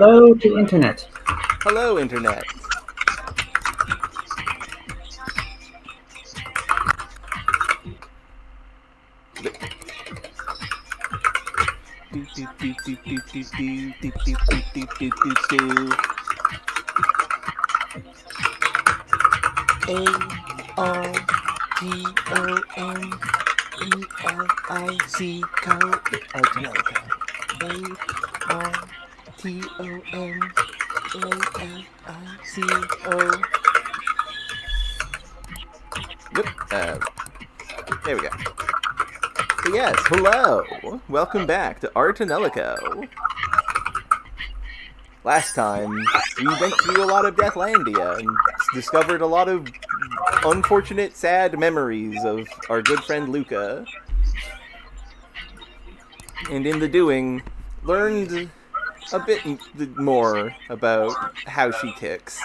Hello to Internet. Hello, Internet. A-R-T-O-N-E-L-I-C-O Tonelico. A-R-T-O-N-E-L-I-C-O. Yep, there we go. So yes, hello! Welcome back to Tonelico. Last time, we went through a lot of Deathlandia and discovered a lot of unfortunate, sad memories of our good friend Luca. And in the doing, learned a bit more about how she ticks.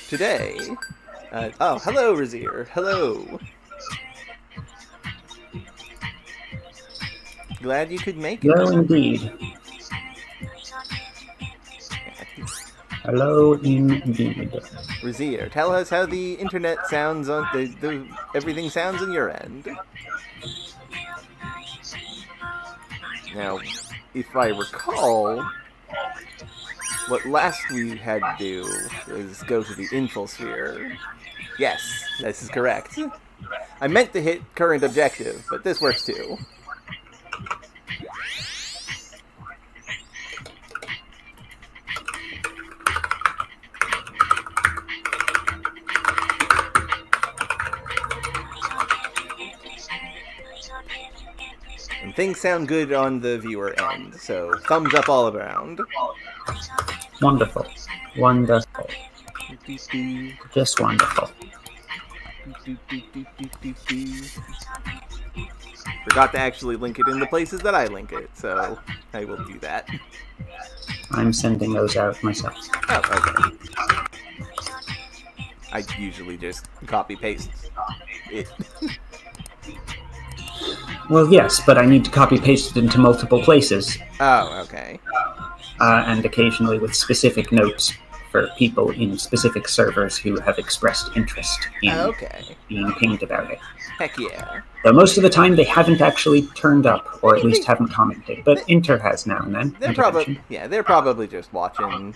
Today, oh, hello, Razir. Hello. Glad you could make it. Hello indeed. Hello indeed. Razir, tell us how the internet sounds on everything sounds on your end. Now, if I recall, what last we had to do was go to the infosphere. Yes, this is correct. I meant to hit current objective, but this works too. And things sound good on the viewer end, so thumbs up all around. Wonderful. Wonderful. Just wonderful. Forgot to actually link it in the places that I link it, so I will do that. I'm sending those out myself. Oh, okay. I usually just copy-paste it. Well, yes, but I need to copy-paste it into multiple places. Oh, okay. And occasionally with specific notes for people in specific servers who have expressed interest in being pinged about it. Heck yeah. Though most of the time they haven't actually turned up, or at least haven't commented. But Inter has now and then. They're probably just watching.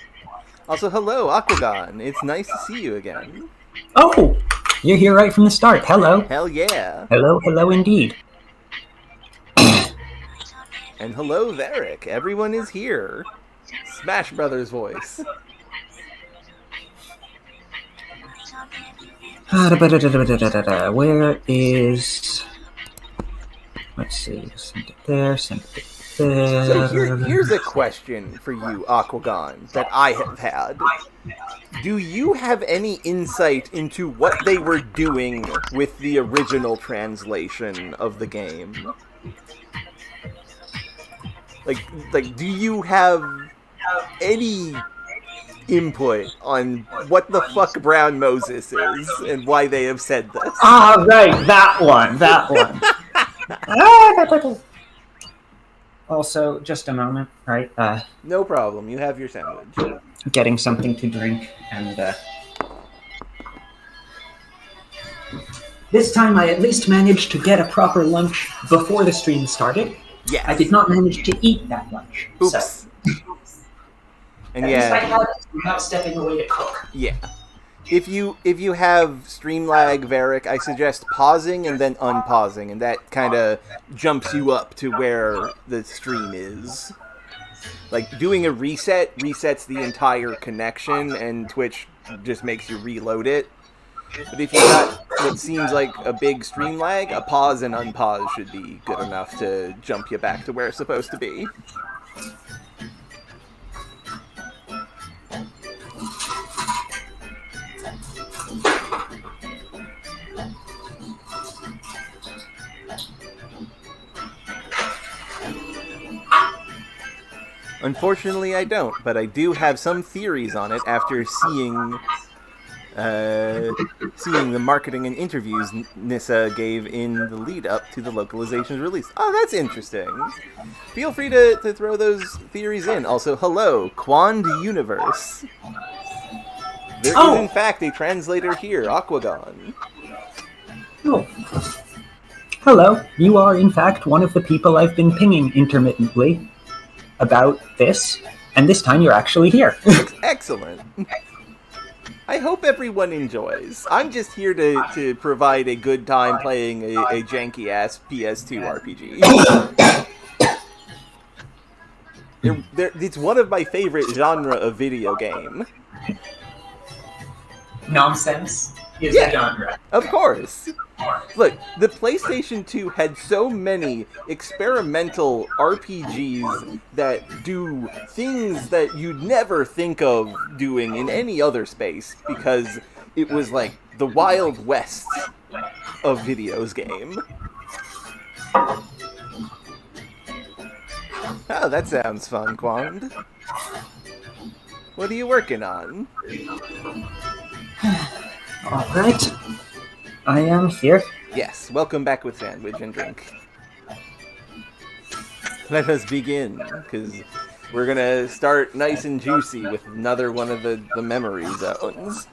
Also, hello, Aquagon. It's nice to see you again. Oh! You're here right from the start. Hello. Hell yeah. Hello indeed. And hello, Varric. Everyone is here. Smash Brothers voice. Where is... Let's see. Send it there, send it there. So here's a question for you, Aquagon, that I have had. Do you have any insight into what they were doing with the original translation of the game? Like, do you have any input on what the fuck Brown Moses is and why they have said this? Ah, right, that one. Also, just a moment, right? No problem, you have your sandwich. Getting something to drink, and this time I at least managed to get a proper lunch before the stream started. Yes. I did not manage to eat that lunch. Oops. So. And at least I had it without stepping away to cook. Yeah. If you have stream lag, Varric, I suggest pausing and then unpausing, and that kind of jumps you up to where the stream is. Like, doing a reset resets the entire connection, and Twitch just makes you reload it. But if you got what seems like a big stream lag, a pause and unpause should be good enough to jump you back to where it's supposed to be. Unfortunately, I don't, but I do have some theories on it after seeing seeing the marketing and interviews Nissa gave in the lead up to the localization's release. Oh, that's interesting. Feel free to throw those theories in. Also, hello, Quand Universe. There is, in fact, a translator here, Aquagon. Oh. Hello, you are, in fact, one of the people I've been pinging intermittently about this, and this time you're actually here. Excellent. I hope everyone enjoys. I'm just here to provide a good time playing a janky-ass PS2 RPG. It's one of my favorite genre of video game. Nonsense is the genre. Of course. Look, the PlayStation 2 had so many experimental RPGs that do things that you'd never think of doing in any other space, because it was like the Wild West of videos game. Oh, that sounds fun, Quand. What are you working on? Alright. I am here. Yes, welcome back with sandwich and drink. Let us begin, because we're gonna start nice and juicy with another one of the memory zones.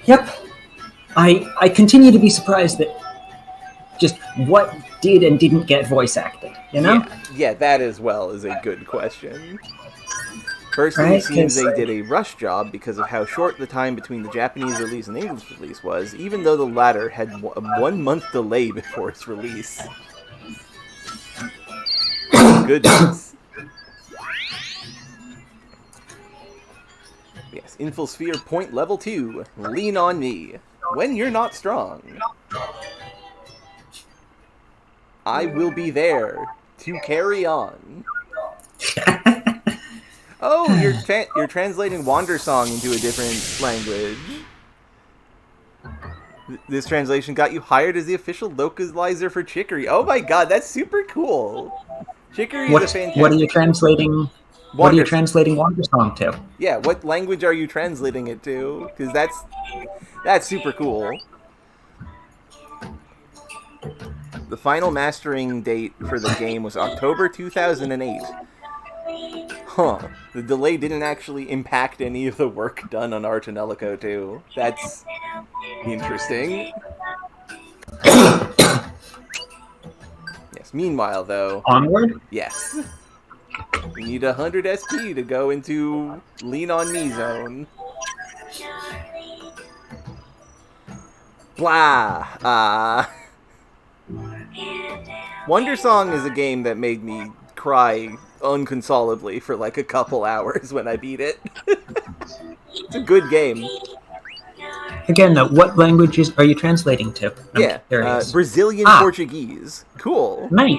Yep. I continue to be surprised that just what did and didn't get voice acted, you know? Yeah, that as well is a good question. Firstly, it seems they did a rush job because of how short the time between the Japanese release and English release was, even though the latter had a 1-month delay before its release. Goodness. Yes, Infosphere point level 2. Lean on me. When you're not strong. I will be there to carry on. Oh, you're translating Wander Song into a different language. This translation got you hired as the official localizer for Chicory. Oh my god, that's super cool. Chicory is a fantastic... What are you translating? What are you translating Wander Song to? Yeah, what language are you translating it to? Because that's super cool. The final mastering date for the game was October 2008. Huh. The delay didn't actually impact any of the work done on our Tonelico 2. That's interesting. Yes, meanwhile, though... Onward? Yes. We need 100 SP to go into Lean On Me zone. Blah! Wonder Song is a game that made me cry unconsolably for like a couple hours when I beat it. It's a good game. Again, though, what languages are you translating to? Brazilian Portuguese. Cool. Nice.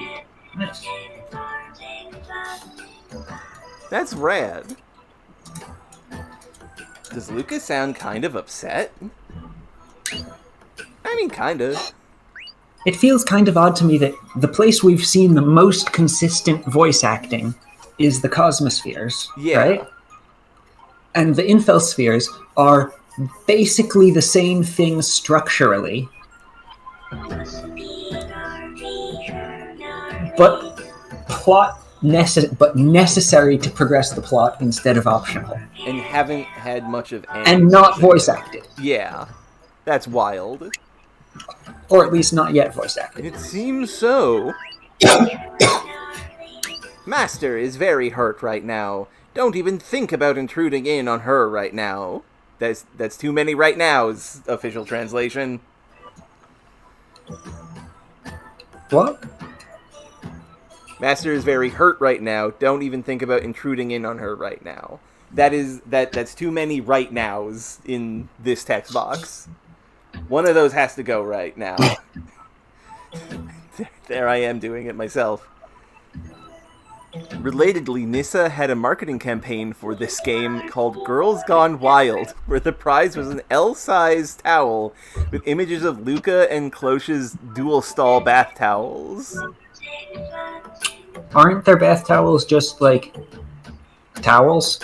That's rad. Does Lucas sound kind of upset? I mean, kind of. It feels kind of odd to me that the place we've seen the most consistent voice acting is the Cosmospheres, right? And the Infelspheres are basically the same thing structurally, but necessary to progress the plot instead of optional. And haven't had much of any. And not voice acted. Yeah, that's wild. Or at least not yet voice acted. It seems so. Master is very hurt right now. Don't even think about intruding in on her right now. That's too many right nows, official translation. What? Master is very hurt right now. Don't even think about intruding in on her right now. That's too many right nows in this text box. One of those has to go right now. There I am doing it myself. Relatedly, Nissa had a marketing campaign for this game called Girls Gone Wild, where the prize was an L-sized towel with images of Luca and Cloche's dual-stall bath towels. Aren't their bath towels just, like, towels?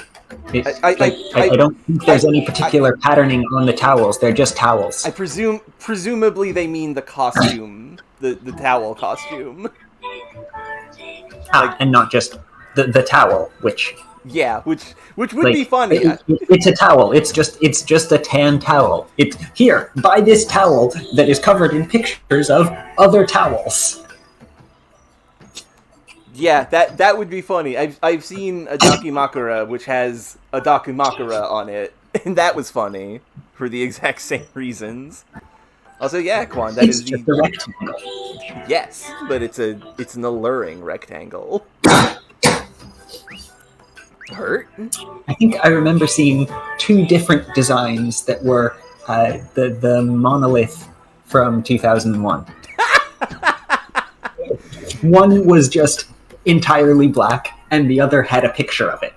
I don't think there's any particular patterning on the towels. They're just towels. Presumably they mean the costume, the towel costume. And not just the towel, which... Yeah, which would be funny. It's a towel. It's just a tan towel. Here, buy this towel that is covered in pictures of other towels. Yeah, that would be funny. I've seen a Dakimakura which has a Dakimakura on it, and that was funny for the exact same reasons. Also, yeah, Quan, that it's is just a rectangle. Yes, but it's an alluring rectangle. Hurt? I think I remember seeing two different designs that were the monolith from 2001. One was just entirely black, and the other had a picture of it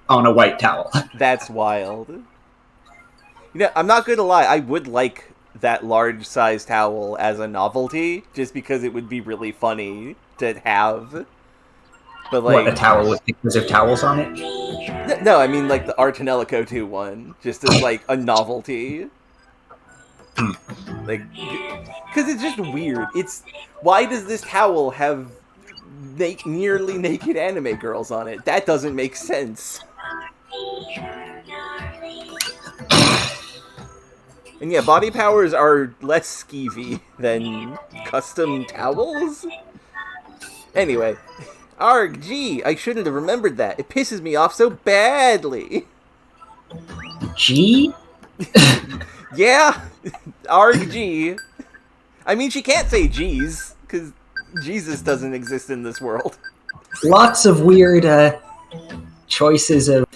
on a white towel. That's wild. You know, I'm not going to lie, I would like that large size towel as a novelty, just because it would be really funny to have. But like, what, a towel with pictures of towels on it? No, I mean like the Tonelico 2 one, just as like a novelty. Like, because it's just weird. Why does this towel have nearly naked anime girls on it? That doesn't make sense. And yeah, body powers are less skeevy than custom towels. Anyway, arg, gee, I shouldn't have remembered that. It pisses me off so badly. G? Yeah, arg, gee. I mean, she can't say G's, because Jesus doesn't exist in this world. Lots of weird choices of...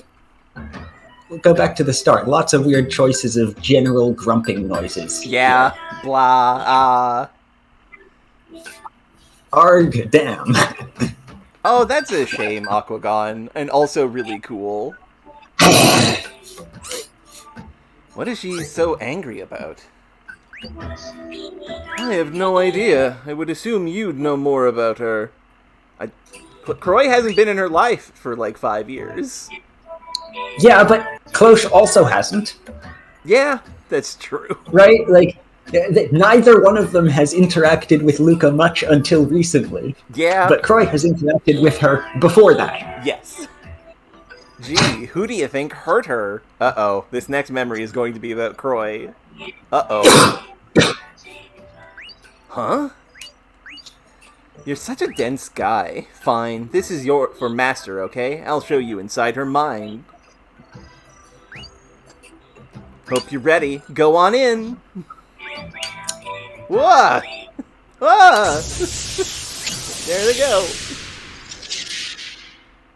We'll go back to the start. Lots of weird choices of general grumping noises. Yeah, blah, Arg, damn. Oh, that's a shame, Aquagon. And also really cool. What is she so angry about? I have no idea. I would assume you'd know more about her. Croy hasn't been in her life for like 5 years. Yeah, but Cloche also hasn't. Yeah, that's true. Right? Like, neither one of them has interacted with Luca much until recently. Yeah. But Croy has interacted with her before that. Yes. Gee, who do you think hurt her? Uh-oh, this next memory is going to be about Croy. Uh-oh. Huh? You're such a dense guy. Fine, this is for Master, okay? I'll show you inside her mind. Hope you're ready. Go on in. Whoa! Ah! There they go.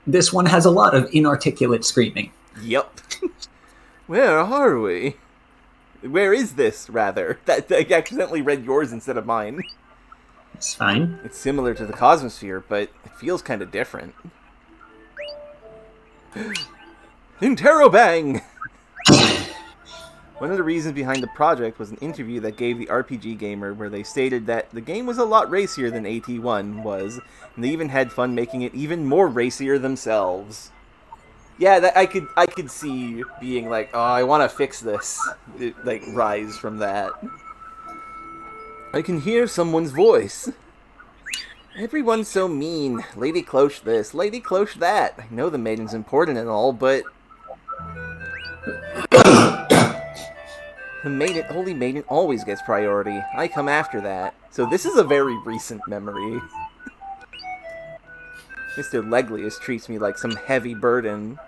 This one has a lot of inarticulate screaming. Yep. Where are we? Where is this, rather? I accidentally read yours instead of mine. It's fine. It's similar to the Cosmosphere, but it feels kind of different. Interrobang! One of the reasons behind the project was an interview that gave the RPG Gamer where they stated that the game was a lot racier than AT1 was, and they even had fun making it even more racier themselves. Yeah, I could see being like, oh, I want to fix this. Like, rise from that. I can hear someone's voice. Everyone's so mean. Lady Cloche this, Lady Cloche that. I know the maiden's important and all, but... The holy maiden always gets priority. I come after that. So this is a very recent memory. Mr. Leglius treats me like some heavy burden.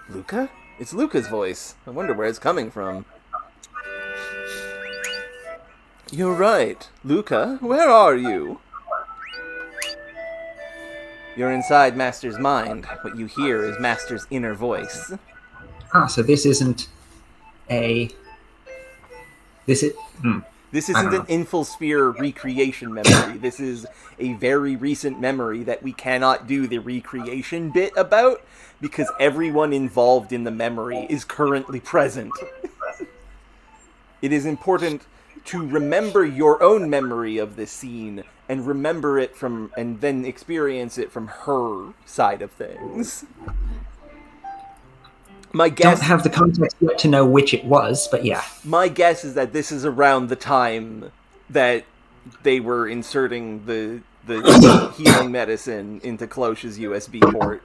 Luca? It's Luca's voice. I wonder where it's coming from. You're right. Luca, where are you? You're inside Master's mind. What you hear is Master's inner voice. Ah, so this isn't a... This isn't an Infosphere recreation memory. This is a very recent memory that we cannot do the recreation bit about because everyone involved in the memory is currently present. It is important to remember your own memory of this scene and remember it and then experience it from her side of things. My guess, don't have the context yet to know which it was, but yeah. My guess is that this is around the time that they were inserting the healing medicine into Klosh's USB port.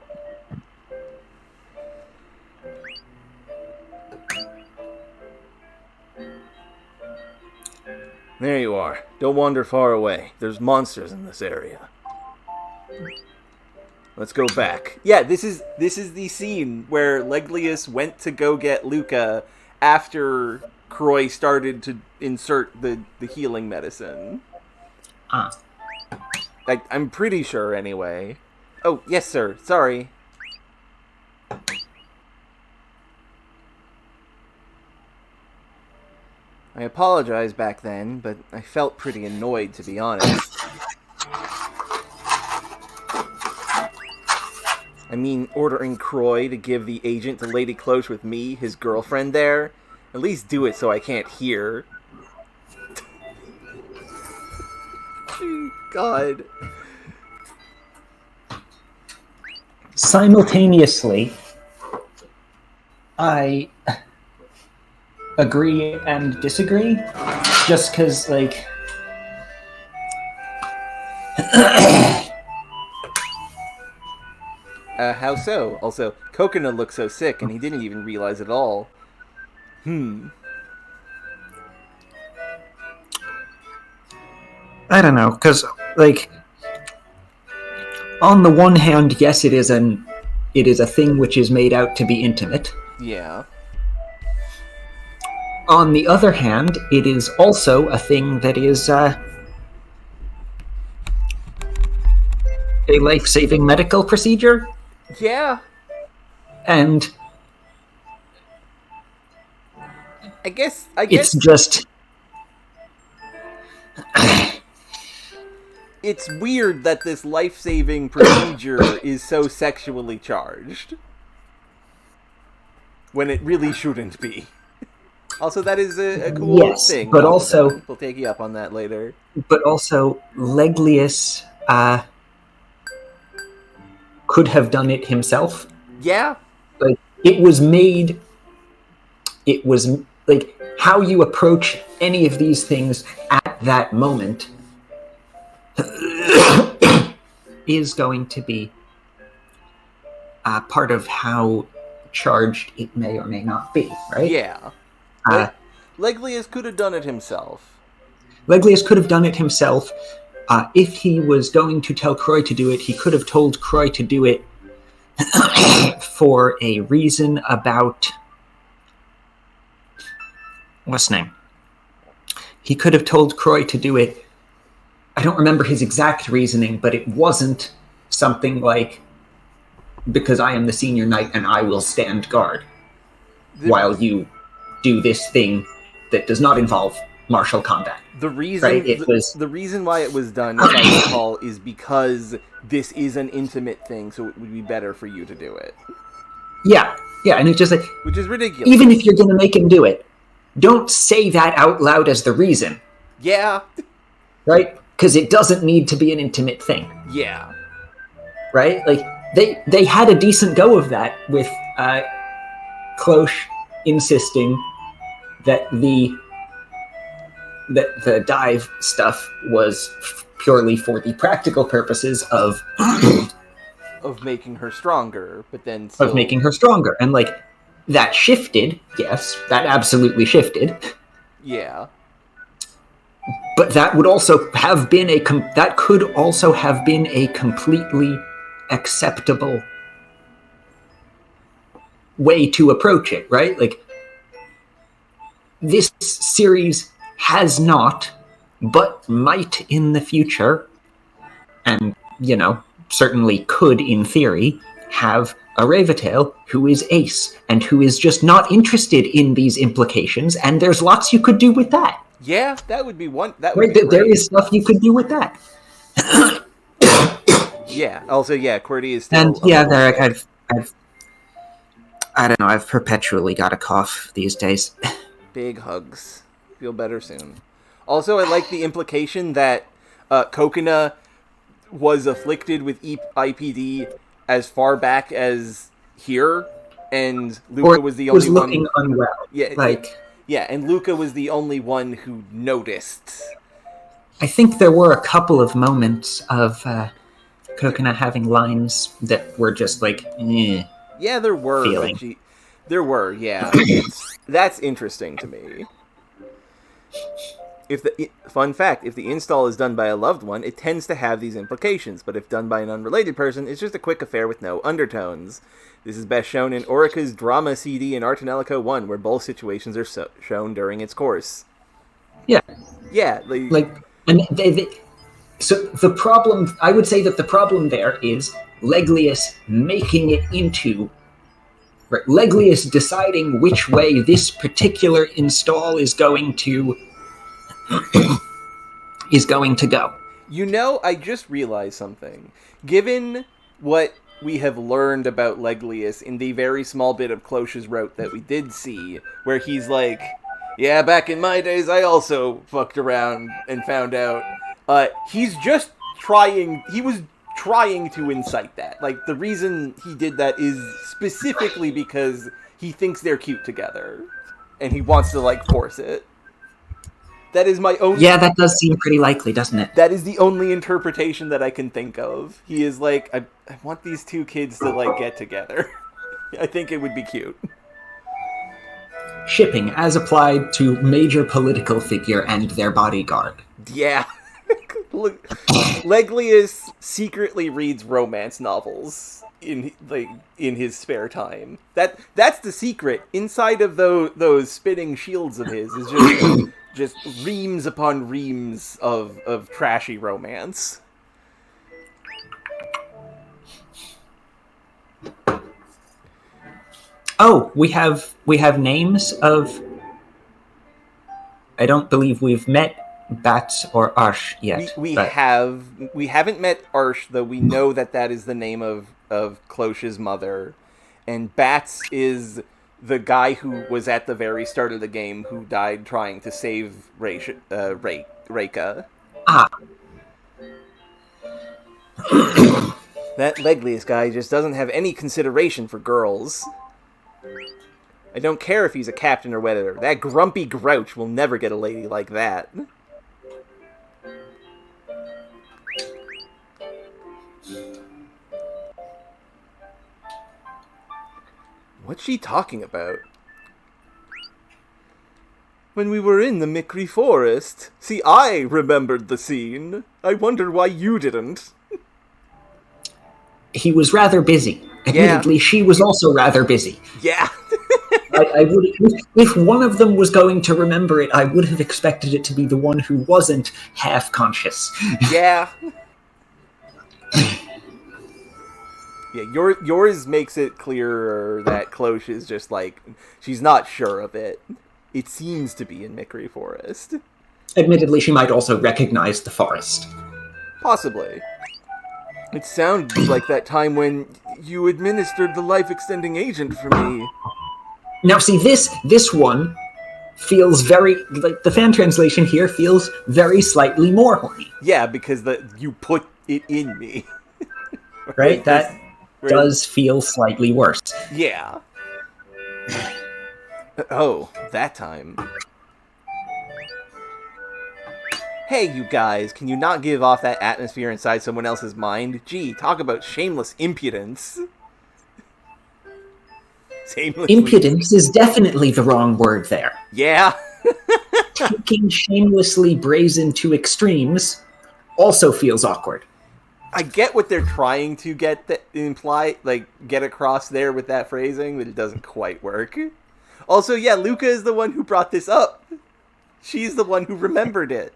There you are. Don't wander far away. There's monsters in this area. Let's go back. Yeah, this is the scene where Leglius went to go get Luca after Croy started to insert the healing medicine. I'm pretty sure, anyway. Oh, yes, sir. Sorry. I apologize back then, but I felt pretty annoyed, to be honest. I mean, ordering Croy to give the agent to Lady Klosh with me, his girlfriend there. At least do it so I can't hear. God. Simultaneously, I agree and disagree, just because, like... How so? Also, Coconut looks so sick, and he didn't even realize it all. I don't know, because, like, on the one hand, yes, it is a thing which is made out to be intimate. Yeah. On the other hand, it is also a thing that is, a life-saving medical procedure. Yeah. And I guess it's just... It's weird that this life-saving procedure is so sexually charged. When it really shouldn't be. Also, that is a cool thing. But also... We'll take you up on that later. But also, Leglius could have done it himself. Yeah. Like, it was, like, how you approach any of these things at that moment is going to be part of how charged it may or may not be, right? Yeah. Leglius could have done it himself. Leglius could have done it himself. If he was going to tell Croy to do it, he could have told Croy to do it for a reason about... What's his name? He could have told Croy to do it... I don't remember his exact reasoning, but it wasn't something like, because I am the senior knight and I will stand guard while you do this thing that does not involve martial combat. The reason, right? The reason why it was done, if I recall, is because this is an intimate thing, so it would be better for you to do it. Yeah, and it's just like... Which is ridiculous. Even if you're going to make him do it, don't say that out loud as the reason. Yeah. Right? Because it doesn't need to be an intimate thing. Yeah. Right? Like, they had a decent go of that with Klosh insisting that the dive stuff was purely for the practical purposes of making her stronger, but then still... of making her stronger. And, like, that shifted. Yes, that absolutely shifted. Yeah. But that would also have been that could also have been a completely acceptable way to approach it, right? Like, this series has not, but might in the future, and, you know, certainly could in theory, have a Ravatail who is ace, and who is just not interested in these implications, and there's lots you could do with that. Yeah, that would be one. That would be great. There is stuff you could do with that. Yeah. Also, yeah, Qwerty is still... And, yeah, there, I don't know, I've perpetually got a cough these days. Big hugs. Feel better soon. Also, I like the implication that Kokina was afflicted with IPD as far back as here, and Luca was the only one. Looking unwell. Yeah, and Luca was the only one who noticed. I think there were a couple of moments of Kokina having lines that were just like, Yeah, there were. Feeling. There were, yeah. That's interesting to me. Fun fact, if the install is done by a loved one, it tends to have these implications, but if done by an unrelated person, it's just a quick affair with no undertones. This is best shown in Orica's drama CD in Tonelico 1, where both situations are shown during its course. Yeah. Yeah. So the problem, I would say that the problem there is Leglius making it into... Right, Leglius deciding which way this particular install is going to go. You know, I just realized something. Given what we have learned about Leglius in the very small bit of Cloche's route that we did see, where he's like, yeah, back in my days I also fucked around and found out. He was trying to incite that. Like, the reason he did that is specifically because he thinks they're cute together. And he wants to, like, force it. That is my own... Yeah, that does seem pretty likely, doesn't it? That is the only interpretation that I can think of. He is like, I want these two kids to, like, get together. I think it would be cute. Shipping, as applied to major political figure and their bodyguard. Yeah. Leglius secretly reads romance novels in his spare time. That's the secret. Inside of those spinning shields of his is just reams upon reams of trashy romance. Oh, we have names of... I don't believe we've met Bats or Arsh yet. We haven't met Arsh, though we know that is the name of Cloche's mother. And Bats is the guy who was at the very start of the game who died trying to save Reika. Ah. That Leglius guy just doesn't have any consideration for girls. I don't care if he's a captain or whatever. That grumpy grouch will never get a lady like that. What's she talking about? When we were in the Mikri Forest. See, I remembered the scene. I wonder why you didn't. He was rather busy. Admittedly, she was also rather busy. Yeah. I would, if one of them was going to remember it, I would have expected it to be the one who wasn't half conscious. Yeah. Yeah, yours makes it clearer that Cloche is just like, she's not sure of it. It seems to be in Mikri Forest. Admittedly, she might also recognize the forest. Possibly. It sounds like that time when you administered the life-extending agent for me. Now, see, this one feels very... Like, the fan translation here feels very slightly more horny. Yeah, because you put it in me. Right? That does feel slightly worse. Yeah. Oh, that time. Hey, you guys, can you not give off that atmosphere inside someone else's mind? Gee, talk about shameless impudence. Impudence is definitely the wrong word there. Yeah. Taking shamelessly brazen to extremes also feels awkward. I get what they're trying to get across there with that phrasing, but it doesn't quite work. Also, yeah, Luca is the one who brought this up. She's the one who remembered it.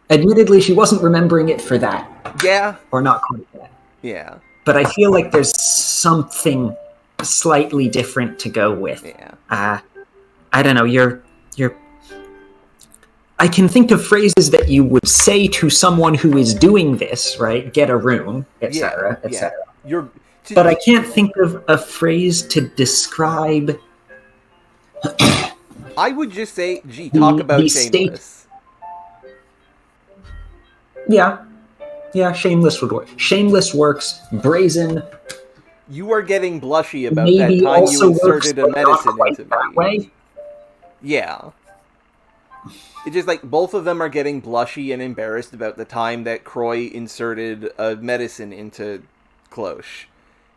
Admittedly, she wasn't remembering it for that. Yeah. Or not quite that. Yeah. But I feel like there's something slightly different to go with. Yeah. I don't know, you're I can think of phrases that you would say to someone who is doing this, right? Get a room, etc., etc. But I can't think of a phrase to describe... I would just say, gee, talk about shameless. Yeah. Yeah, shameless would work. Shameless works. Brazen. You are getting blushy about Maybe that time also you inserted works, a but not medicine quite into that me. way. Yeah. It's just like both of them are getting blushy and embarrassed about the time that Croy inserted a medicine into Cloche.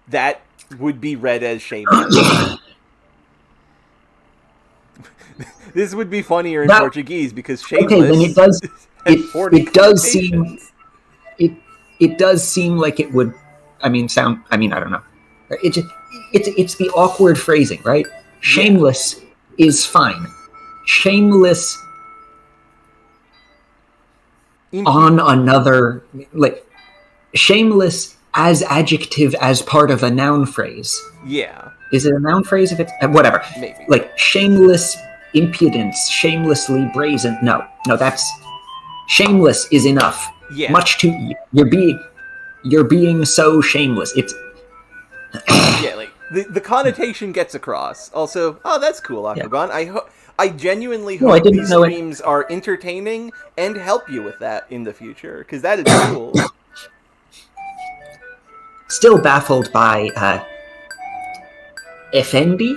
That would be read as shameless. This would be funnier in Portuguese because shameless. Okay, then it does. It does seem. It does seem like it would. I mean, I don't know. It's the awkward phrasing, right? Shameless is fine. Shameless on another, like, shameless as adjective as part of a noun phrase. Yeah. Is it a noun phrase if it's whatever? Maybe. Like shameless impudence, shamelessly brazen. No, that's shameless is enough. Yeah. Much too you're being so shameless. It's yeah, like the connotation gets across. Also, oh, that's cool, Aquagon. Yeah. I genuinely hope these streams are entertaining and help you with that in the future, because that is cool. Still baffled by Effendi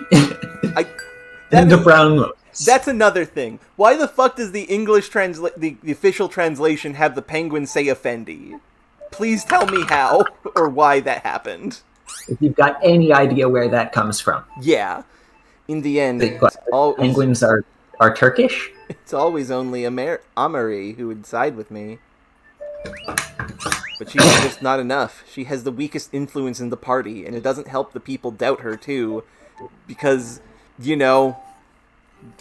and the brown mouse. That's another thing. Why the fuck does the English the official translation have the penguin say Effendi? Please tell me how or why that happened. If you've got any idea where that comes from. Yeah. In the end, penguins are Turkish? It's always only Amari who would side with me. But she's just not enough. She has the weakest influence in the party, and it doesn't help the people doubt her, too. Because,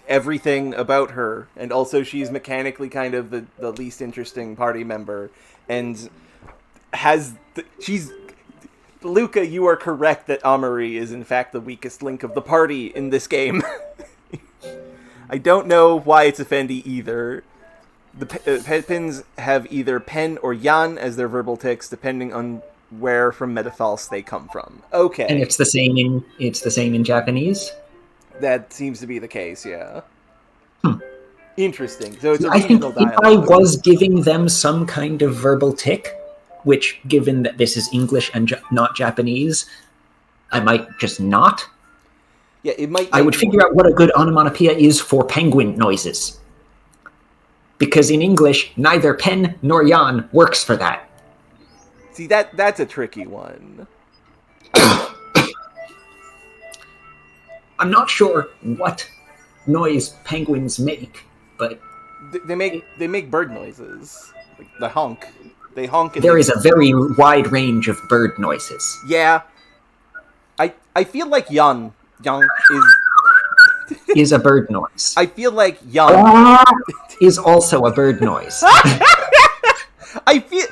everything about her. And also she's mechanically kind of the least interesting party member. And she's... Luca, you are correct that Amari is in fact the weakest link of the party in this game. I don't know why it's Effendi either. The Pepins have either Pen or Jan as their verbal tics, depending on where from Metafalse they come from. Okay. And it's the same in Japanese? That seems to be the case, yeah. Interesting. So it's a I think dialogue. If I was giving them some kind of verbal tic, which, given that this is English and not Japanese, I might just not. Yeah, it might. I would figure out what a good onomatopoeia is for penguin noises. Because in English, neither pen nor yan works for that. See, that's a tricky one. I'm not sure what noise penguins make, but... They make bird noises. Like the honk. They honk. There is a very wide range of bird noises. Yeah. I feel like Yan is a bird noise. I feel like Yan is also a bird noise. I feel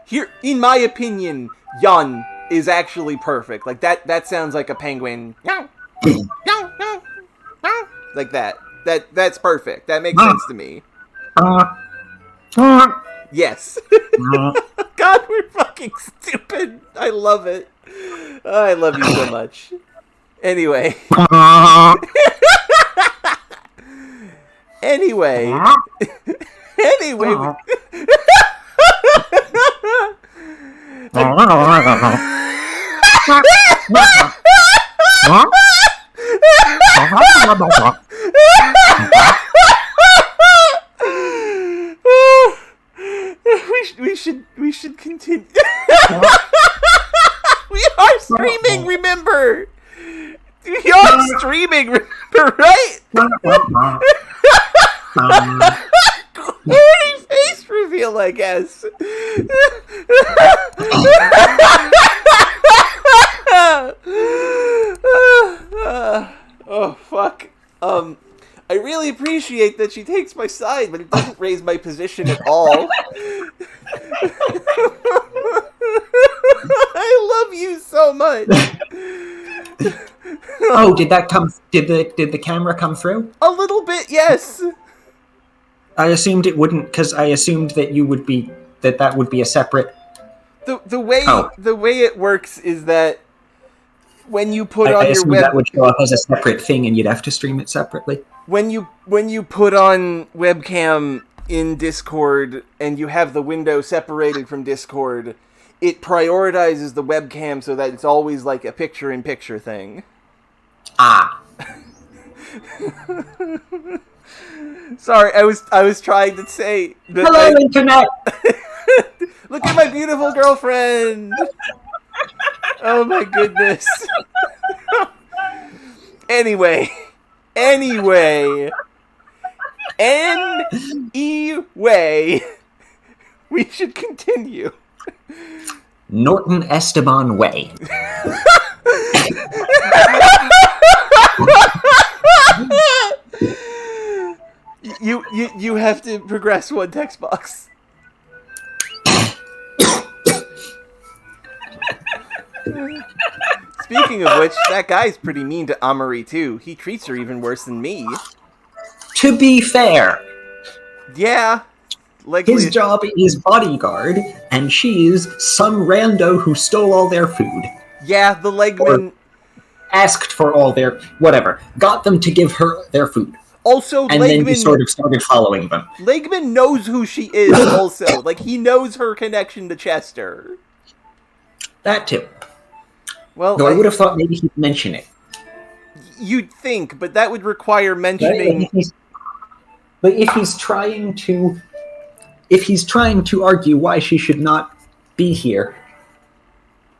here, in my opinion, Yan is actually perfect. Like that sounds like a penguin. Like that. That's perfect. That makes sense to me. Yes. God, we're fucking stupid. I love it. I love you so much. Anyway. Anyway. We should continue. We are streaming, remember? We are streaming, remember, right? Face reveal, I guess. Oh, fuck. I really appreciate that she takes my side, but it doesn't raise my position at all. I love you so much. Oh, did the camera come through? A little bit, yes. I assumed it wouldn't, because I assumed that that would be a separate. The way it works is that when you put on your web, that would show up as a separate thing, and you'd have to stream it separately. When you put on webcam in Discord and you have the window separated from Discord, it prioritizes the webcam so that it's always like a picture-in-picture thing. Ah. Sorry, I was trying to say that. Hello, Internet! Look at my beautiful girlfriend! Oh my goodness. Anyway. We should continue. Norton Esteban Way. You have to progress one text box. Speaking of which, that guy's pretty mean to Amari too. He treats her even worse than me. To be fair. Yeah. His job is bodyguard, and she's some rando who stole all their food. Yeah, the legman... Or asked for all their... whatever. Got them to give her their food. Also, and then he sort of started following them. Legman knows who she is also. Like, he knows her connection to Chester. That too. Well, though I would have thought maybe he'd mention it. You'd think, but that would require mentioning... Right? But if he's trying to argue why she should not be here,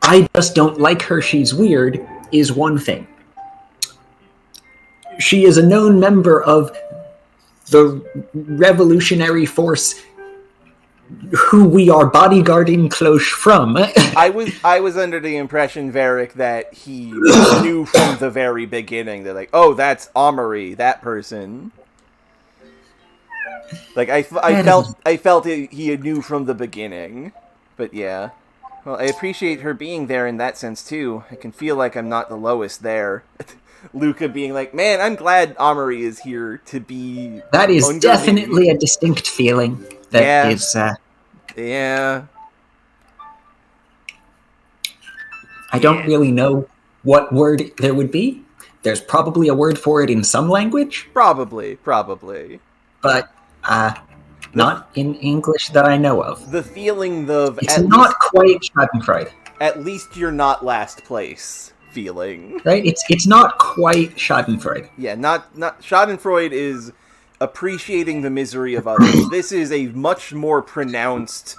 I just don't like her, she's weird, is one thing. She is a known member of the revolutionary force who we are bodyguarding Cloche from. I was under the impression, Varric, that he knew from the very beginning that, like, oh, that's Amari, that person. Like, I felt he knew from the beginning. But yeah. Well, I appreciate her being there in that sense, too. I can feel like I'm not the lowest there. Luca being like, man, I'm glad Amari is here to be... That is definitely a distinct feeling. That is... Yeah. I don't really know what word there would be. There's probably a word for it in some language. Probably. But, not in English that I know of. The feeling of... It's not quite Schadenfreude. At least you're not last place feeling. Right? It's not quite Schadenfreude. Yeah, not Schadenfreude is appreciating the misery of others. This is a much more pronounced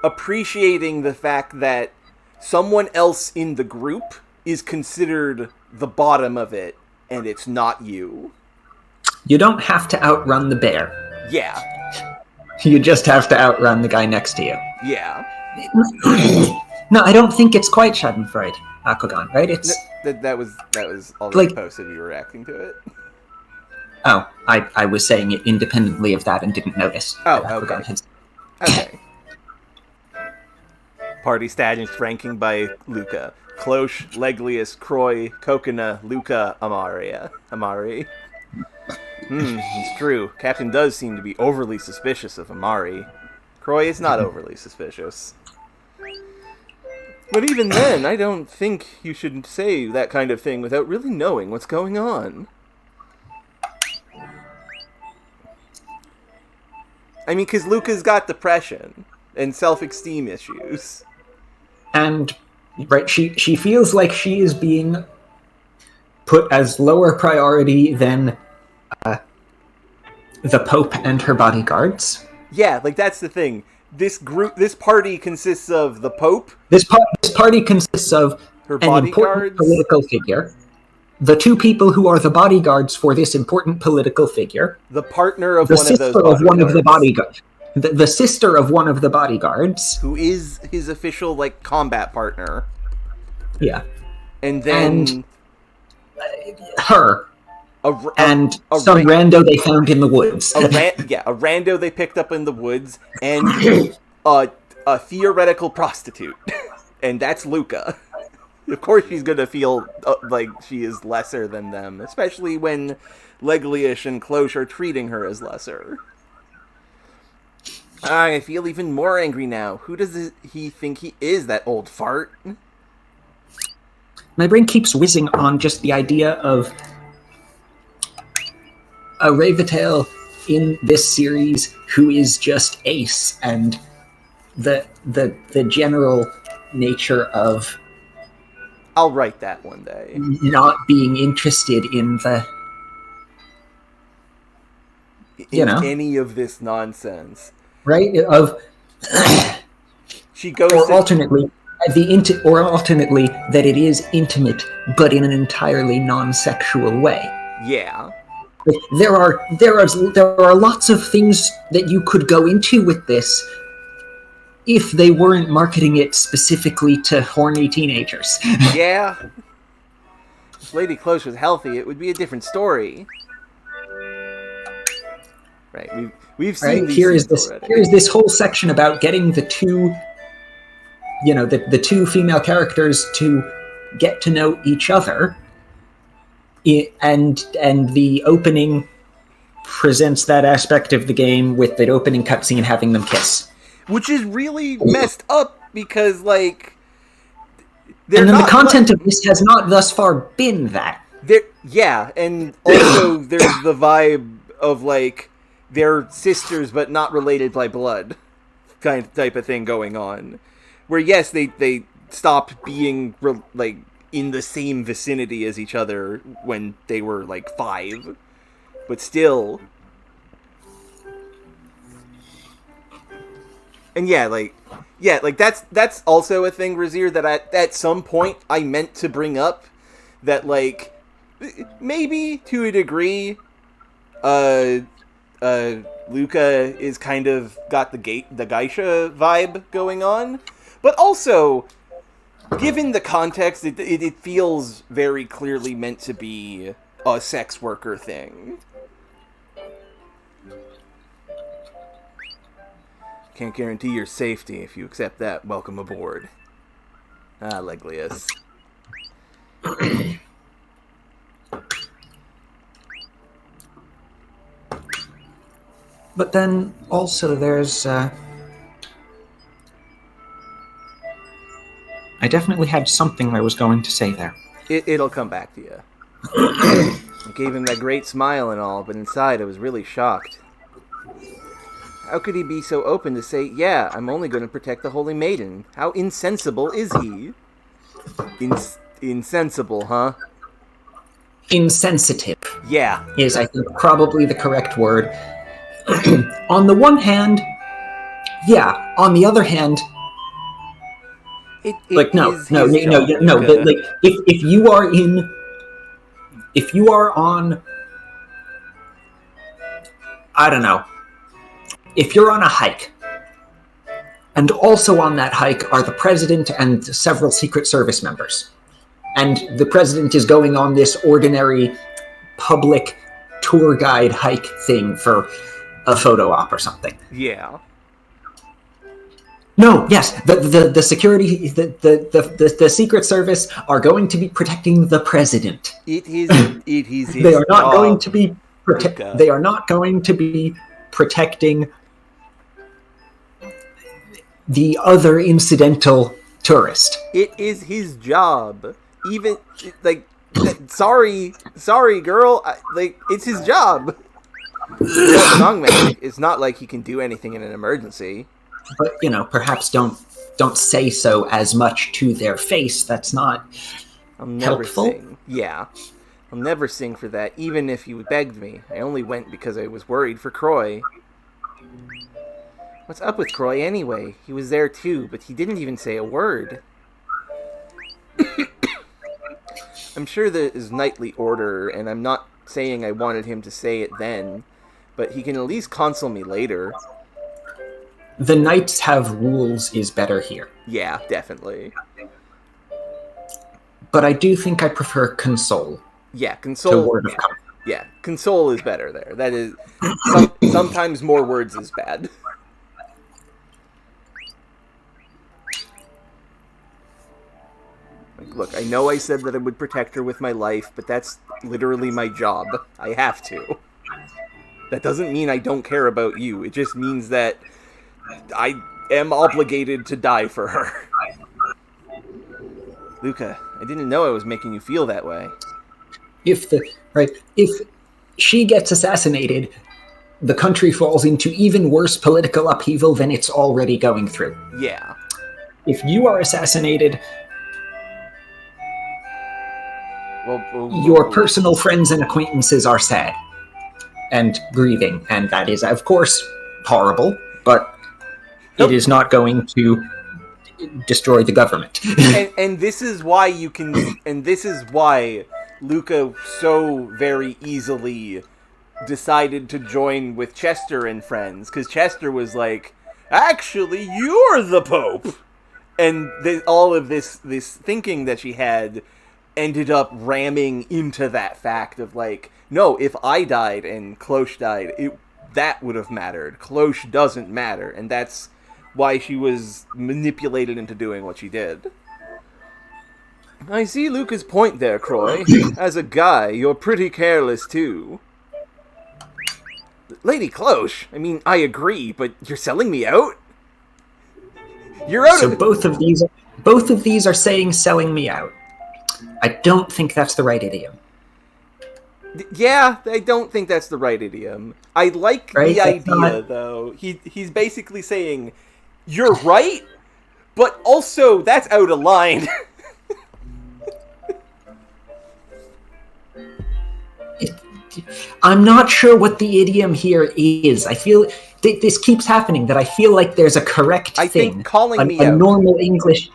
appreciating the fact that someone else in the group is considered the bottom of it, and it's not you. You don't have to outrun the bear. Yeah. You just have to outrun the guy next to you. Yeah. No, I don't think it's quite Schadenfreude, Akugan, right? It's that was already posted. We were reacting to it. Oh, I was saying it independently of that and didn't notice. Oh, okay. Okay. Party status ranking by Luca. Cloche, Leglius, Croy, Kokina, Luca, Amari. It's true. Captain does seem to be overly suspicious of Amari. Croy is not overly suspicious. But even then, I don't think you should say that kind of thing without really knowing what's going on. I mean, because Luca's got depression and self-esteem issues. And, right, she feels like she is being put as lower priority than the Pope and her bodyguards. Yeah, like, that's the thing. This party consists of the Pope. This party consists of her an important political figure. The two people who are the bodyguards for this important political figure. The partner of one of those bodyguards. The sister of one of the bodyguards. Who is his official, like, combat partner. Yeah. And then... her. Some rando they found in the woods. A rando they picked up in the woods, and a theoretical prostitute. And that's Luca. Of course she's gonna feel like she is lesser than them, especially when Leglius and Cloche are treating her as lesser. I feel even more angry now. Who does he think he is, that old fart? My brain keeps whizzing on just the idea of a Ravitail in this series who is just Ace, and the general nature of I'll write that one day. Not being interested in the any of this nonsense, right? Of she goes, or alternately that it is intimate, but in an entirely non-sexual way. Yeah. There are lots of things that you could go into with this if they weren't marketing it specifically to horny teenagers. Yeah. If Lady Close was healthy, it would be a different story. Right. We've seen these here is already. this whole section about getting the two, the two female characters to get to know each other, and the opening presents that aspect of the game with the opening cutscene having them kiss, which is really messed up because like. And then the content of this has not thus far been that. Yeah, and also there's the vibe of like they're sisters but not related by blood, type of thing going on. Where yes, they stopped being like in the same vicinity as each other when they were like 5, but still. And yeah, like that's also a thing, Razir, that at some point I meant to bring up, that like maybe to a degree, Luca is kind of got the geisha vibe going on, but also given the context, it feels very clearly meant to be a sex worker thing. Can't guarantee your safety. If you accept that, welcome aboard. Ah, Leglius. But then also there's I definitely had something I was going to say there. It'll come back to you. I gave him that great smile and all, but inside I was really shocked. How could he be so open to say, yeah, I'm only going to protect the Holy Maiden? How insensible is he? Insensible, huh? Insensitive. Yeah. Is, I think, probably the correct word. On the one hand, yeah. On the other hand, like, no. Like, if you are on, I don't know. If you're on a hike, and also on that hike are the president and several Secret Service members, and the president is going on this ordinary public tour guide hike thing for a photo op or something. Yeah. No, yes, the security, the Secret Service are going to be protecting the president. It is his They are not job. going to be They are not going to be protecting the other incidental tourist. It is his job. Even, like, sorry, girl. It's his job. It's not like he can do anything in an emergency. But, perhaps don't say so as much to their face. That's not helpful. Sing. Yeah. I'll never sing for that, even if you begged me. I only went because I was worried for Croy. What's up with Croy anyway? He was there too, but he didn't even say a word. I'm sure there is knightly order, and I'm not saying I wanted him to say it then, but he can at least console me later. The knights have rules is better here. Yeah, definitely. But I do think I prefer console. Yeah, console. To word of comfort. Yeah, console is better there. That is, sometimes more words is bad. Look, I know I said that I would protect her with my life, but that's literally my job. I have to. That doesn't mean I don't care about you. It just means that I am obligated to die for her. Luca, I didn't know I was making you feel that way. If she gets assassinated, the country falls into even worse political upheaval than it's already going through. Yeah. If you are assassinated, your personal friends and acquaintances are sad and grieving, and that is, of course, horrible, but it is not going to destroy the government. and this is why this is why Luca so very easily decided to join with Chester and friends, because Chester was like, actually, you're the Pope! And all of this thinking that she had ended up ramming into that fact of like, no, if I died and Cloche died, that would have mattered. Cloche doesn't matter, and that's why she was manipulated into doing what she did. I see Luca's point there, Croy. As a guy, you're pretty careless too. Lady Cloche, I mean, I agree, but you're selling me out? You're out. So both of these are saying selling me out. I don't think that's the right idiom. Yeah, I don't think that's the right idiom. I like the idea, though. He's basically saying, you're right, but also that's out of line. I'm not sure what the idiom here is. I feel this keeps happening, that I feel like there's a correct thing. I think calling me out. A normal English...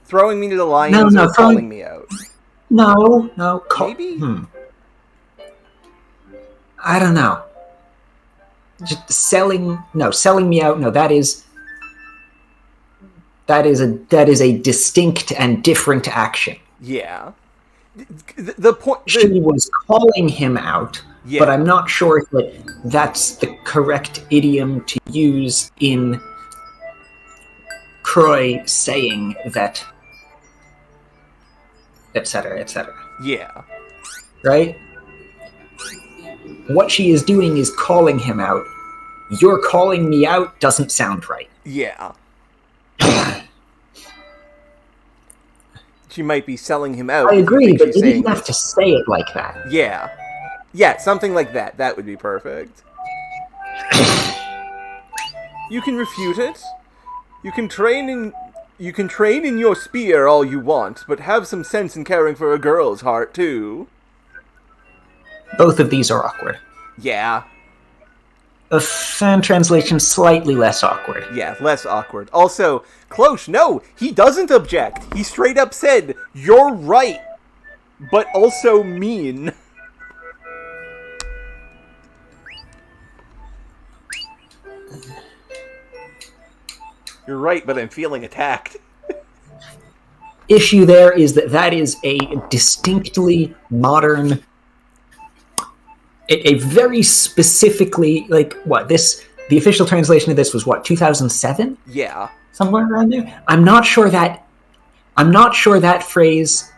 Throwing me to the lions or calling me out? No. Maybe? I don't know. Just selling me out. No, that is a distinct and different action. Yeah. The point... She was calling him out, but I'm not sure that that's the correct idiom to use in Croy saying that, etc., etc. Yeah. Right? What she is doing is calling him out. You're calling me out doesn't sound right. Yeah. She might be selling him out. I agree, but you didn't have to say it like that. Yeah. Yeah, something like that. That would be perfect. You can refute it. You can train in your spear all you want, but have some sense in caring for a girl's heart, too. Both of these are awkward. Yeah. A fan translation slightly less awkward. Yeah, less awkward. Also, Cloche, no, he doesn't object. He straight up said, you're right, but also mean. You're right, but I'm feeling attacked. Issue there is that is a distinctly modern... A very specifically, like, the official translation of this was 2007? Yeah. Somewhere around there? I'm not sure that phrase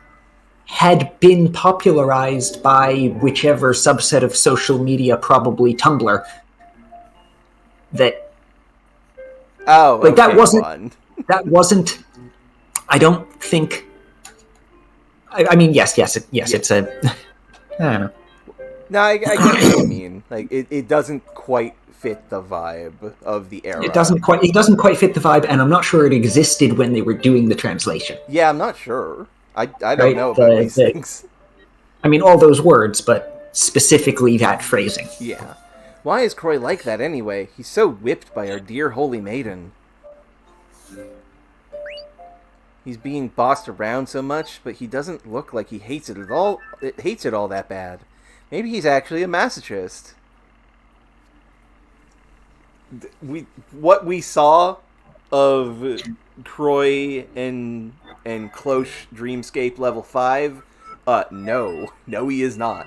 had been popularized by whichever subset of social media, probably Tumblr, that... Oh, like, okay, that wasn't, I don't think... I mean, yes, it's a... I don't know. No, I get what you mean. Like, it doesn't quite fit the vibe of the era. It doesn't quite fit the vibe, and I'm not sure it existed when they were doing the translation. Yeah, I'm not sure. I don't know about these things. I mean, all those words, but specifically that phrasing. Yeah. Why is Croy like that anyway? He's so whipped by our dear holy maiden. He's being bossed around so much, but he doesn't look like he hates it at all. Hates it all that bad. Maybe he's actually a masochist. What we saw of Croy and Cloche Dreamscape level 5, no, he is not.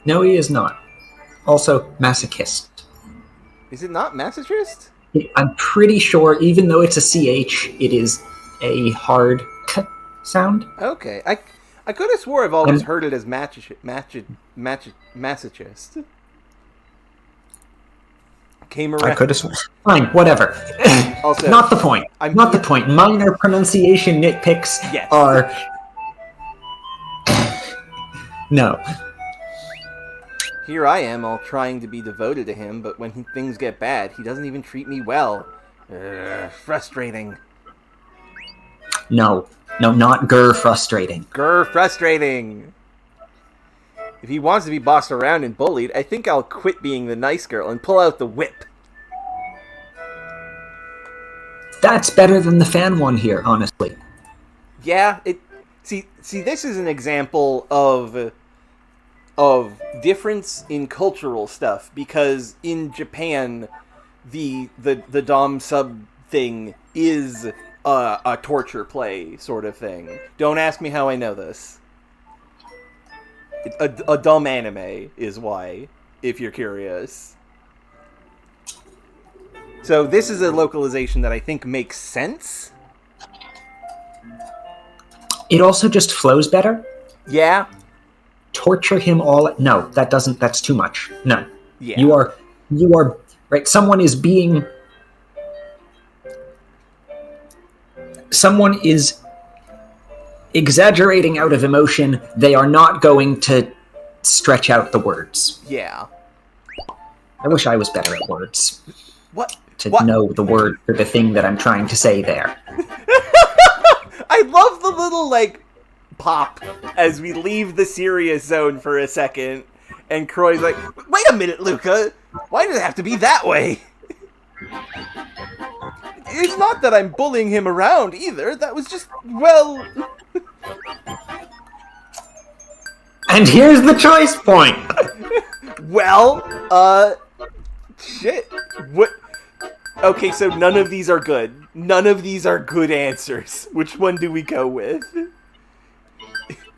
No, he is not. Also, masochist. Is it not masochist? I'm pretty sure, even though it's a CH, it is a hard k sound. Okay, I could have swore I've always heard it as masochist. Came around. I could have sworn. Fine, whatever. Also, not the point. Not the point. Minor pronunciation nitpicks are... No. Here I am, all trying to be devoted to him, but when things get bad, he doesn't even treat me well. Frustrating. No, not frustrating. Frustrating! If he wants to be bossed around and bullied, I think I'll quit being the nice girl and pull out the whip. That's better than the fan one here, honestly. Yeah, See, this is an example of difference in cultural stuff, because in Japan, the dom sub thing is a torture play sort of thing. Don't ask me how I know this. A dumb anime is why, if you're curious. So this is a localization that I think makes sense. It also just flows better. Yeah. Torture him all. No, that doesn't. That's too much. No. Yeah. You are right. Someone is exaggerating out of emotion. They are not going to stretch out the words. Yeah. I wish I was better at words. What? To know the word for the thing that I'm trying to say there. I love the little, pop as we leave the serious zone for a second. And Croy's like, wait a minute, Luca. Why does it have to be that way? It's not that I'm bullying him around, either. That was just, well... And here's the choice point! Shit. What? Okay, so none of these are good. None of these are good answers. Which one do we go with?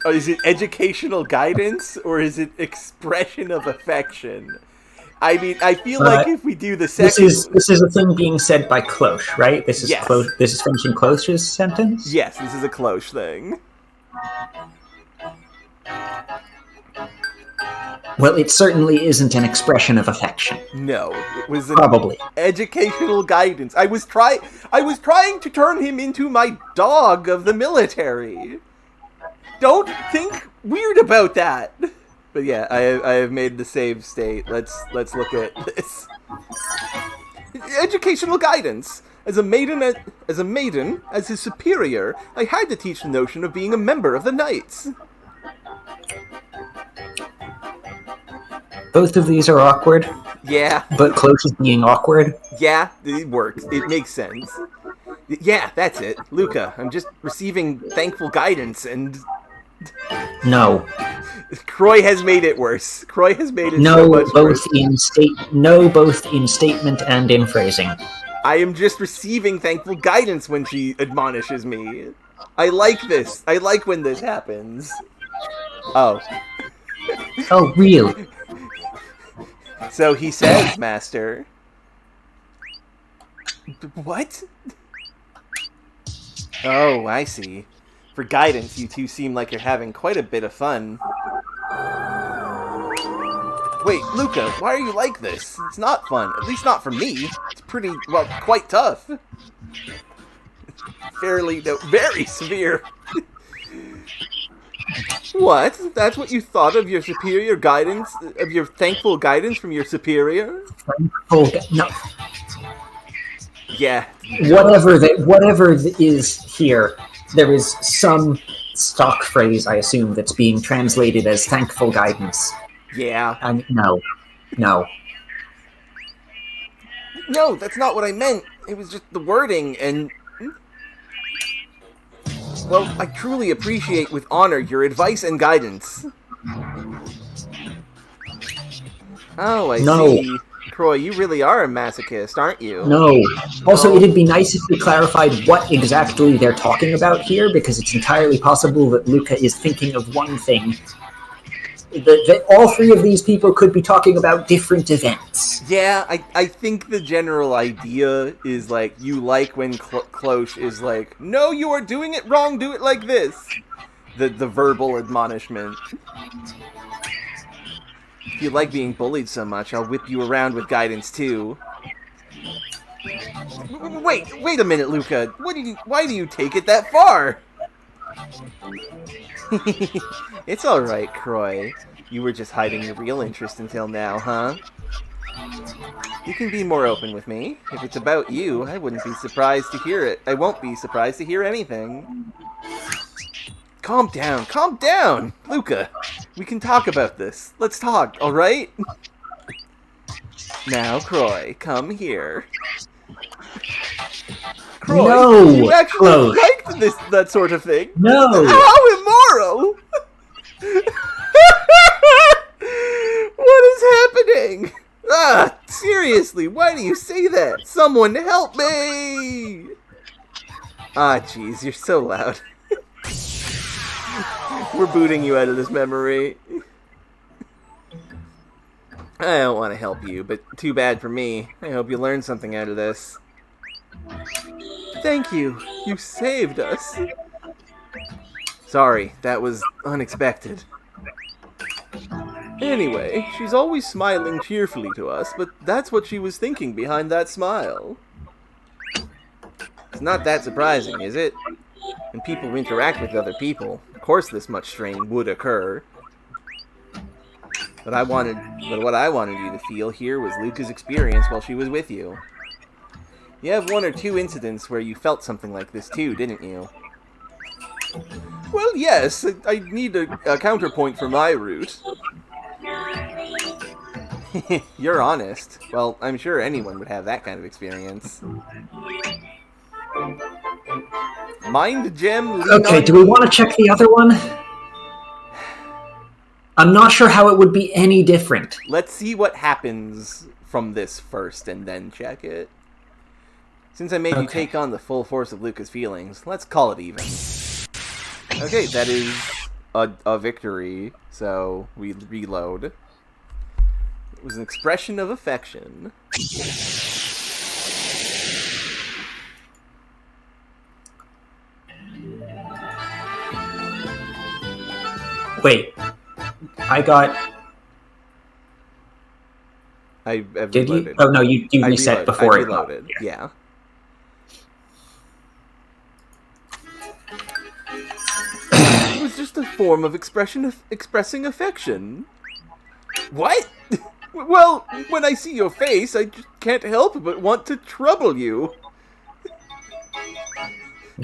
Is it educational guidance, or is it expression of affection? I mean, I feel like if we do the second... This is a thing being said by Cloche, right? This is yes. This is finishing Cloche's sentence? Yes, this is a Cloche thing. Well, it certainly isn't an expression of affection. No, it was probably educational guidance. I was trying to turn him into my dog of the military. Don't think weird about that. But yeah, I have made the save state. Let's look at this. Educational guidance. As a maiden, as his superior, I had to teach the notion of being a member of the Knights. Both of these are awkward. Yeah. But Cloche is being awkward. Yeah, it works. It makes sense. Yeah, that's it. Luca, I'm just receiving thankful guidance and... No. Croy has made it worse. Croy has made it so much worse. Both in statement and in phrasing. I am just receiving thankful guidance when she admonishes me. I like this. I like when this happens. Oh. Oh, really? So he says, Master. What? Oh, I see. For guidance, you two seem like you're having quite a bit of fun. Wait, Luca, why are you like this? It's not fun. At least not for me. It's pretty, well, quite tough. Very severe. What? That's what you thought of your superior guidance? Of your thankful guidance from your superior? No. Yeah. Whatever is here, there is some stock phrase, I assume, that's being translated as thankful guidance. Yeah. No. No, that's not what I meant. It was just the wording, and... Well, I truly appreciate with honor your advice and guidance. Oh, I see. Croy, you really are a masochist, aren't you? No. Also, it'd be nice if we clarified what exactly they're talking about here, because it's entirely possible that Luca is thinking of one thing. That all three of these people could be talking about different events. Yeah, I think the general idea is, like, you like when Cloche is like, no, you are doing it wrong, do it like this. The verbal admonishment. If you like being bullied so much, I'll whip you around with guidance, too. Wait a minute, Luca. Why do you take it that far? It's alright, Croy. You were just hiding your real interest until now, huh? You can be more open with me. If it's about you, I wouldn't be surprised to hear it. I won't be surprised to hear anything. Calm down, calm down! Luca, we can talk about this. Let's talk, alright? Now, Croy, come here. Croy, no, you actually liked that sort of thing? No! How immoral! What is happening? Ah, seriously, why do you say that? Someone help me! Ah, jeez, you're so loud. We're booting you out of this memory. I don't want to help you, but too bad for me. I hope you learned something out of this. Thank you. You saved us. Sorry, that was unexpected. Anyway, she's always smiling cheerfully to us, but that's what she was thinking behind that smile. It's not that surprising, is it? When people interact with other people, of course this much strain would occur. But what I wanted you to feel here was Luca's experience while she was with you. You have 1 or 2 incidents where you felt something like this too, didn't you? Well, yes, I need a counterpoint for my route. You're honest. Well, I'm sure anyone would have that kind of experience. Mind gem. Okay, do we want to check the other one? I'm not sure how it would be any different. Let's see what happens from this first and then check it. Since I made you take on the full force of Luca's feelings, let's call it even. Okay, that is a victory, so we reload. It was an expression of affection. Wait, I got... I have Did reloaded. you? Oh no, you reset before I reloaded. Yeah. It was just a form of expressing affection. What? Well, when I see your face, I just can't help but want to trouble you.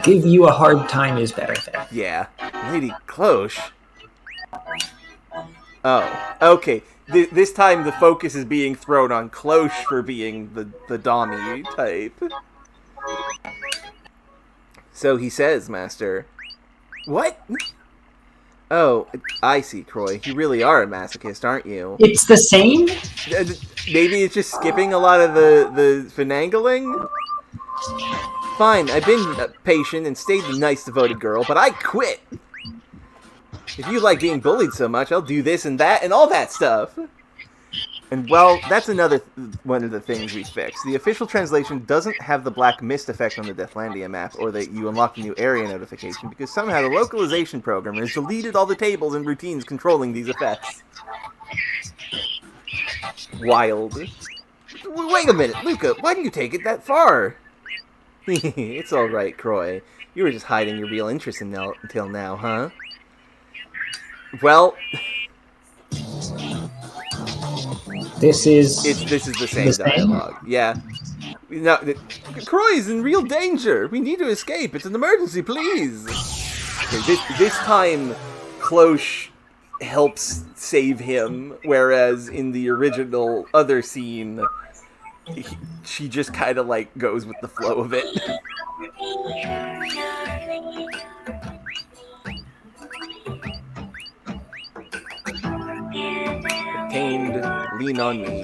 Give you a hard time is better there. Yeah, Lady Cloche. Oh, okay. This time the focus is being thrown on Cloche for being the Dommy type. So he says, Master. What? Oh, I see, Croy. You really are a masochist, aren't you? It's the same? Maybe it's just skipping a lot of the finagling? Fine, I've been patient and stayed the nice, devoted girl, but I quit! If you like being bullied so much, I'll do this and that and all that stuff! And, well, that's another one of the things we fixed. The official translation doesn't have the black mist effect on the Deathlandia map, or that you unlock a new area notification, because somehow the localization programmer has deleted all the tables and routines controlling these effects. Wild. Wait a minute, Luca, why do you take it that far? It's alright, Croy. You were just hiding your real interest until now, huh? Well... This is the same dialogue. Yeah. No, Croy's in real danger. We need to escape. It's an emergency, please. Okay, this time, Cloche helps save him, whereas in the original other scene, she just kind of like goes with the flow of it. Obtained, lean on me,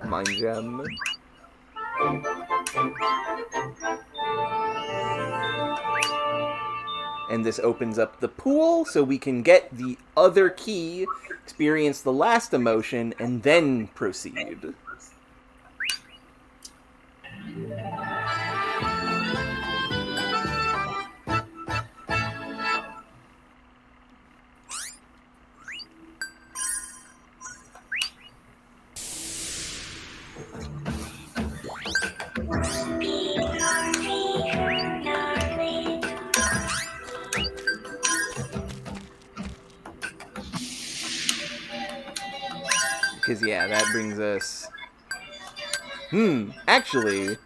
mind gem. And this opens up the pool, so we can get the other key, experience the last emotion, and then proceed. because, yeah, that brings us... actually...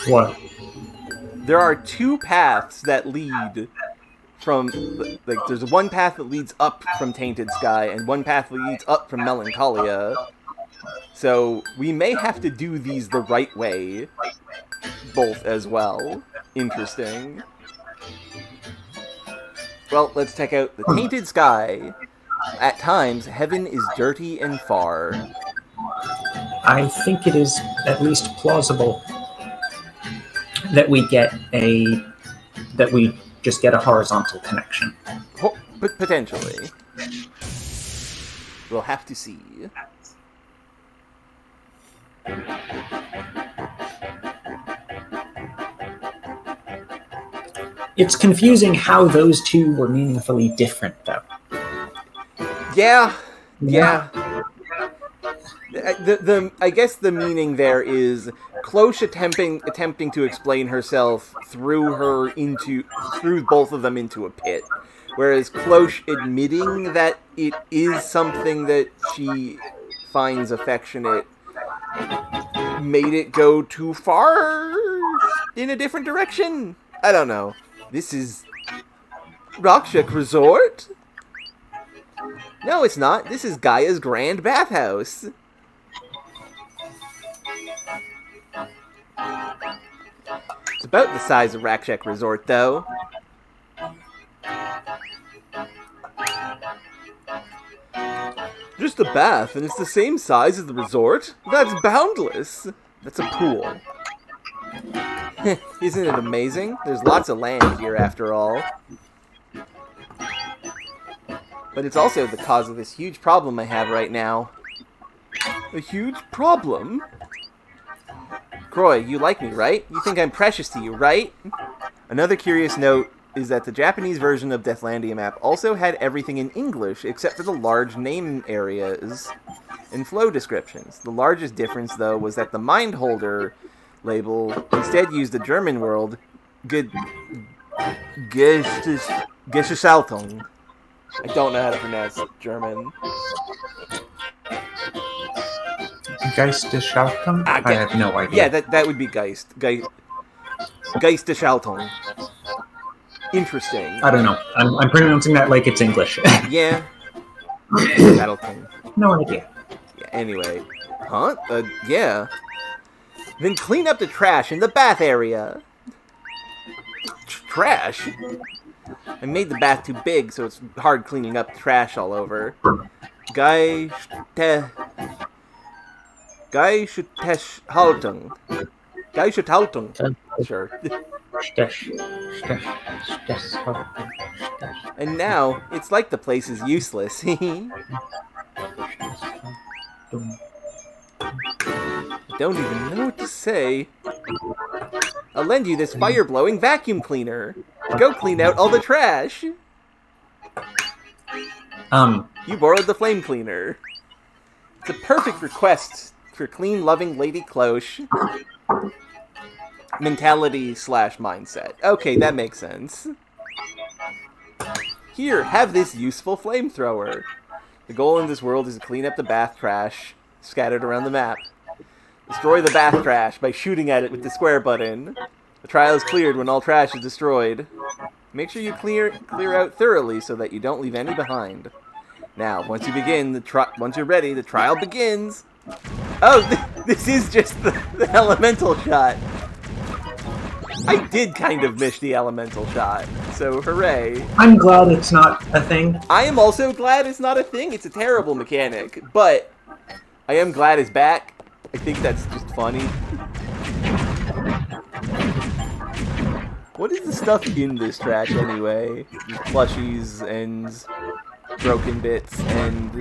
What? There are two paths that lead from... Like, there's one path that leads up from Tainted Sky, and one path that leads up from Melancholia. So, we may have to do these the right way. Both as well. Interesting. Well, let's check out the Tainted Sky. At times, heaven is dirty and far. I think it is at least plausible that we just get a horizontal connection. Potentially. We'll have to see. It's confusing how those two were meaningfully different, though. Yeah. I guess the meaning there is Cloche attempting to explain herself threw both of them into a pit, whereas Cloche admitting that it is something that she finds affectionate made it go too far in a different direction. I don't know. This is Rakshak Resort? No, it's not. This is Gaia's Grand Bathhouse. It's about the size of Rakshak Resort, though. Just a bath, and it's the same size as the resort? That's boundless. That's a pool. Isn't it amazing? There's lots of land here, after all. But it's also the cause of this huge problem I have right now. A huge problem? Croy, you like me, right? You think I'm precious to you, right? Another curious note is that the Japanese version of Deathlandia map also had everything in English except for the large name areas and flow descriptions. The largest difference, though, was that the Mindholder label instead used the German word Gestaltung. I don't know how to pronounce German. Geisteshaltung? I have no idea. Yeah, that would be Geist. Geisteshaltung. Interesting. I don't know. I'm pronouncing that like it's English. Yeah. Geisteshaltung. No idea. Yeah, anyway. Huh? Yeah. Then clean up the trash in the bath area. Trash? I made the bath too big, so it's hard cleaning up trash all over. Geisteshaltung. Geisteshaltung. Sure. And now, it's like the place is useless. Don't even know what to say. I'll lend you this fire-blowing vacuum cleaner. Go clean out all the trash. You borrowed the flame cleaner. It's a perfect request for clean, loving Lady Cloche. Mentality/mindset. Okay, that makes sense. Here, have this useful flamethrower. The goal in this world is to clean up the bath trash scattered around the map. Destroy the bath trash by shooting at it with the square button. The trial is cleared when all trash is destroyed. Make sure you clear out thoroughly so that you don't leave any behind. Now, once you begin, once you're ready, the trial begins. Oh, this is just the elemental shot. I did kind of miss the elemental shot, so hooray. I'm glad it's not a thing. I am also glad it's not a thing. It's a terrible mechanic, but I am glad it's back. I think that's just funny. What is the stuff in this track anyway? Just plushies and broken bits and...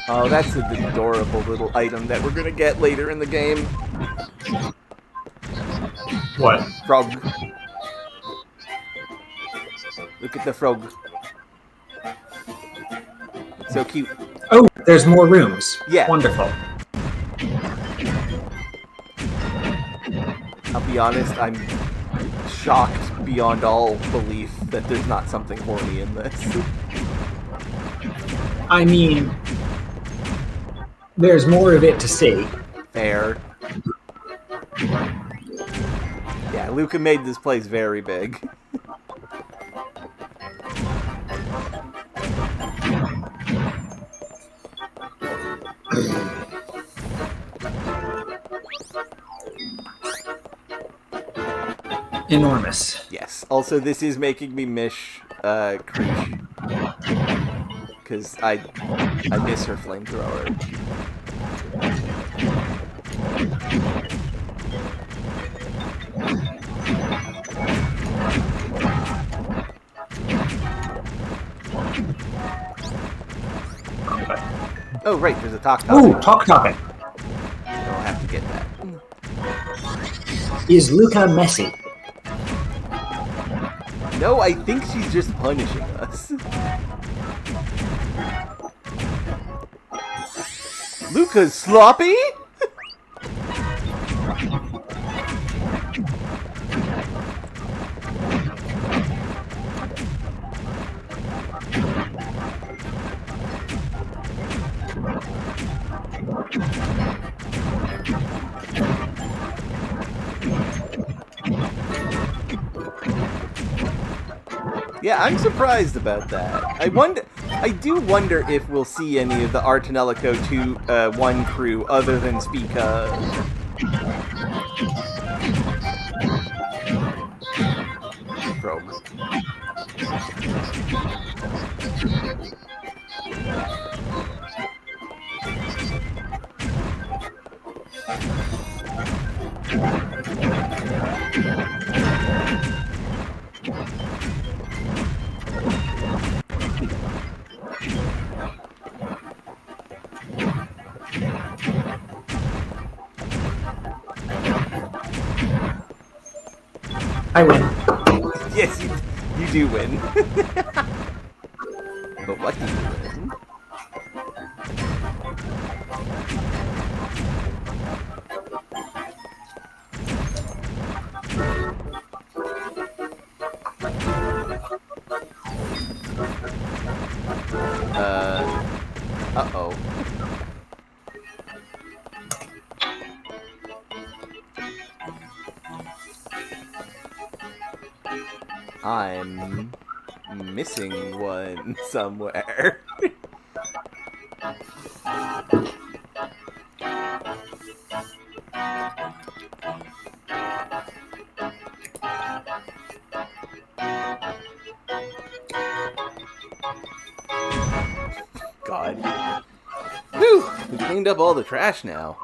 Oh, that's an adorable little item that we're gonna get later in the game. What? Frog. Look at the frog. So cute. Oh, there's more rooms. Yeah. Wonderful. be honest, I'm shocked beyond all belief that there's not something horny in this. I mean, there's more of it to see. Fair. Yeah, Luca made this place very big. Enormous. Yes. Also, this is making me miss Krish. Because I miss her flamethrower. Oh, right, there's a talk topic. Ooh, talk topic. I'll have to get that. Is Luca messy? No, I think she's just punishing us. Luca's sloppy? Yeah, I'm surprised about that. I do wonder if we'll see any of the Tonelico 2-1 crew other than Spica. Probes. I win. Yes, you do win. But what do you win? Uh-oh. I'm missing one somewhere. God. Whew! We cleaned up all the trash now.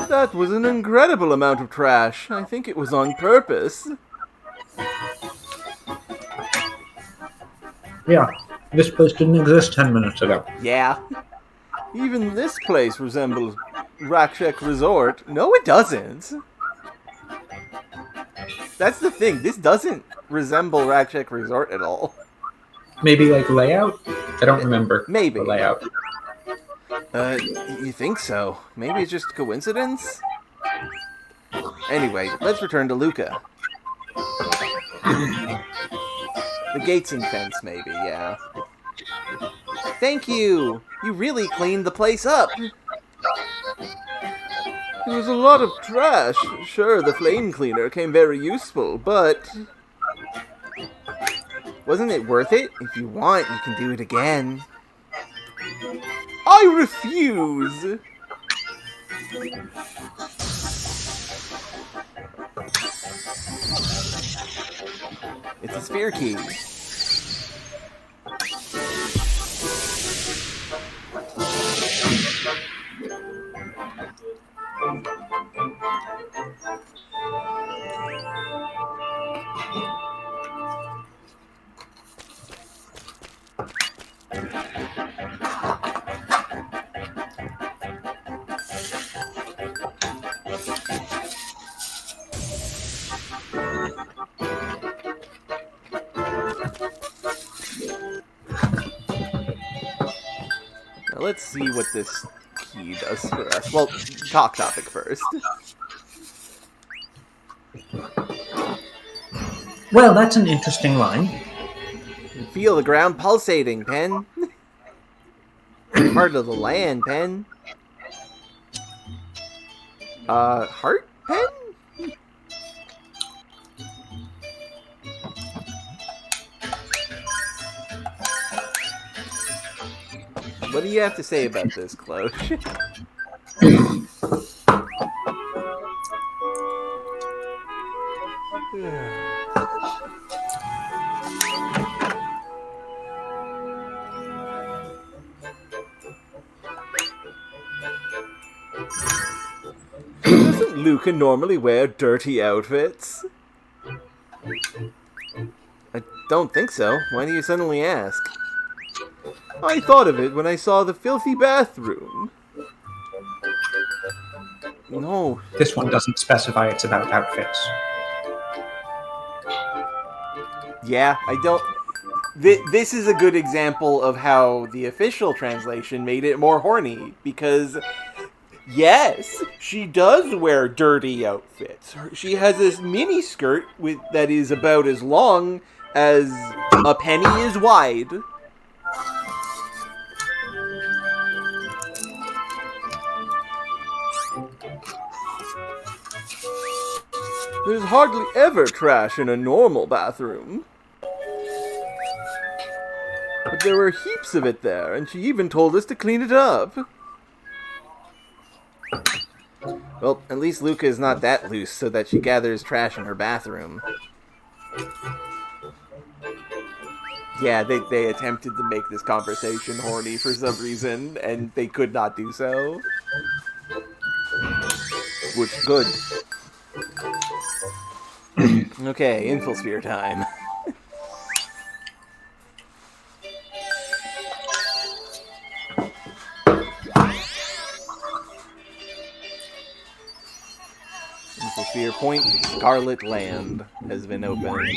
That was an incredible amount of trash. I think it was on purpose. Yeah, this place didn't exist 10 minutes ago. Yeah. Even this place resembles Rakshek Resort. No, it doesn't. That's the thing. This doesn't resemble Rakshek Resort at all. Maybe like layout? I don't remember. Maybe. The layout. You think so? Maybe it's just a coincidence? Anyway, let's return to Luca. The gates and fence, maybe, yeah. Thank you! You really cleaned the place up! There was a lot of trash. Sure, the flame cleaner came very useful, but... wasn't it worth it? If you want, you can do it again. I refuse! It's a sphere key. Now let's see what this key does for us. Well, talk topic first. Well, that's an interesting line. Feel the ground pulsating, Pen. Part of the land, Pen. Heart, Pen? What do you have to say about this, Cloche? Doesn't Luca normally wear dirty outfits? I don't think so. Why do you suddenly ask? I thought of it when I saw the filthy bathroom. No. This one doesn't specify it's about outfits. Yeah, I don't... This is a good example of how the official translation made it more horny, because... Yes, she does wear dirty outfits. She has this mini skirt that is about as long as a penny is wide. There's hardly ever trash in a normal bathroom. But there were heaps of it there, and she even told us to clean it up. Well, at least Luca is not that loose so that she gathers trash in her bathroom. Yeah, they attempted to make this conversation horny for some reason, and they could not do so. Which, good. Okay, Infosphere time. Infosphere Point Scarlet Land has been opened.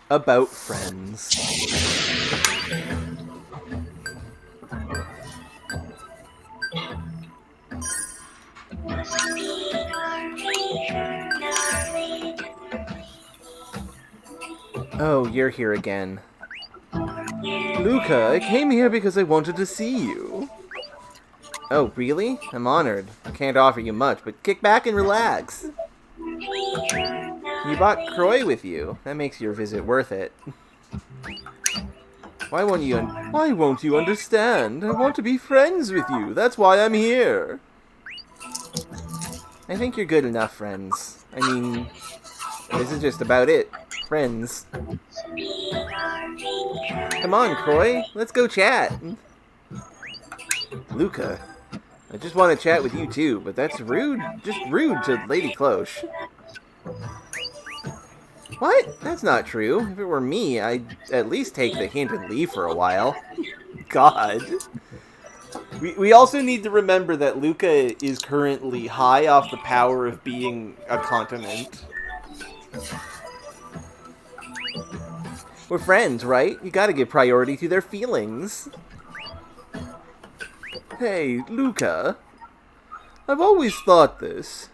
About friends. Oh, you're here again. Luca, I came here because I wanted to see you. Oh, really? I'm honored. I can't offer you much, but kick back and relax. You brought Croy with you. That makes your visit worth it. Why won't you understand? I want to be friends with you. That's why I'm here. I think you're good enough, friends. I mean, this is just about it. Friends. Come on, Croy. Let's go chat. Luca, I just want to chat with you too, but that's rude. Just rude to Lady Cloche. What? That's not true. If it were me, I'd at least take the hint and leave for a while. God. We also need to remember that Luca is currently high off the power of being a continent. We're friends, right? You gotta give priority to their feelings. Hey, Luca. I've always thought this.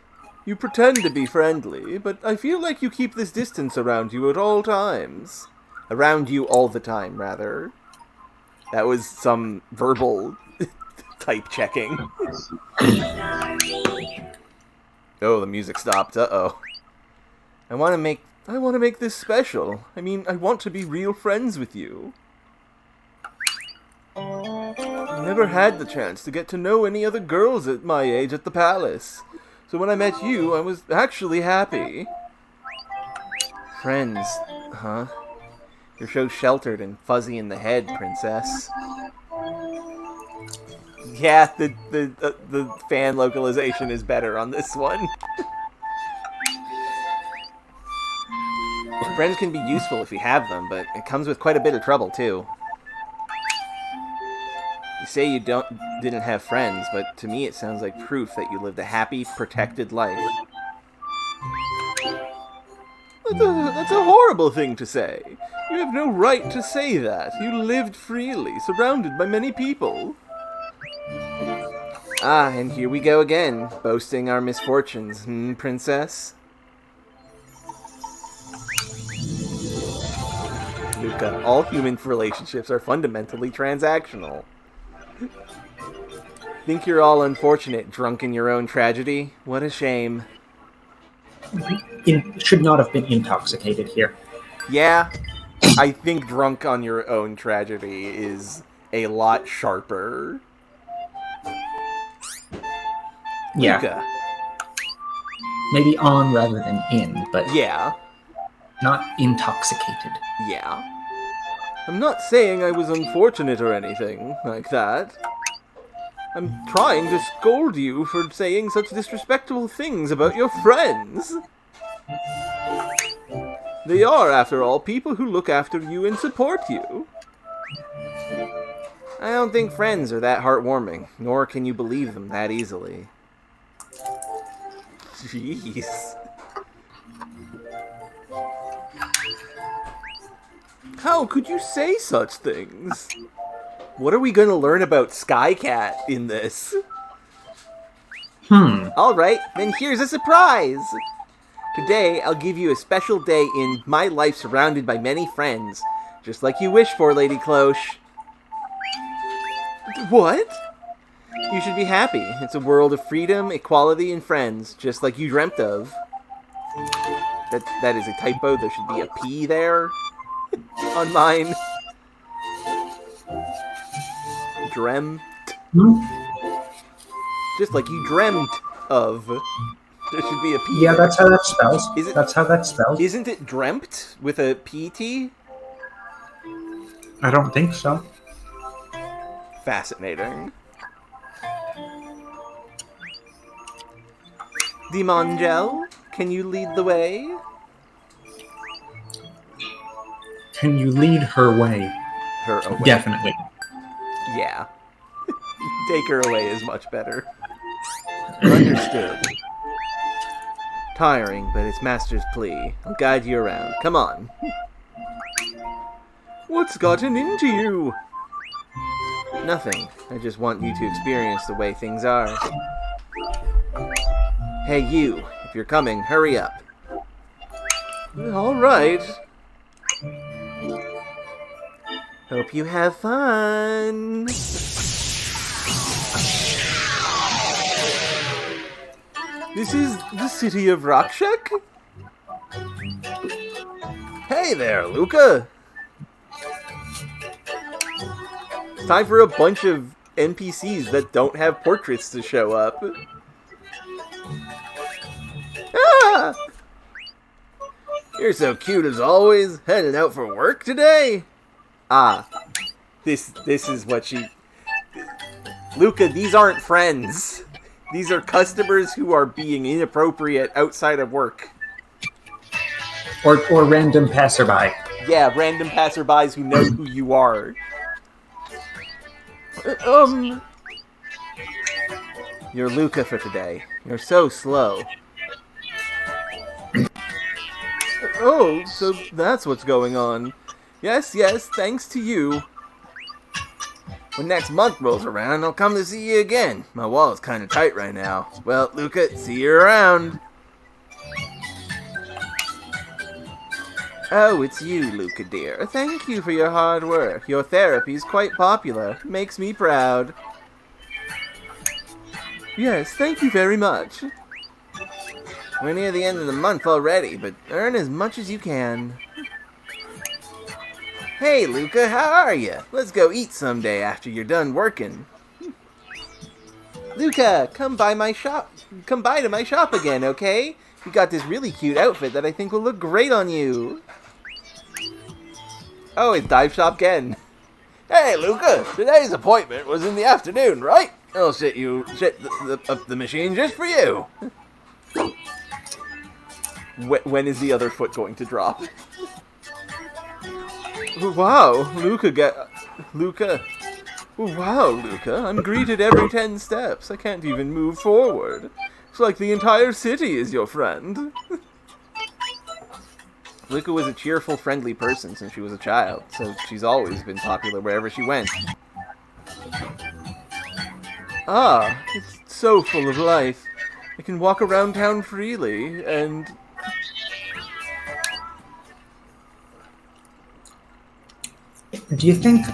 You pretend to be friendly, but I feel like you keep this distance around you at all times. Around you all the time, rather. That was some verbal type checking. Oh, the music stopped. Uh-oh. I want to make this special. I mean, I want to be real friends with you. I never had the chance to get to know any other girls at my age at the palace. So when I met you, I was actually happy. Friends, huh? You're so sheltered and fuzzy in the head, princess. Yeah, the fan localization is better on this one. Friends can be useful if you have them, but it comes with quite a bit of trouble, too. You say you didn't have friends, but to me it sounds like proof that you lived a happy, protected life. That's a horrible thing to say. You have no right to say that. You lived freely, surrounded by many people. Ah, and here we go again, boasting our misfortunes, princess? Luca, all human relationships are fundamentally transactional. Think you're all unfortunate, drunk in your own tragedy? What a shame. Should not have been intoxicated here. Yeah, I think drunk on your own tragedy is a lot sharper. Yeah. Luca. Maybe on rather than in, but yeah, not intoxicated. Yeah. I'm not saying I was unfortunate or anything like that. I'm trying to scold you for saying such disrespectful things about your friends. They are, after all, people who look after you and support you. I don't think friends are that heartwarming, nor can you believe them that easily. Jeez. How could you say such things? What are we going to learn about Skycat in this? Alright, then here's a surprise! Today, I'll give you a special day in my life surrounded by many friends. Just like you wished for, Lady Cloche. What? You should be happy. It's a world of freedom, equality, and friends, just like you dreamt of. That is a typo. There should be a P there on mine. Dreamt. Just like you dreamt of. There should be a P. Yeah, that's how that spells. That's how that spells. Isn't it dreamt with a PT? I don't think so. Fascinating. Dimongel, can you lead the way? Can you lead her way? Her away. Definitely. Yeah. Take her away is much better. Understood. Tiring, but it's Master's plea. I'll guide you around. Come on. What's gotten into you? Nothing. I just want you to experience the way things are. Hey, you. If you're coming, hurry up. All right. Hope you have fun. This is the city of Rakshak? Hey there, Luca. It's time for a bunch of NPCs that don't have portraits to show up. Ah! You're so cute as always. Heading out for work today? Ah. This is what she... Luca, these aren't friends. These are customers who are being inappropriate outside of work. Or random passerby. Yeah, random passerbys who know who you are. You're Luca for today. You're so slow. Oh, so that's what's going on. Yes, thanks to you. When next month rolls around, I'll come to see you again. My wallet's kind of tight right now. Well, Luca, see you around. Oh, it's you, Luca dear. Thank you for your hard work. Your therapy's quite popular. Makes me proud. Yes, thank you very much. We're near the end of the month already, but earn as much as you can. Hey, Luca, how are you? Let's go eat someday after you're done working. Luca, come by to my shop again, okay? We got this really cute outfit that I think will look great on you. Oh, it's Dive Shop again. Hey, Luca, today's appointment was in the afternoon, right? I'll set up the machine just for you. When is the other foot going to drop? Wow, Luca. Wow, Luca, I'm greeted every 10 steps. I can't even move forward. It's like the entire city is your friend. Luca was a cheerful, friendly person since she was a child, so she's always been popular wherever she went. Ah, it's so full of life. I can walk around town freely, and... Do you think...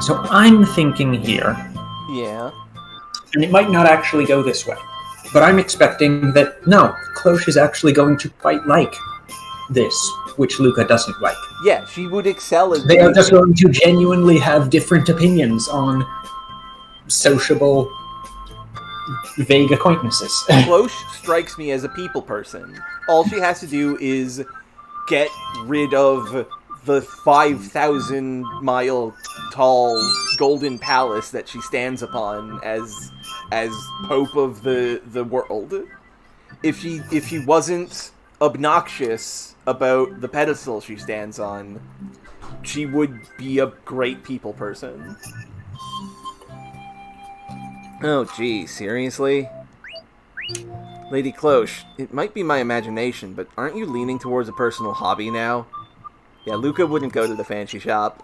So I'm thinking here... Yeah. And it might not actually go this way, but I'm expecting that, no, Cloche is actually going to quite like this, which Luca doesn't like. Yeah, she would excel as... They are just going to genuinely have different opinions on sociable, vague acquaintances. Cloche strikes me as a people person. All she has to do is get rid of the 5,000-mile-tall golden palace that she stands upon as Pope of the world. If she wasn't obnoxious about the pedestal she stands on, she would be a great people person. Oh, gee, seriously? Lady Cloche, it might be my imagination, but aren't you leaning towards a personal hobby now? Yeah, Luca wouldn't go to the fancy shop.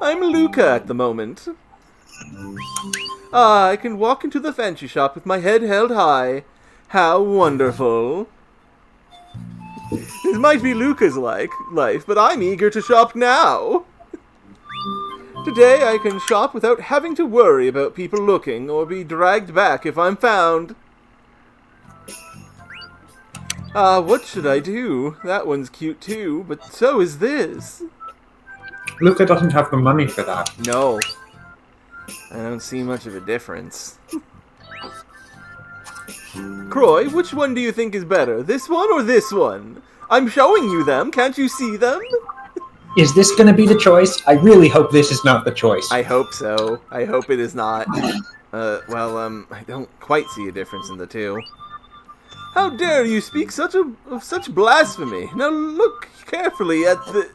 I'm Luca at the moment. Ah, I can walk into the fancy shop with my head held high. How wonderful. This might be Luca's life, but I'm eager to shop now. Today I can shop without having to worry about people looking or be dragged back if I'm found. Ah, what should I do? That one's cute too, but so is this. Luca doesn't have the money for that. No. I don't see much of a difference. Croy, which one do you think is better? This one or this one? I'm showing you them. Can't you see them? Is this going to be the choice? I really hope this is not the choice. I hope so. I hope it is not. I don't quite see a difference in the two. How dare you speak of such blasphemy? Now look carefully at the...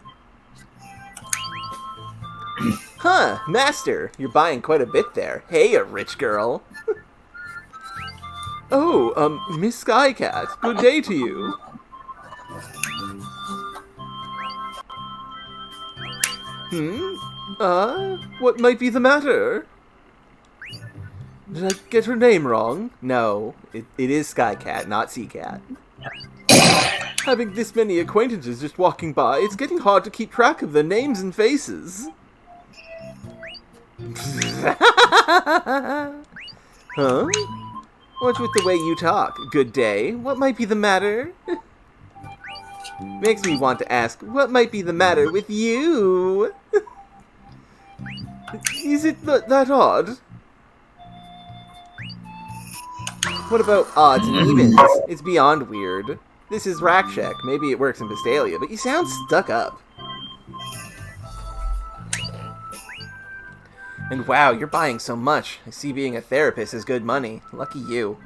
Huh, master, you're buying quite a bit there. Hey, a rich girl. Oh, Miss Skycat, good day to you. What might be the matter? Did I get her name wrong? No, it is Skycat, not Seacat. Having this many acquaintances just walking by, it's getting hard to keep track of their names and faces. Huh? What's with the way you talk? Good day. What might be the matter? Makes me want to ask, what might be the matter with you? Is it that odd? What about odds and evens? It's beyond weird. This is Rakshak. Maybe it works in Vistalia, but you sound stuck up. And wow, you're buying so much. I see being a therapist is good money. Lucky you.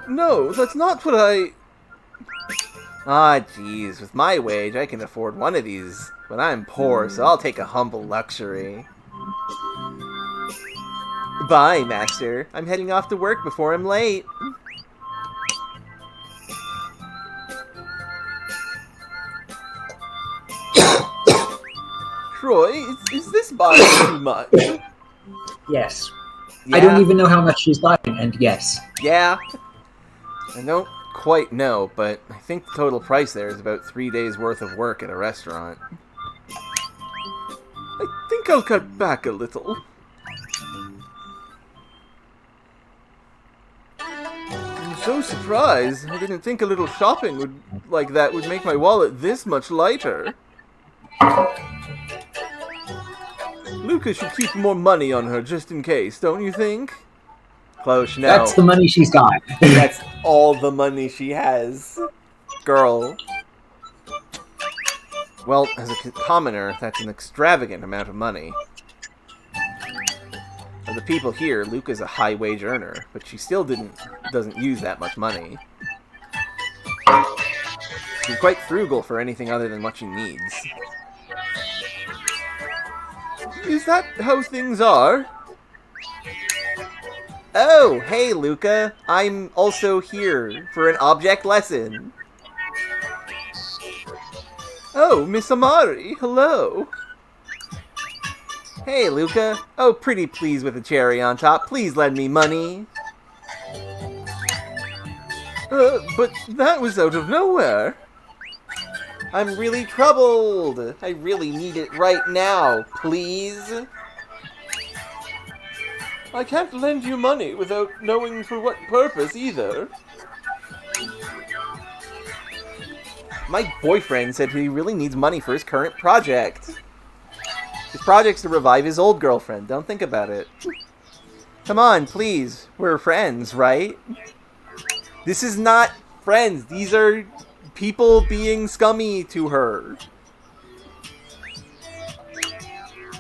No, that's not what I... Ah, jeez, with my wage, I can afford one of these. But I'm poor, so I'll take a humble luxury. Bye, master. I'm heading off to work before I'm late. Troy, is this buying too much? Yes. Yeah? I don't even know how much she's buying, and yes. Yeah. I don't quite know, but I think the total price there is about 3 days' worth of work at a restaurant. I think I'll cut back a little. I'm so surprised. I didn't think a little shopping like that would make my wallet this much lighter. Luca should keep more money on her just in case, don't you think? Cloche, no. That's the money she's got. That's all the money she has. Girl. Well, as a commoner, that's an extravagant amount of money. For the people here, Luca's a high-wage earner, but she still doesn't use that much money. She's quite frugal for anything other than what she needs. Is that how things are? Oh, hey, Luca. I'm also here for an object lesson. Oh, Miss Amari, hello. Hey, Luca. Oh, pretty please with a cherry on top. Please lend me money. But that was out of nowhere. I'm really troubled. I really need it right now, please. I can't lend you money without knowing for what purpose either. My boyfriend said he really needs money for his current project. His project's to revive his old girlfriend. Don't think about it. Come on, please. We're friends, right? This is not friends. These are people being scummy to her.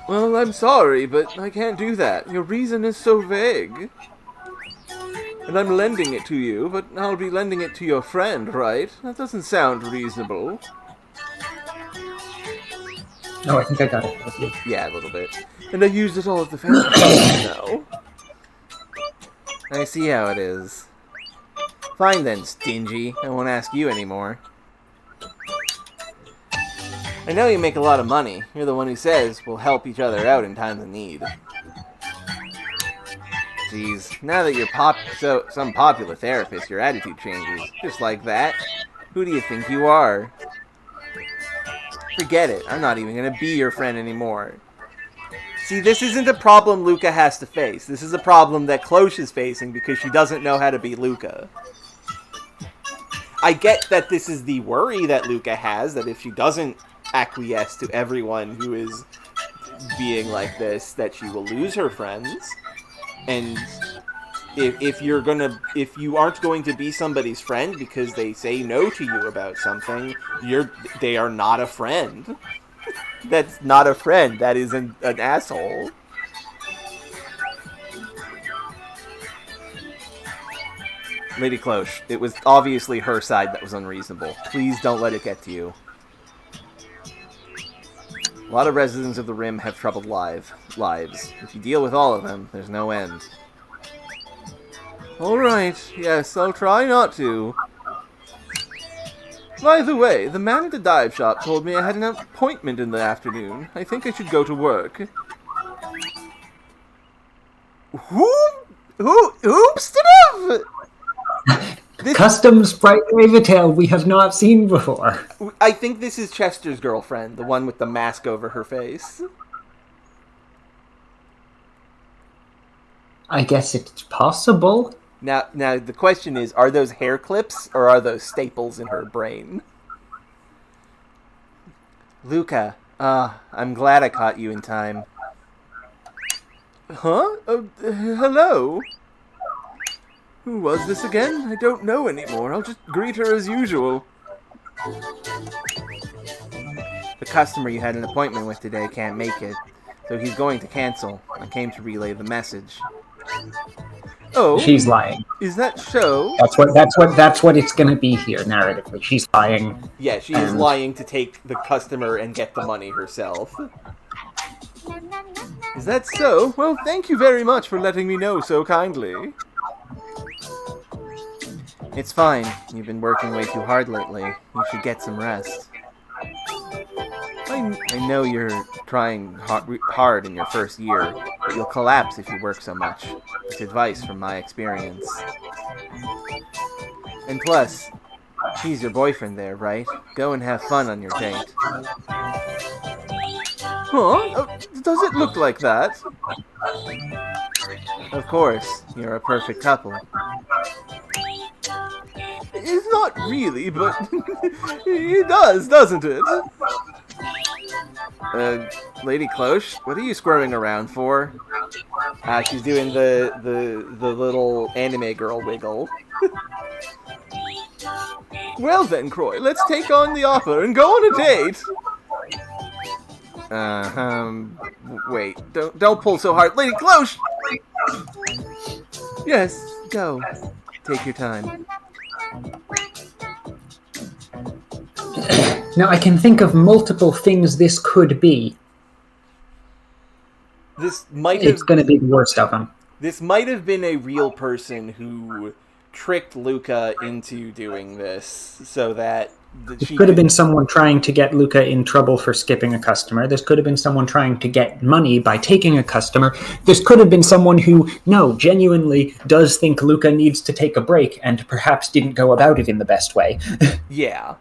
Well, I'm sorry, but I can't do that. Your reason is so vague. And I'm lending it to you, but I'll be lending it to your friend, right? That doesn't sound reasonable. Oh, I think I got it. Yeah, a little bit. And I used it all at the fancy now. I see how it is. Fine then, stingy. I won't ask you anymore. I know you make a lot of money. You're the one who says we'll help each other out in times of need. Jeez, now that you're some popular therapist, your attitude changes. Just like that. Who do you think you are? Forget it. I'm not even going to be your friend anymore. See, this isn't a problem Luca has to face. This is a problem that Cloche is facing because she doesn't know how to be Luca. I get that this is the worry that Luca has, that if she doesn't acquiesce to everyone who is being like this, that she will lose her friends. And if you aren't going to be somebody's friend because they say no to you about something, they are not a friend. That's not a friend. That is an asshole. Lady Cloche, it was obviously her side that was unreasonable. Please don't let it get to you. A lot of residents of the Rim have troubled lives. If you deal with all of them, there's no end. Alright, yes, I'll try not to. By the way, the man at the dive shop told me I had an appointment in the afternoon. I think I should go to work. Hoopstedov! Custom Sprite Raventail we have not seen before. I think this is Chester's girlfriend, the one with the mask over her face. I guess it's possible. Now the question is, are those hair clips or are those staples in her brain? Luca, I'm glad I caught you in time. Huh? Hello? Who was this again? I don't know anymore. I'll just greet her as usual. The customer you had an appointment with today can't make it, so he's going to cancel. I came to relay the message. Oh, she's lying. Is that so? That's what it's gonna be here narratively. She's lying. Yeah, she is lying to take the customer and get the money herself. Is that so? Well, thank you very much for letting me know so kindly. It's fine. You've been working way too hard lately. You should get some rest. I know you're trying hard in your first year, but you'll collapse if you work so much. It's advice from my experience. And plus, he's your boyfriend there, right? Go and have fun on your date. Huh? Does it look like that? Of course, you're a perfect couple. It's not really, but it does, doesn't it? Lady Cloche, what are you squirming around for? She's doing the little anime girl wiggle. Well then, Croy, let's take on the offer and go on a date. Wait, don't pull so hard. Lady Cloche! Yes, go. Take your time. Now, I can think of multiple things this could be. This might It's going to be the worst of them. This might have been a real person who tricked Luca into doing this so that This could have been someone trying to get Luca in trouble for skipping a customer. This could have been someone trying to get money by taking a customer. This could have been someone who, genuinely does think Luca needs to take a break and perhaps didn't go about it in the best way. Yeah.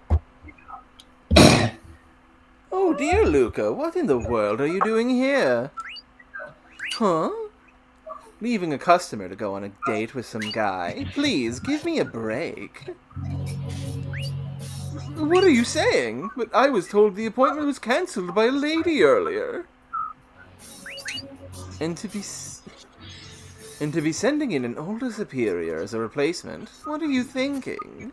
Oh dear, Luca, what in the world are you doing here? Huh? Leaving a customer to go on a date with some guy? Please, give me a break. What are you saying? But I was told the appointment was cancelled by a lady earlier. And to be sending in an older superior as a replacement? What are you thinking?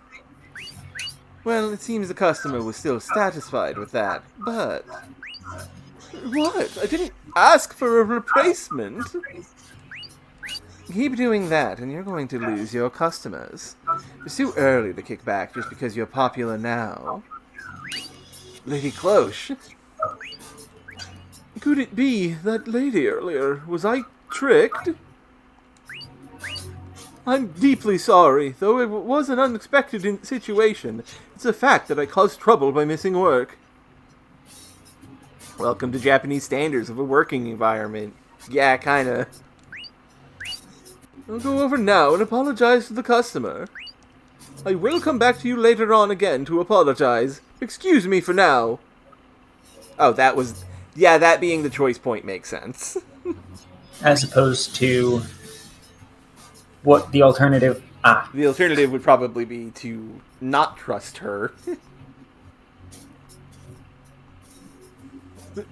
Well, it seems the customer was still satisfied with that, but... What? I didn't ask for a replacement! Keep doing that, and you're going to lose your customers. It's too early to kick back just because you're popular now. Lady Cloche? Could it be that lady earlier? Was I tricked? I'm deeply sorry, though it was an unexpected situation. It's a fact that I caused trouble by missing work. Welcome to Japanese standards of a working environment. Yeah, kinda. I'll go over now and apologize to the customer. I will come back to you later on again to apologize. Excuse me for now. Oh, that was... Yeah, that being the choice point makes sense. As opposed to... What the alternative... The alternative would probably be to not trust her.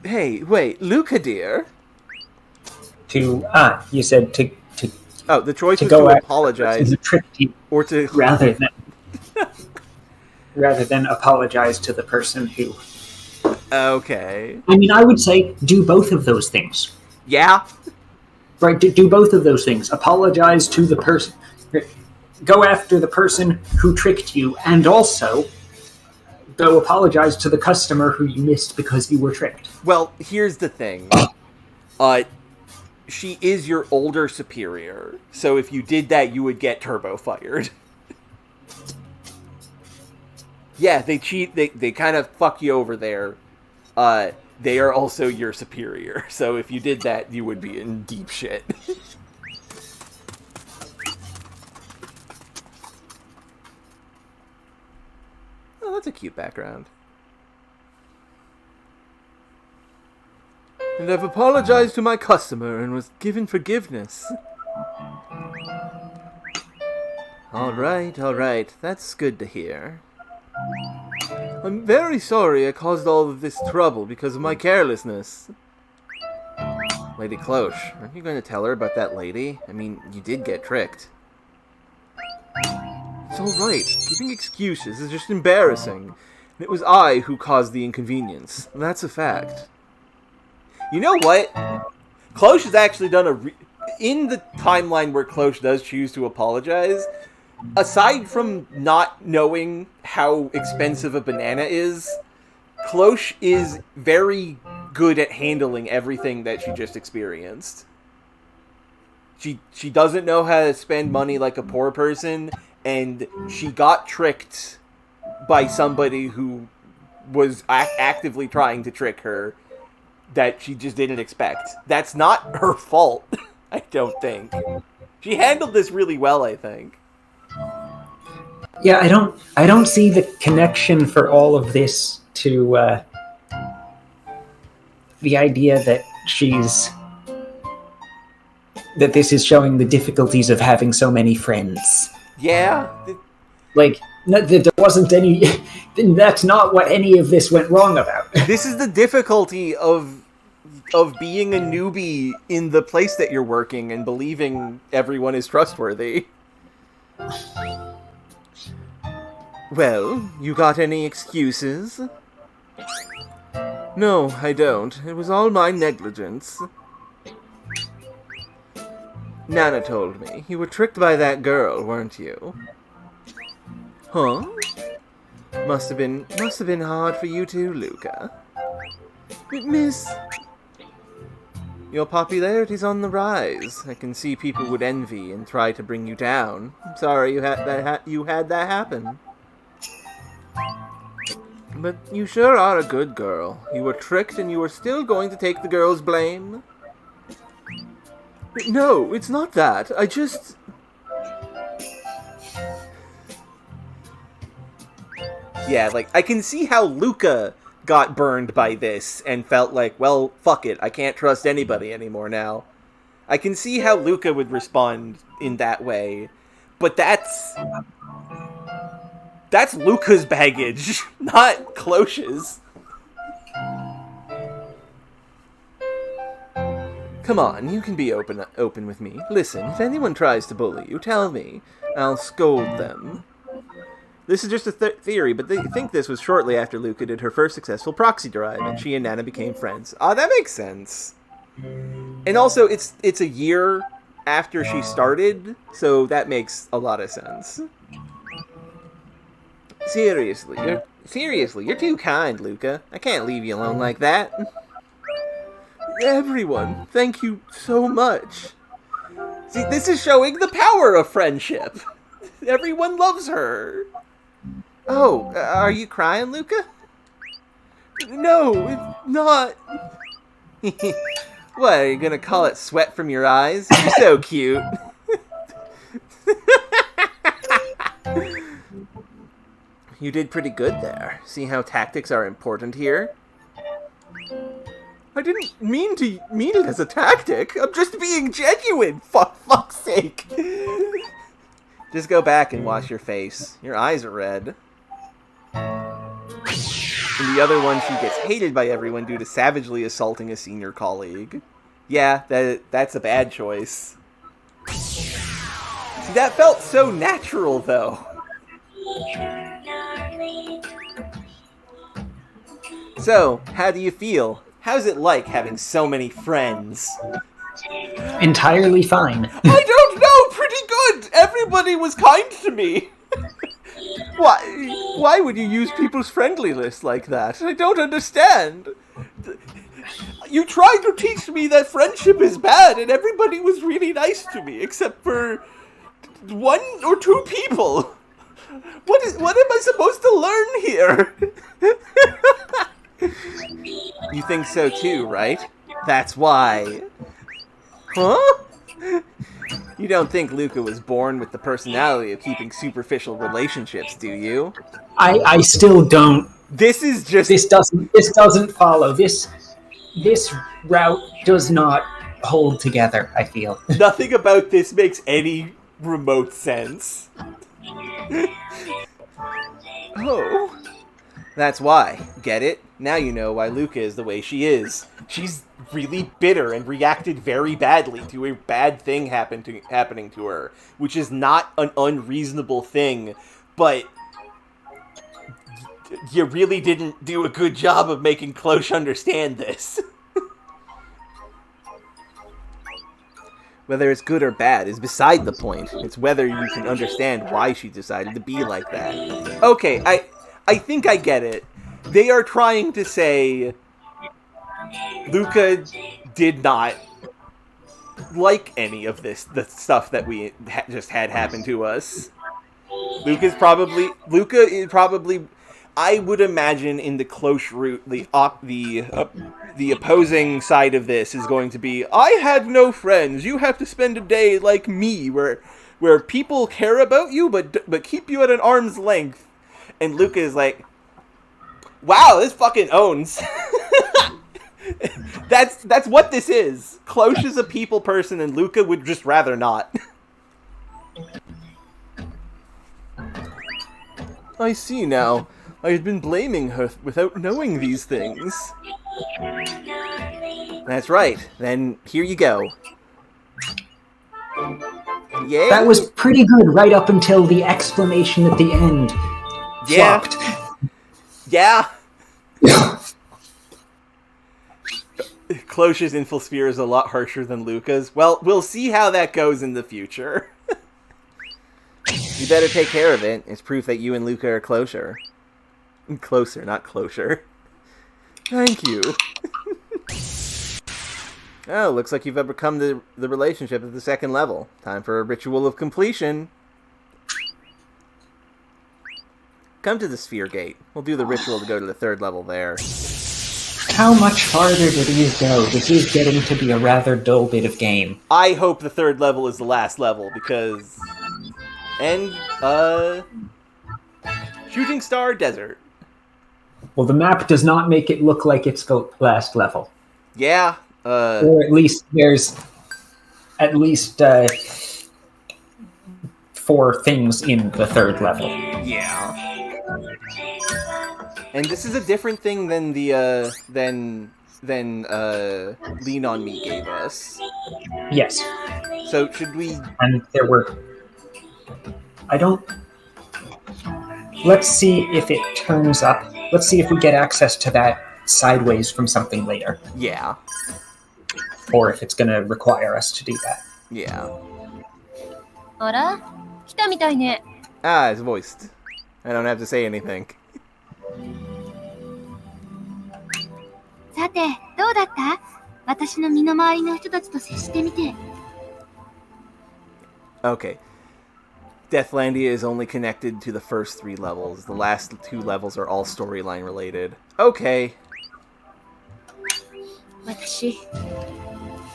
Hey, wait, Luca dear? You said to... Oh, the choice was to apologize. Or to... Rather than apologize to the person who... Okay. I mean, I would say do both of those things. Yeah? Right, do both of those things. Apologize to the person... Go after the person who tricked you, and also go apologize to the customer who you missed because you were tricked. Well, here's the thing. She is your older superior, so if you did that, you would get turbo fired. Yeah, they cheat. They kind of fuck you over there. They are also your superior, so if you did that, you would be in deep shit. Oh, that's a cute background. And I've apologized to my customer and was given forgiveness. Alright, that's good to hear. I'm very sorry I caused all of this trouble because of my carelessness. Lady Cloche, aren't you going to tell her about that lady? I mean, you did get tricked. It's alright, giving excuses is just embarrassing. It was I who caused the inconvenience. That's a fact. You know what? Cloche has actually done in the timeline where Cloche does choose to apologize, aside from not knowing how expensive a banana is, Cloche is very good at handling everything that she just experienced. She doesn't know how to spend money like a poor person, and she got tricked by somebody who was actively trying to trick her that she just didn't expect. That's not her fault, I don't think. She handled this really well, I think. Yeah, I don't see the connection for all of this to the idea that that this is showing the difficulties of having so many friends. Yeah. Like, no, there wasn't any... That's not what any of this went wrong about. This is the difficulty of being a newbie in the place that you're working and believing everyone is trustworthy. Well, you got any excuses? No, I don't. It was all my negligence. Nana told me. You were tricked by that girl, weren't you? Huh? Must have been hard for you too, Luca. Miss... Your popularity's on the rise. I can see people would envy and try to bring you down. I'm sorry you had that happen. But you sure are a good girl. You were tricked and you were still going to take the girl's blame? No, it's not that. I just... Yeah, like, I can see how Luca got burned by this and felt like, well, fuck it, I can't trust anybody anymore now. I can see how Luca would respond in that way, but that's Luca's baggage, not Cloche's. Come on, you can be open with me. Listen, if anyone tries to bully you, tell me. I'll scold them. This is just a theory, but they think this was shortly after Luca did her first successful proxy drive, and she and Nana became friends. Ah, that makes sense. And also, it's a year after she started, so that makes a lot of sense. Seriously, you're too kind, Luca. I can't leave you alone like that. Everyone, thank you so much. See, this is showing the power of friendship. Everyone loves her. Oh, are you crying, Luca? No, it's not. What, are you gonna call it sweat from your eyes? You're so cute. You did pretty good there. See how tactics are important here? I didn't mean it as a tactic. I'm just being genuine, fuck's sake. Just go back and wash your face. Your eyes are red. In the other one, she gets hated by everyone due to savagely assaulting a senior colleague. Yeah, that's a bad choice. See, that felt so natural, though. So, how do you feel? How's it like having so many friends? Entirely fine. I don't know, pretty good! Everybody was kind to me! Why would you use people's friendly list like that? I don't understand. You tried to teach me that friendship is bad, and everybody was really nice to me, except for 1 or 2 people. What am I supposed to learn here? You think so too, right? That's why. Huh? You don't think Luca was born with the personality of keeping superficial relationships, do you? I still don't. This doesn't follow. This route does not hold together, I feel. Nothing about this makes any remote sense. Oh. That's why. Get it? Now you know why Luca is the way she is. She's really bitter and reacted very badly to a bad thing happening to her, which is not an unreasonable thing, but you really didn't do a good job of making Cloche understand this. Whether it's good or bad is beside the point. It's whether you can understand why she decided to be like that. Okay, I think I get it. They are trying to say Luca did not like any of the stuff that we just had happen to us. Luca is probably, I would imagine in the Cloche route, the opposing side of this is going to be, I had no friends, you have to spend a day like me, where people care about you, but keep you at an arm's length. And Luca is like, wow, this fucking owns. That's what this is. Cloche is a people person, and Luca would just rather not. I see now. I had been blaming her without knowing these things. That's right. Then here you go. Yeah. That was pretty good right up until the explanation at the end. Yeah. Flopped. Yeah. Cloche's infosphere is a lot harsher than Luca's. Well, we'll see how that goes in the future. You better take care of it. It's proof that you and Luca are closer. Closer, not closure. Thank you. Oh, looks like you've overcome the relationship at the second level. Time for a ritual of completion. Come to the Sphere Gate. We'll do the ritual to go to the third level there. How much farther do these go? This is getting to be a rather dull bit of game. I hope the third level is the last level, because... And, Shooting Star Desert. Well, the map does not make it look like it's the last level. Yeah. Or at least there's at least 4 things in the third level. Yeah. And this is a different thing than the than Lean on Me gave us. Yes. So should we? And there were. I don't. Let's see if it turns up. Let's see if we get access to that sideways from something later. Yeah. Or if it's going to require us to do that. Yeah. Ah, it's voiced. I don't have to say anything. さて、どうだった？私の身の回りの人たちと接してみて。Okay. Deathlandia is only connected to the first 3 levels. The last 2 levels are all storyline related. Okay. 私、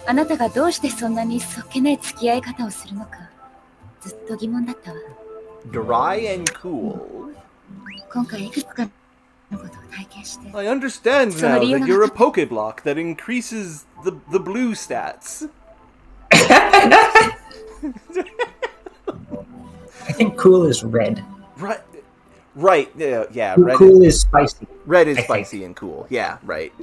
あなたがどうしてそんなにそっけない付き合い方をするのか、ずっと疑問だったわ。Dry and cool. 今回いくつかのことを体験して。I understand now that you're a Pokeblock that increases the blue stats. I think cool is red. Right. Yeah. Cool is spicy. Red is spicy and cool. Yeah. Right.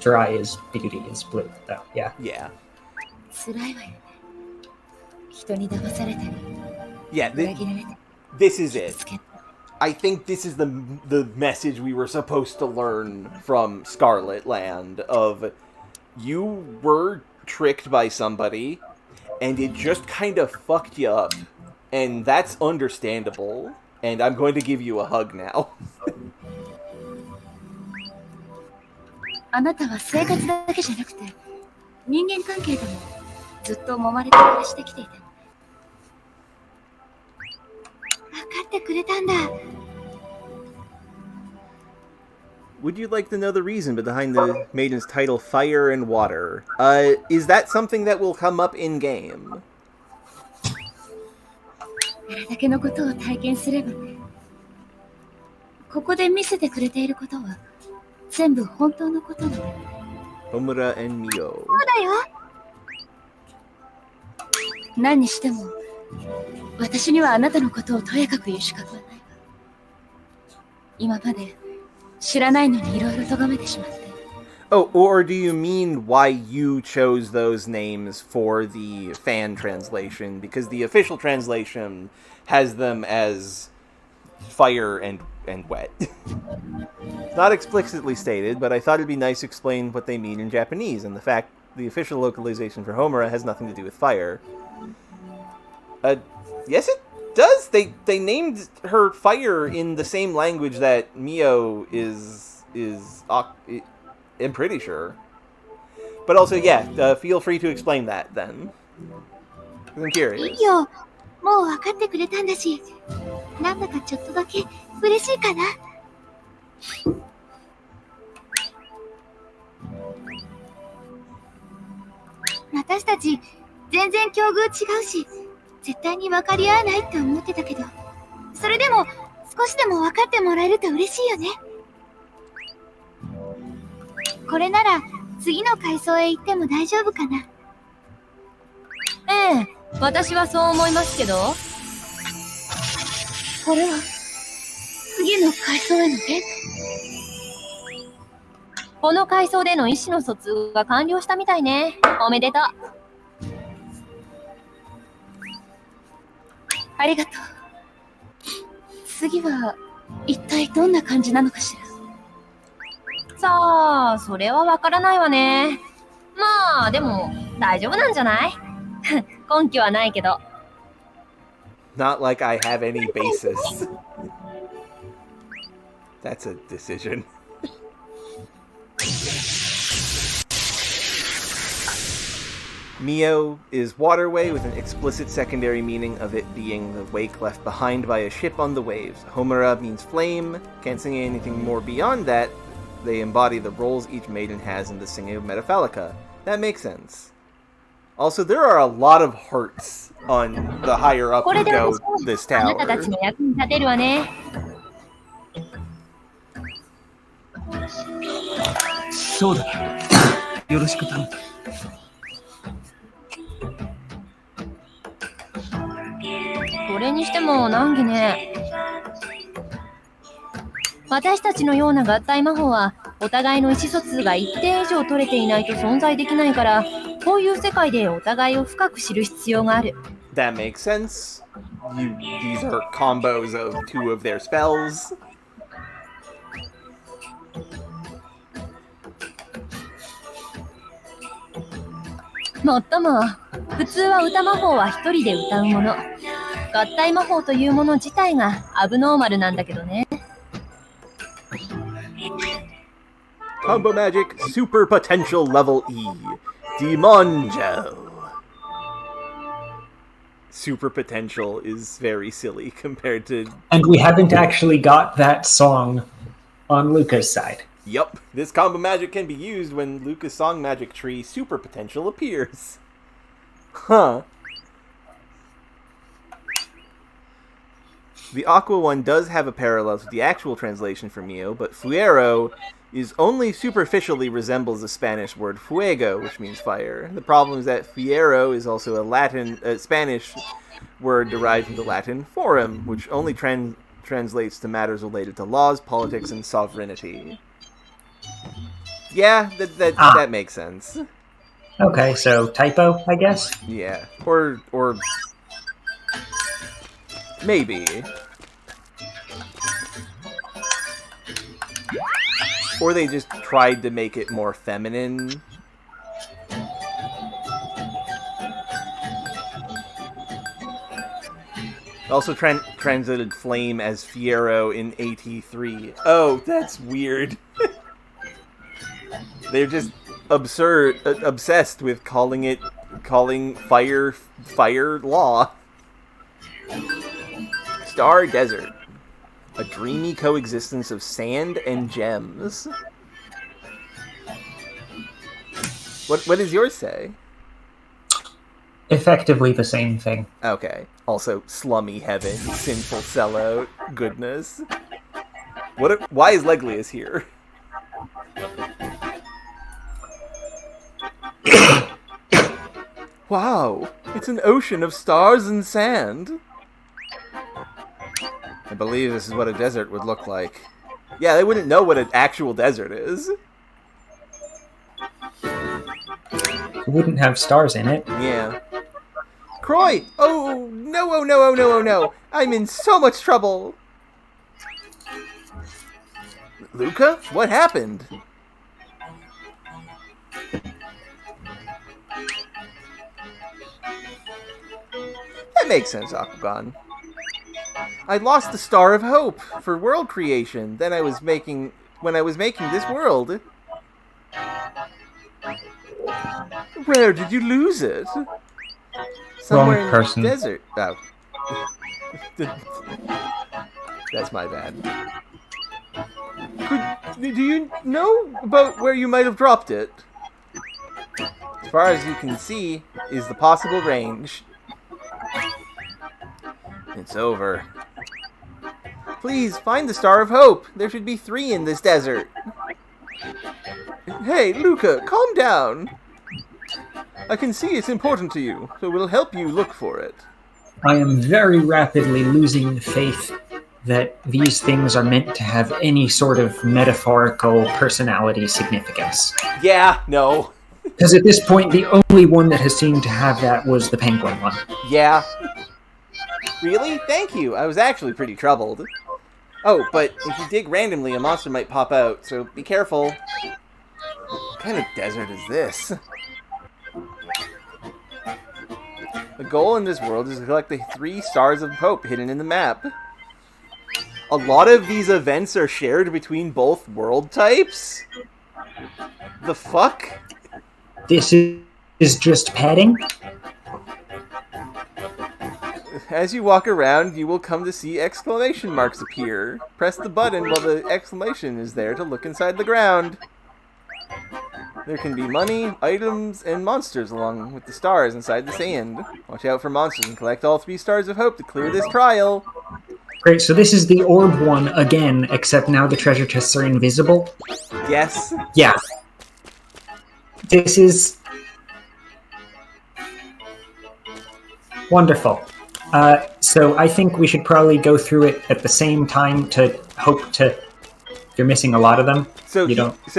Dry is beauty is blue, though. Yeah. Yeah. 辛いわよね。人に騙されたり。Yeah. 裏切られたり。This is it. I think this is the message we were supposed to learn from Scarlet Land of you were tricked by somebody and it just kind of fucked you up. And that's understandable. And I'm going to give you a hug now. あなたは生活だけじゃなくて、人間関係でもずっと揉まれて暮らしてきていた。分かってくれたんだ。Would you like to know the reason behind the maiden's title, Fire and Water? Is that something that will come up in game? あれだけのことを体験すればね。ここで見せてくれていることは全部本当のことなの。Homura and Mio. そうだよ。何にしても、私にはあなたのことをとやかく言う資格はないわ。今まで知らないのにいろいろ咎めてしまって。Oh, or do you mean why you chose those names for the fan translation? Because the official translation has them as fire and wet. Not explicitly stated, but I thought it'd be nice to explain what they mean in Japanese, and the fact the official localization for Homura has nothing to do with fire. Yes it does! They named her Fire in the same language that Mio is I'm pretty sure. But also, yeah, feel free to explain that, then. I'm curious. いいよ。もう分かってくれたんだし、なんだかちょっとだけ嬉しいかな。私たち全然境遇違うし、絶対に分かり合えないって思ってたけど、それでも少しでも分かってもらえると嬉しいよね。これなら次の階層へ行っても大丈夫かな。ええ、私はそう思いますけど。これは次の階層へのゲート。この階層での意思の疎通が完了したみたいね。おめでとう。ありがとう。次は一体どんな感じなのかしら。さあ、それはわからないわね。まあ、でも大丈夫なんじゃない？根拠はないけど。Not like I have any basis. That's a decision. Mio is waterway with an explicit secondary meaning of it being the wake left behind by a ship on the waves. Homura means flame. Can't sing anything more beyond that. They embody the roles each maiden has in the singing of Metaphalica. That makes sense. Also, there are a lot of hearts on the higher up you go this tower. そうだ。よろしく頼む。それにしても難儀ね。私たちのような合体魔法はお互いの意思疎通が一定以上取れていないと存在できないから、こういう世界でお互いを深く知る必要がある。That makes sense. These are combos of two of their spells. もっとも、普通は歌魔法は一人で歌うもの。合体魔法というもの自体がアブノーマルなんだけどね。Combo Magic Super Potential Level E. Demonjo. Super Potential is very silly compared to... And we haven't actually got that song on Luca's side. Yup, this combo magic can be used when Luca's Song Magic Tree Super Potential appears. Huh. The Aqua one does have a parallel to the actual translation for Mio, but Fuero is only superficially resembles the Spanish word fuego, which means fire. The problem is that fiero is also a Spanish word derived from the Latin forum, which only translates to matters related to laws, politics, and sovereignty. Yeah, that makes sense. Okay, so typo, I guess? Yeah, or maybe. Or they just tried to make it more feminine. Also translated flame as fiero in AT3. Oh, that's weird. They're just obsessed with calling fire law. Star Desert. A dreamy coexistence of sand and gems. What does yours say? Effectively the same thing. Okay. Also, slummy heaven, sinful sellout, goodness. Why is Leglius here? Wow, it's an ocean of stars and sand. I believe this is what a desert would look like. Yeah, they wouldn't know what an actual desert is. It wouldn't have stars in it. Yeah. Croy! Oh, no, oh, no, oh, no, oh, no. I'm in so much trouble. Luca? What happened? That makes sense, Akugan. I lost the Star of Hope for world creation. When I was making this world. Where did you lose it? Somewhere Wrong person. In the desert. Oh. That's my bad. Do you know about where you might have dropped it? As far as you can see is the possible range. It's over. Please, find the Star of Hope. There should be 3 in this desert. Hey, Luca, calm down. I can see it's important to you, so we'll help you look for it. I am very rapidly losing faith that these things are meant to have any sort of metaphorical personality significance. Yeah, no. Because at this point, the only one that has seemed to have that was the penguin one. Yeah. Really? Thank you. I was actually pretty troubled. Oh, but if you dig randomly, a monster might pop out, so be careful. What kind of desert is this? The goal in this world is to collect the 3 stars of hope hidden in the map. a lot of these events are shared between both world types? The fuck? This is just padding? As you walk around, you will come to see exclamation marks appear. Press the button while the exclamation is there to look inside the ground. There can be money, items, and monsters along with the stars inside the sand. Watch out for monsters and collect all 3 stars of hope to clear this trial. Great, so this is the orb one again, except now the treasure chests are invisible? Yes. Yeah. This is... wonderful. So I think we should probably go through it at the same time to hope to... You're missing a lot of them. So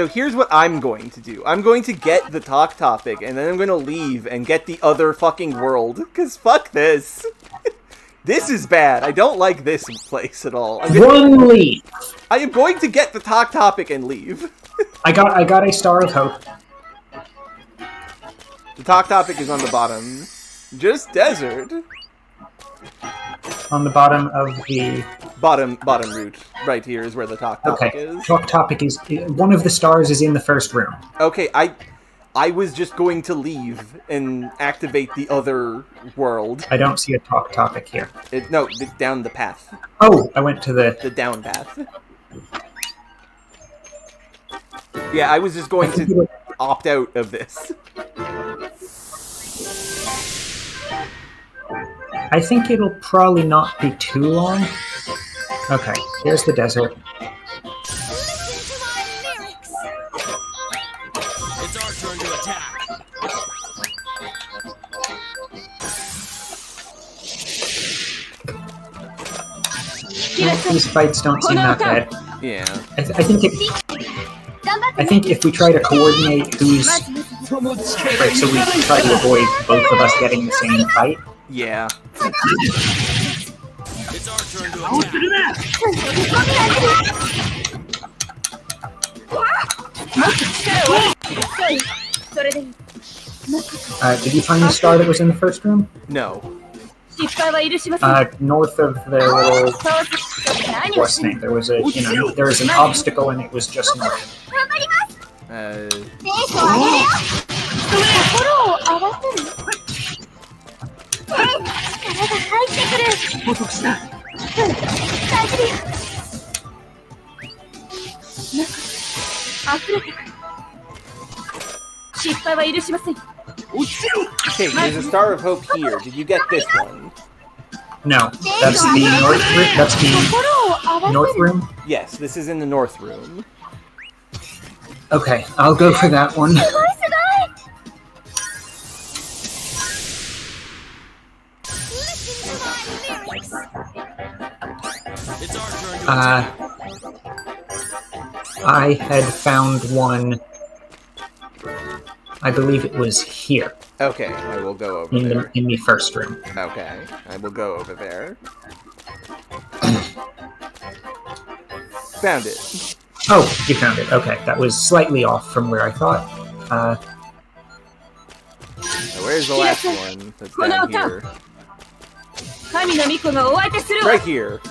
here's what I'm going to do. I'm going to get the talk topic, and then I'm going to leave and get the other fucking world. Because fuck this. This is bad. I don't like this place at all. One leave! I am going to get the talk topic and leave. I got a star of hope. The talk topic is on the bottom. Just desert. On the bottom of the... Bottom route. Right here is where the talk topic is. Talk topic is... One of the stars is in the first room. Okay, I was just going to leave and activate the other world. I don't see a talk topic here. No, down the path. Oh, I went to the down path. Yeah, I was just going to opt out of this. I think it'll probably not be too long. Okay, here's the desert. It's our turn to attack. These fights don't seem that bad. Yeah. I think if we try to coordinate who's... Right, so we try to avoid both of us getting the same fight. Yeah. It's our turn to attack. Did you find the star that was in the first room? No. North of the little... What's the name? There was a, there was an obstacle and it was just north. Okay, there's a Star of Hope here. Did you get this one? No, that's the north room. That's the north room? Yes, this is in the north room. Okay, I'll go for that one. It's our turn to attack. I had found one. I believe it was here. Okay, I will go over there. In the first room. Okay, I will go over there. Found it. Oh, you found it. Okay, that was slightly off from where I thought. Now, where's the last one? That's down here. Right here.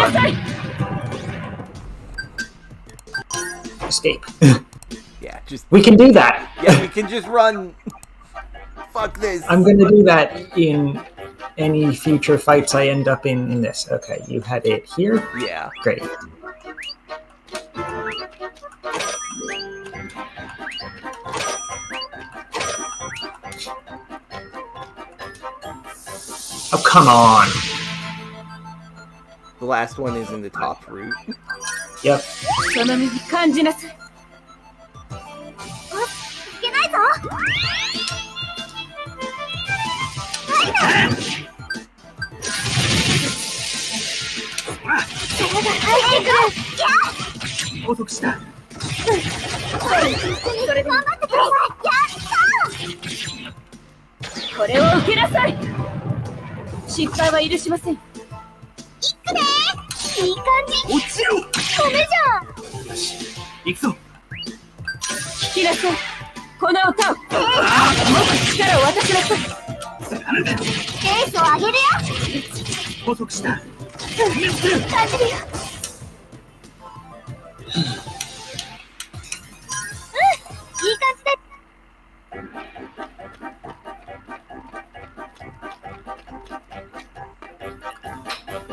Okay. Escape. Yeah, just... We can do that! Yeah, we can just run! Fuck this! I'm gonna do that in any future fights I end up in this. Okay, you had it here? Yeah. Great. Oh, come on! The last one is in the top route. Yep. きなさい。この音を。もっと力を渡しなさい。ペースを上げるよ。補足した。感じるよ。いい感じだ。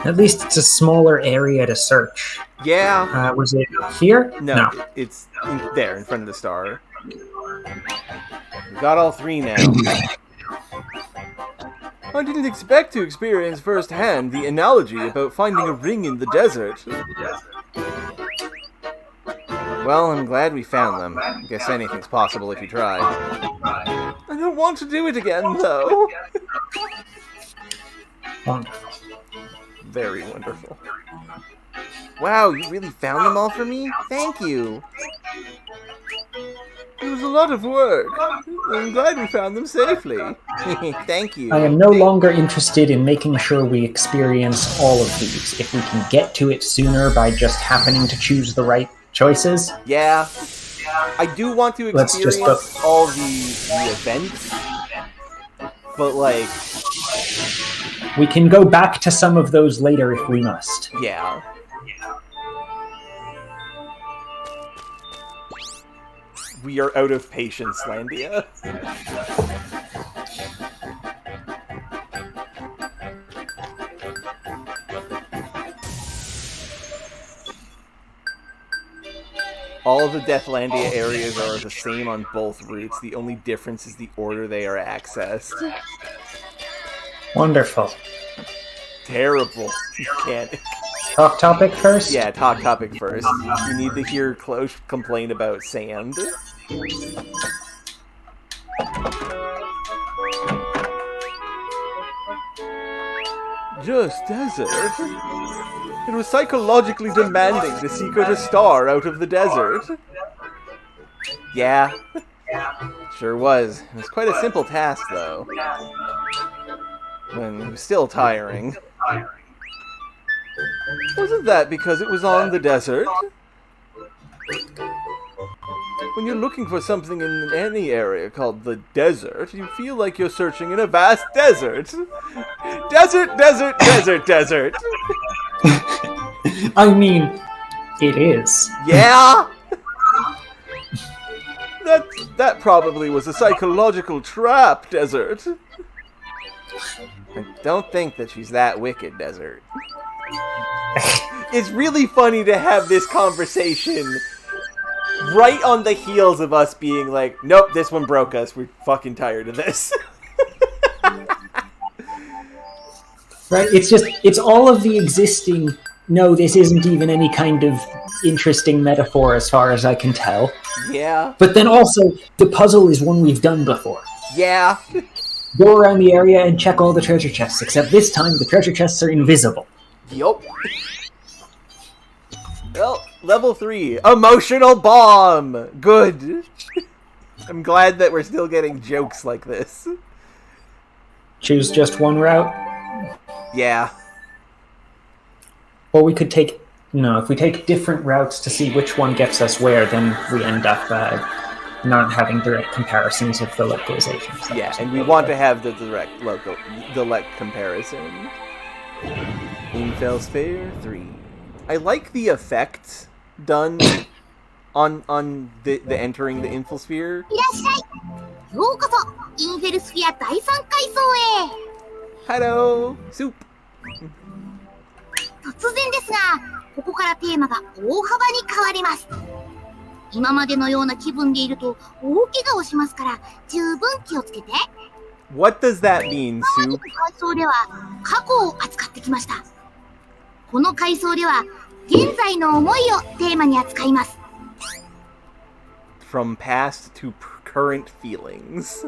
At least it's a smaller area to search. Yeah. Was it here? No. It's there in front of the star. We've got all three now. I didn't expect to experience firsthand the analogy about finding a ring in the desert. Well, I'm glad we found them. I guess anything's possible if you try. I don't want to do it again, though. Wonderful. Very wonderful. Wow, you really found them all for me? Thank you. It was a lot of work. I'm glad we found them safely. Thank you. I am no longer interested in making sure we experience all of these. If we can get to it sooner by just happening to choose the right choices. Yeah. I do want to experience all the events. But, like... We can go back to some of those later if we must. Yeah. We are out of patience, Landia. All of the Deathlandia areas are the same on both routes. The only difference is the order they are accessed. Wonderful. Terrible mechanic. Talk topic first? Yeah, talk topic first. You need to hear Cloche complain about sand. Just desert? It was psychologically demanding to seek out a star out of the desert. Yeah. Sure was. It was quite a simple task, though. And it was still tiring. Wasn't that because it was on the desert? When you're looking for something in any area called the desert, you feel like you're searching in a vast desert. Desert, desert, desert, desert. I mean, it is. Yeah? That probably was a psychological trap, Desert. I don't think that she's that wicked, Desert. It's really funny to have this conversation right on the heels of us being like, nope, this one broke us. We're fucking tired of this. Right? It's all of the existing, no, this isn't even any kind of interesting metaphor as far as I can tell. Yeah. But then also, the puzzle is one we've done before. Yeah. Go around the area and check all the treasure chests, except this time the treasure chests are invisible. Yup. Well, level 3. Emotional bomb! Good. I'm glad that we're still getting jokes like this. Choose just one route? Yeah. Or we could take... No, if we take different routes to see which one gets us where, then we end up not having direct comparisons of the localizations. Yeah, and we want to have the direct comparison. Infel Sphere 3. I like the effect done on the entering the Infel Sphere. いらっしゃい。ようこそインフェルスフィア第3階層へ。 Hello, Soup. 突然ですが、ここからテーマが大幅に変わります。今までのような気分でいると大怪我をしますから十分気をつけて。 What does that mean, 今までの Soup? 階層では過去を扱ってきました。この階層では現在の思いをテーマに扱います。 From past to current feelings.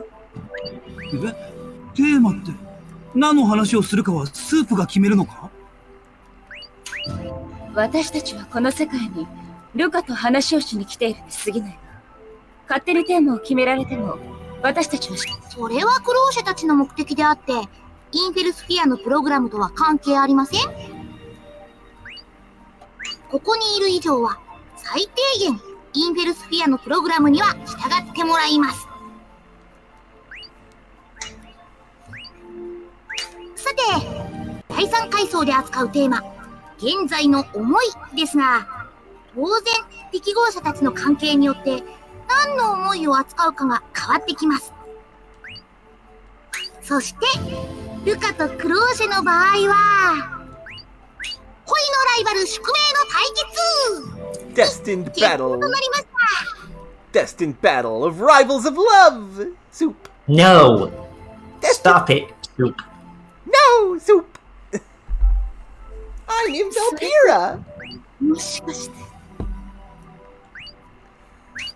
テーマって何の話をするかはスープが決めるのか？私たちはこの世界にルカと話をしに来ているに過ぎないが、勝手にテーマを決められても私たちはそれはクローシェたちの目的であって、インフェルスフィアのプログラムとは関係ありません。ここにいる以上は最低限インフェルスフィアのプログラムには従ってもらいます。さて、第3階層で扱うテーマ、現在の思いですが、当然適合者たちの関係によって何の思いを扱うかが変わってきます。そしてルカとクローシェの場合は恋のライバル宿命の対決 Destined battle となりました。 Destined battle of rivals of love! Soup! No! Stop it, Soup. No! Soup! I'm named Elpira! もしかして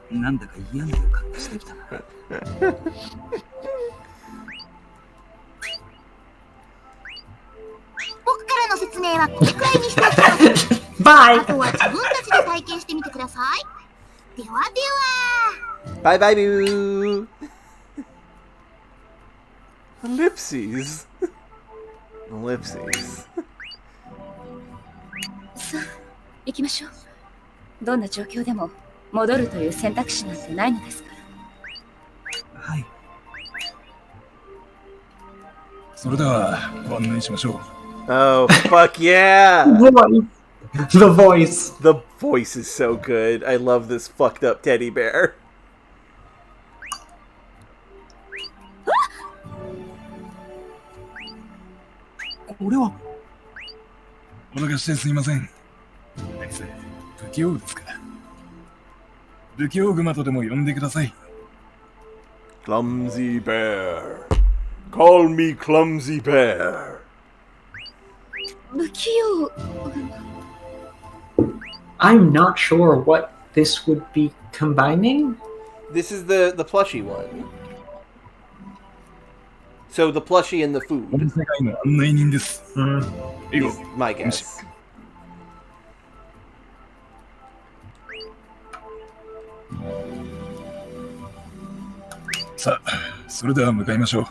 なんだか嫌な予感がしてきたな。僕からの説明はこれくらいにしておきます。Bye! あとは自分たちで体験してみてください。ではでは。Bye bye boo! Ellipses. Ellipses. さあ、行きましょう。どんな状況でも戻るという選択肢なんてないのですから。はい。それではご案内しましょう。Oh, fuck yeah! The voice. The voice is so good. I love this fucked up teddy bear. これはお腹してすみません。不器用ですか。不器用熊とでも呼んでください。 Clumsy bear. Call me Clumsy Bear. 不器用。I'm not sure what this would be combining. This is the plushie one. So the plushie and the この food 世界の案内人です。以後 is my guess. さあ、それでは向かいましょう。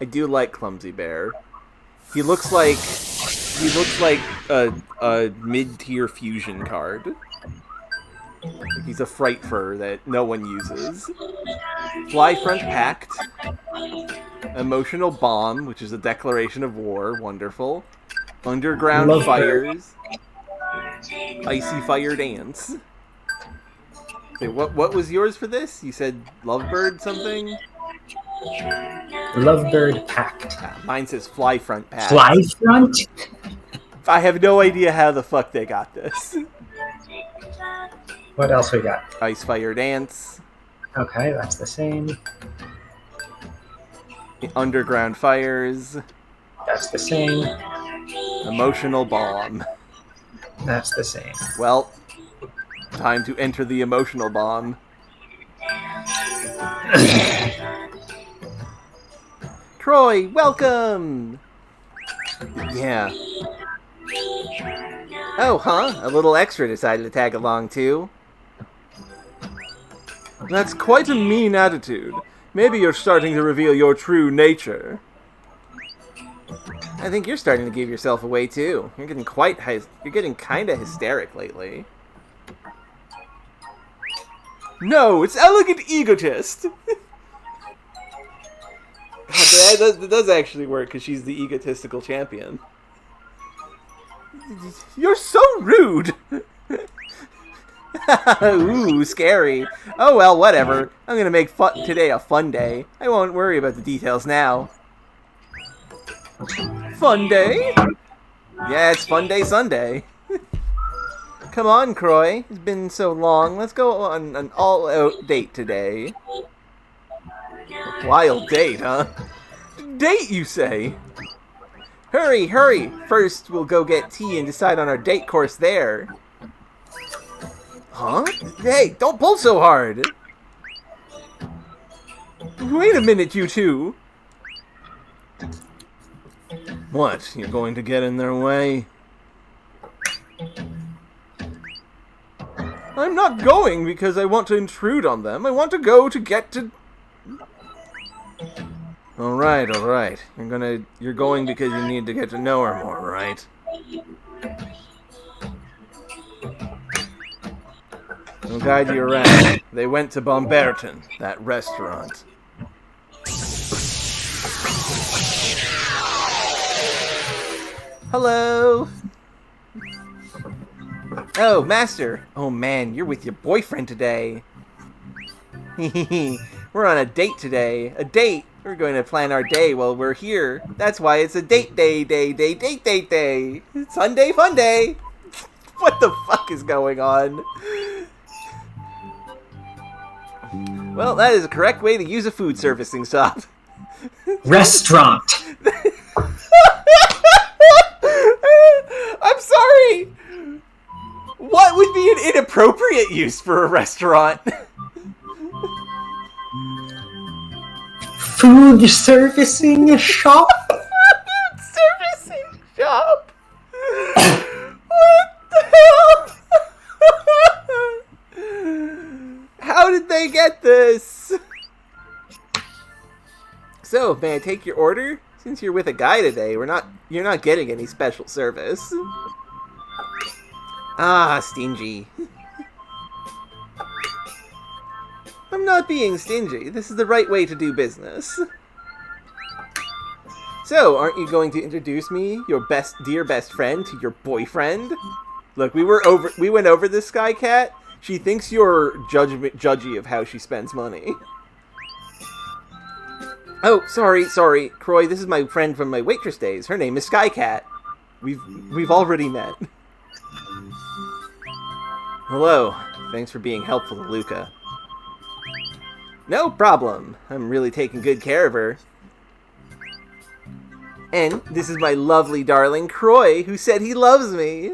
I do like Clumsy Bear. He looks like a mid-tier fusion card. He's a fright fur that no one uses. Fly Front Pact. Emotional Bomb, which is a declaration of war. Wonderful. Underground Love Fires. Icy Fire Dance. Okay, what was yours for this? You said Lovebird something? Lovebird Pact. Mine says Fly Front Pact. Fly front? I have no idea how the fuck they got this. What else we got? Ice Fire Dance. Okay, that's the same. Underground Fires. That's the same. Emotional Bomb. That's the same. Well, time to enter the Emotional Bomb. Troy, welcome! Yeah. Oh, huh? A little extra decided to tag along, too. That's quite a mean attitude. Maybe you're starting to reveal your true nature. I think you're starting to give yourself away, too. You're getting kinda hysteric lately. No, it's Elegant Egotist! That does actually work, because she's the egotistical champion. You're so rude! Ooh, scary. Oh well, whatever. I'm gonna make today a fun day. I won't worry about the details now. Fun day? Yeah, it's Fun Day Sunday. Come on, Croy. It's been so long. Let's go on an all-out date today. Wild date, huh? Date, you say? Hurry, hurry! First, we'll go get tea and decide on our date course there. Huh? Hey, don't pull so hard! Wait a minute, you two! What? You're going to get in their way? I'm not going because I want to intrude on them. I want to go to get to... Alright, alright. You're going because you need to get to know her more, right? I'll guide you around. They went to Bomberton, that restaurant. Hello! Oh, Master! Oh man, you're with your boyfriend today. We're on a date today. A date? We're going to plan our day while we're here. That's why it's a date day. Sunday fun day! What the fuck is going on? Well, that is the correct way to use a food servicing shop. Restaurant! I'm sorry! What would be an inappropriate use for a restaurant? Food servicing shop? Food servicing shop? What the hell? How did they get this? So, may I take your order? Since you're with a guy today, you're not getting any special service. Ah, stingy. I'm not being stingy. This is the right way to do business. So, aren't you going to introduce me, your dear best friend, to your boyfriend? Look, we went over this, Sky Cat. She thinks you're judgy of how she spends money. Oh, sorry, Croy. This is my friend from my waitress days. Her name is Sky Cat. We've already met. Hello. Thanks for being helpful to Luca. No problem. I'm really taking good care of her. And this is my lovely darling Croy, who said he loves me.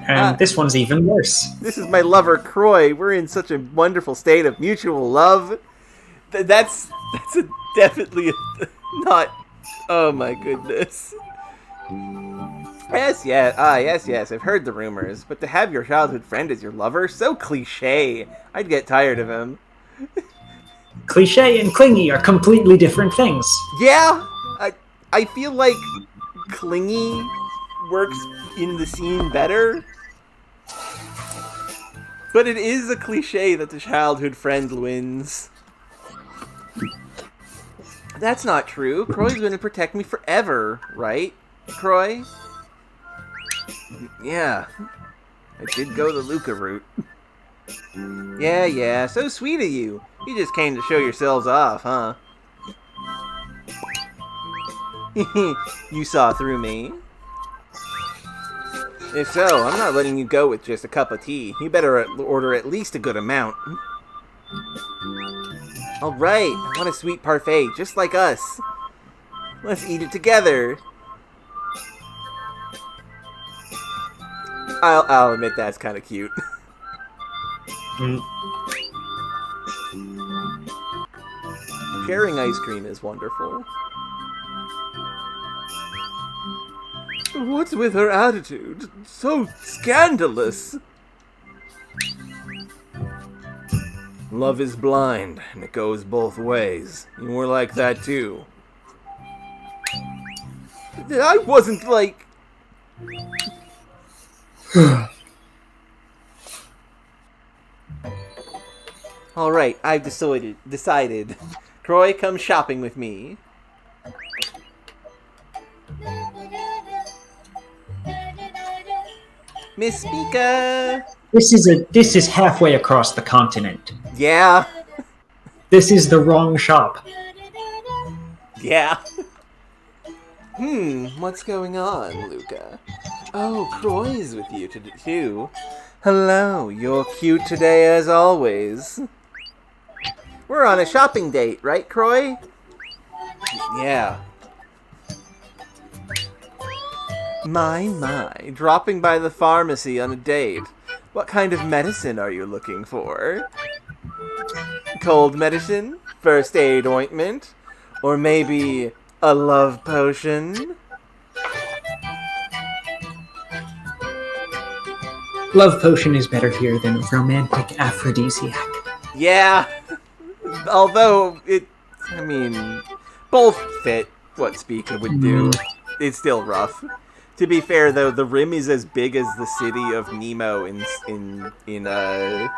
And this one's even worse. This is my lover Croy. We're in such a wonderful state of mutual love. That's definitely not... Oh my goodness. Yes, I've heard the rumors. But to have your childhood friend as your lover, so cliche. I'd get tired of him. Cliche and clingy are completely different things. Yeah, I feel like clingy works in the scene better. But it is a cliche that the childhood friend wins. That's not true. Croy's gonna protect me forever, right, Croy? Yeah. I did go the Luca route. Yeah, so sweet of you. You just came to show yourselves off, huh? You saw through me. If so, I'm not letting you go with just a cup of tea. You better order at least a good amount. Alright, I want a sweet parfait, just like us. Let's eat it together. I'll admit that's kind of cute. Sharing ice cream is wonderful. What's with her attitude? So scandalous! Love is blind, and it goes both ways. You were like that too. I wasn't like... Alright, I've decided. Croy, come shopping with me. Miss Mika! This is halfway across the continent. Yeah. This is the wrong shop. Yeah. What's going on, Luca? Oh, Croy's with you too. Hello, you're cute today as always. We're on a shopping date, right, Croy? Yeah. My, dropping by the pharmacy on a date. What kind of medicine are you looking for? Cold medicine? First aid ointment? Or maybe a love potion? Love potion is better here than romantic aphrodisiac. Yeah. Although, both fit what Speaker would do. It's still rough. To be fair, though, the rim is as big as the city of Nemo in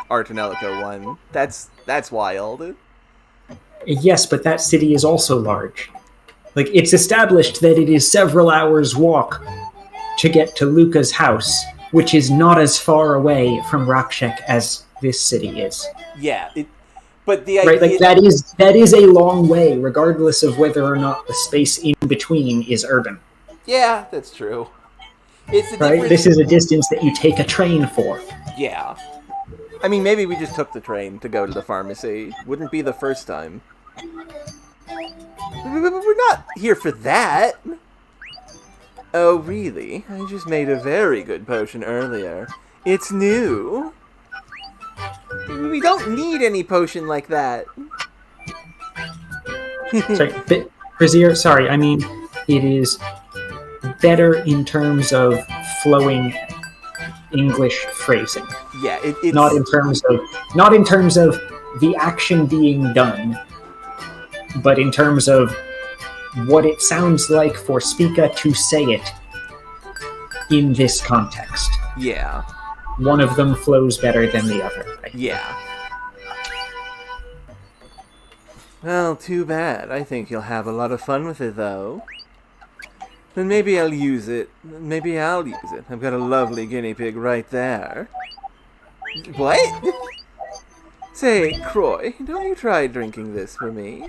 Tonelico 1. That's wild. Yes, but that city is also large. Like, it's established that it is several hours' walk to get to Luca's house, which is not as far away from Rapshek as this city is. Yeah, but the idea... Right, like, that is a long way, regardless of whether or not the space in between is urban. Yeah, that's true. It's a right? This is a distance that you take a train for. Yeah. I mean, maybe we just took the train to go to the pharmacy. Wouldn't be the first time. We're not here for that. Oh, really? I just made a very good potion earlier. It's new. We don't need any potion like that. Sorry, Brazier, sorry, I mean, it is better in terms of flowing English phrasing. Yeah, it's not in terms of the action being done, but in terms of what it sounds like for Spica to say it in this context. Yeah. One of them flows better than the other. Yeah. Well, too bad. I think you'll have a lot of fun with it, though. Then maybe I'll use it. Maybe I'll use it. I've got a lovely guinea pig right there. What? Say, Croy, don't you try drinking this for me.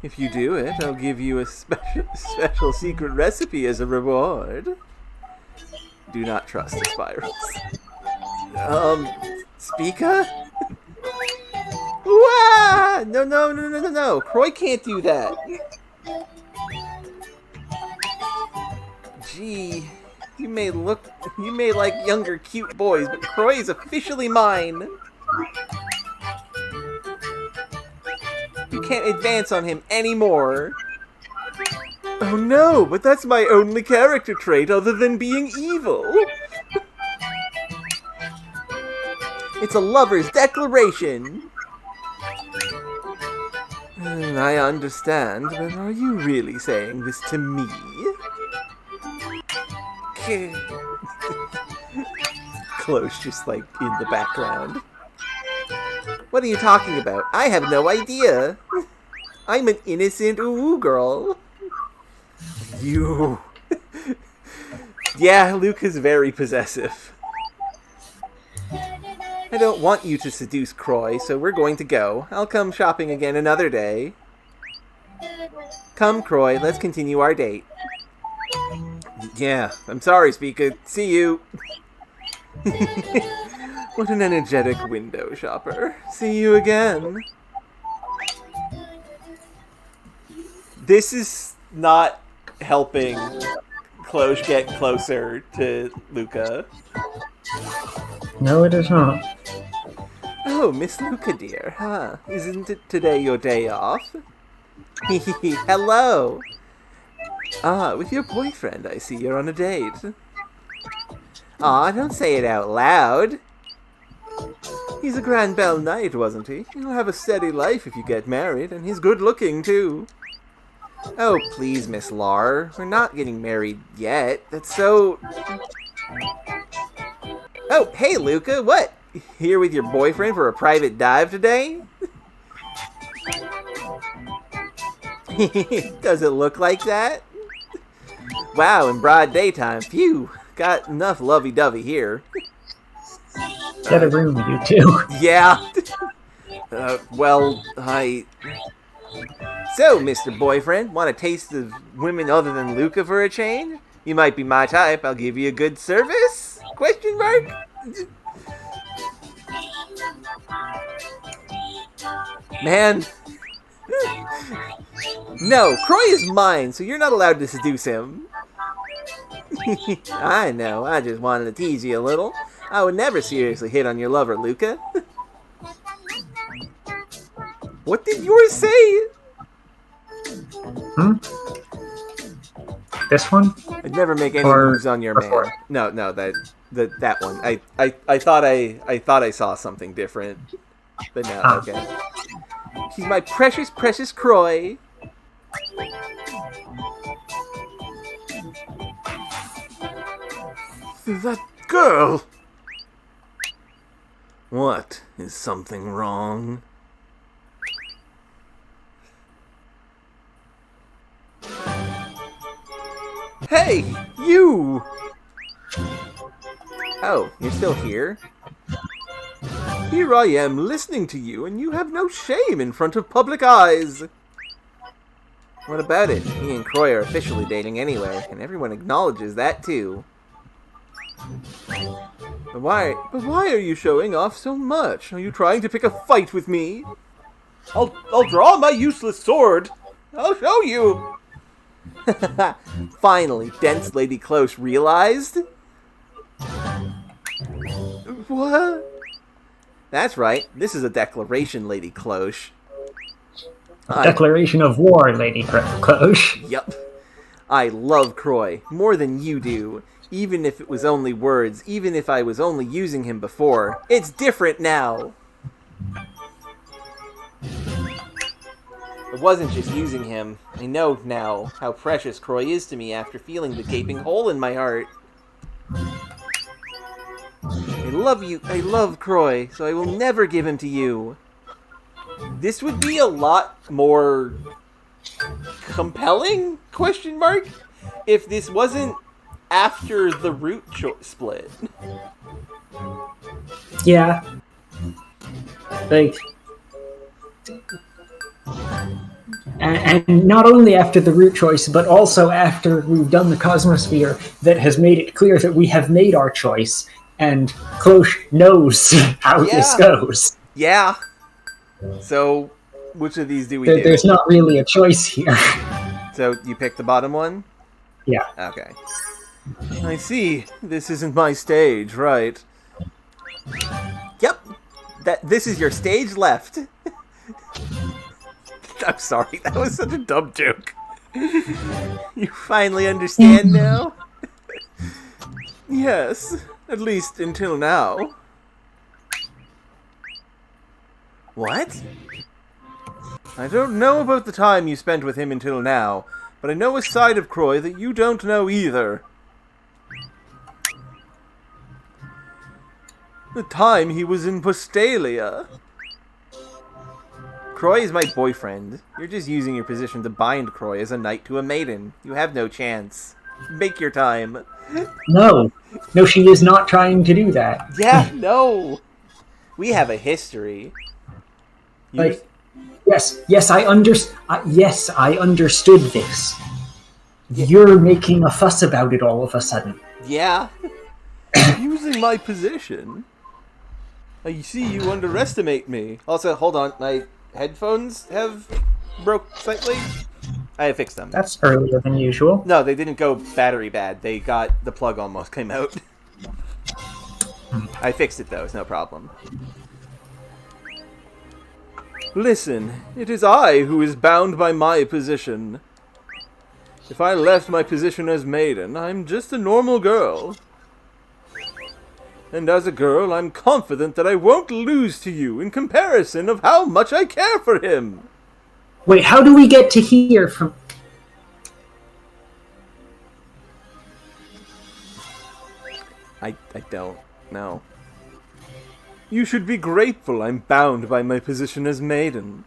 If you do it, I'll give you a special secret recipe as a reward. Do not trust the spirals. Spica? Wah! No. Croy can't do that. Gee, you may like younger cute boys, but Croy is officially mine. You can't advance on him anymore. Oh no, but that's my only character trait other than being evil. It's a lover's declaration. I understand, but are you really saying this to me? Close, just like in the background. What are you talking about? I have no idea. I'm an innocent ooh girl. You. Yeah, Luke is very possessive. I don't want you to seduce Croy, so we're going to go. I'll come shopping again another day. Come, Croy, let's continue our date. Yeah, I'm sorry, Spica. See you. What an energetic window shopper. See you again. This is not helping Cloche get closer to Luca. No, it is not. Oh, Miss Luca, dear. Huh? Isn't it today your day off? Hello. Ah, with your boyfriend, I see you're on a date. Aw, don't say it out loud. He's a Grand Bell Knight, wasn't he? You'll have a steady life if you get married, and he's good-looking, too. Oh, please, Miss Lar. We're not getting married yet. That's so... Oh, hey, Luca, what? Here with your boyfriend for a private dive today? Does it look like that? Wow, in broad daytime. Phew, got enough lovey-dovey here. Get a room, you two. Yeah. Well, So, Mr. Boyfriend, want a taste of women other than Luca for a change? You might be my type. I'll give you a good service? Question mark? Man. No, Croy is mine, so you're not allowed to seduce him. I know, I just wanted to tease you a little. I would never seriously hit on your lover, Luca. What did yours say? This one? I'd never make any moves on your man. No, that one. I thought I saw something different. But no, okay. He's my precious, precious Croy. That girl! What? Is something wrong? Hey! You! Oh, you're still here? Here I am listening to you, and you have no shame in front of public eyes! What about it? Me and Croy are officially dating anyway, and everyone acknowledges that too. But why are you showing off so much? Are you trying to pick a fight with me? I'll draw my useless sword! I'll show you! Finally, dense Lady Close realized? What? That's right, this is a declaration, Lady Cloche. Declaration of war, Lady Cloche. Yup. I love Croy, more than you do. Even if it was only words, even if I was only using him before. It's different now! It wasn't just using him. I know now how precious Croy is to me after feeling the gaping hole in my heart. I love you, I love Croy, so I will never give him to you. This would be a lot more compelling, question mark, if this wasn't after the root split. Yeah. Like... And not only after the root choice, but also after we've done the Cosmosphere that has made it clear that we have made our choice, and Cloche knows how this goes. Yeah. So, which of these do we do? There's not really a choice here. So, you pick the bottom one? Yeah. Okay. I see. This isn't my stage, right? Yep. This is your stage left. I'm sorry, that was such a dumb joke. You finally understand now? Yes, at least until now. What? I don't know about the time you spent with him until now, but I know a side of Croy that you don't know either. The time he was in Postalia. Croy is my boyfriend. You're just using your position to bind Croy as a knight to a maiden. You have no chance. Make your time. No, she is not trying to do that. Yeah, no. We have a history. Yes, I understood this. You're making a fuss about it all of a sudden. Yeah. Using my position. I see you underestimate me. Also, hold on, my headphones have broke slightly. I fixed them. That's earlier than usual. No, they didn't go battery bad. They got, the plug almost came out. I fixed it though, it's no problem. Listen, it is I who is bound by my position. If I left my position as maiden, I'm just a normal girl. And as a girl, I'm confident that I won't lose to you in comparison of how much I care for him. Wait, how do we get to hear from... I don't know. You should be grateful I'm bound by my position as maiden.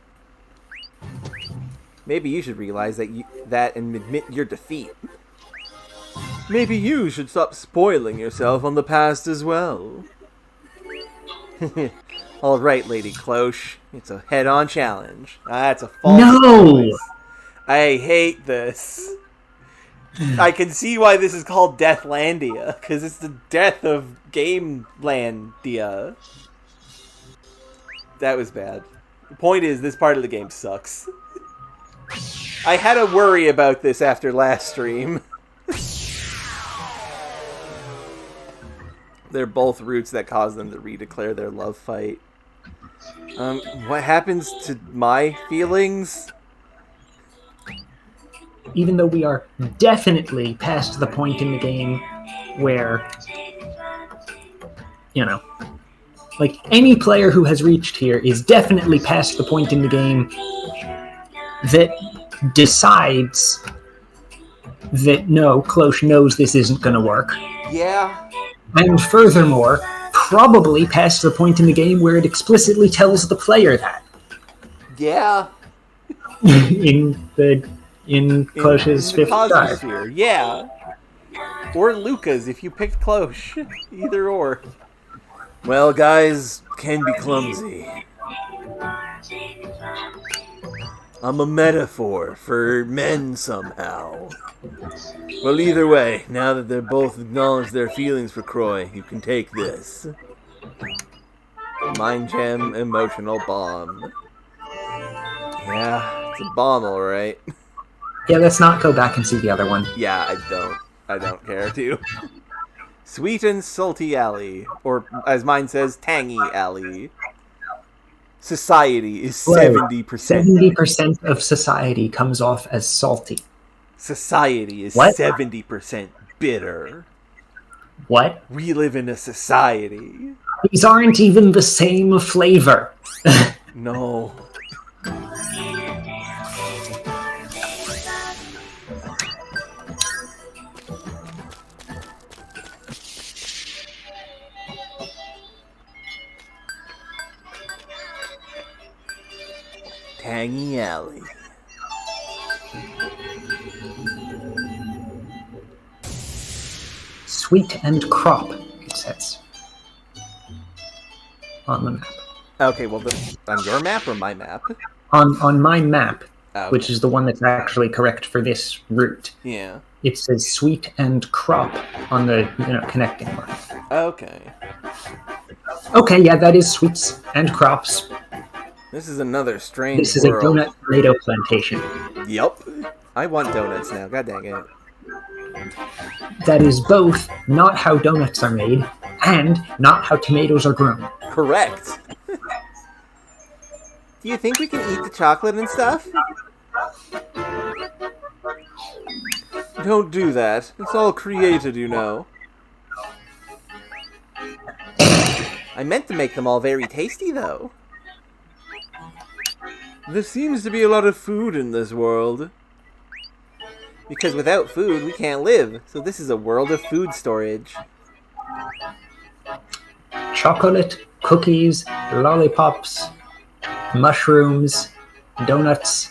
Maybe you should realize that and admit your defeat. Maybe you should stop spoiling yourself on the past as well. Alright, Lady Cloche. It's a head-on challenge. That's a false choice. I hate this. I can see why this is called Deathlandia, because it's the death of Gamelandia. That was bad. The point is, this part of the game sucks. I had a worry about this after last stream. They're both roots that cause them to redeclare their love fight. What happens to my feelings? Even though we are definitely past the point in the game where, you know, like, any player who has reached here is definitely past the point in the game that decides that no, Cloche knows this isn't going to work. Yeah. And furthermore, probably past the point in the game where it explicitly tells the player that. Yeah. in Cloche's fifth drive. Yeah. Or Luca's if you picked Cloche. Either or. Well, guys, can be clumsy. I'm a metaphor for men somehow. Well, either way, now that they're both acknowledged their feelings for Croy, you can take this. Mind Gem Emotional Bomb. Yeah, it's a bomb, alright. Yeah, let's not go back and see the other one. Yeah, I don't care to. Sweet and Salty Alley. Or, as mine says, Tangy Alley. Society is 70%. 70% of society comes off as salty. Society is What? 70% bitter. What? We live in a society. These aren't even the same flavor. No. Tangy Alley. Sweet and crop, it says. On the map. Okay, well, on your map or my map? On my map, Okay. which is the one that's actually correct for this route, Yeah. it says sweet and crop on the connecting one. Okay. Okay, yeah, that is sweets and crops. This is another strange This is a world. donut tomato plantation. Yup. I want donuts now. God dang it. That is both not how donuts are made and not how tomatoes are grown. Correct. Do you think we can eat the chocolate and stuff? Don't do that. It's all created, you know. I meant to make them all very tasty, though. There seems to be a lot of food in this world. Because without food, we can't live. So this is a world of food storage. Chocolate, cookies, lollipops, mushrooms, donuts,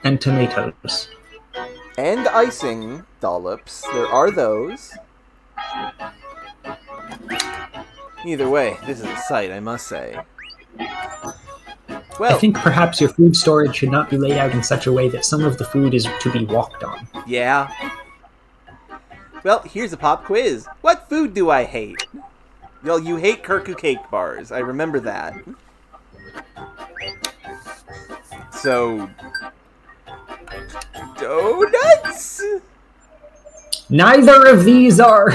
and tomatoes. And icing dollops. There are those. Either way, this is a sight, I must say. Well, I think perhaps your food storage should not be laid out in such a way that some of the food is to be walked on. yeah. Well, here's a pop quiz. What food do I hate? Well, you hate Kirku cake bars. I remember that. So, donuts? Neither of these are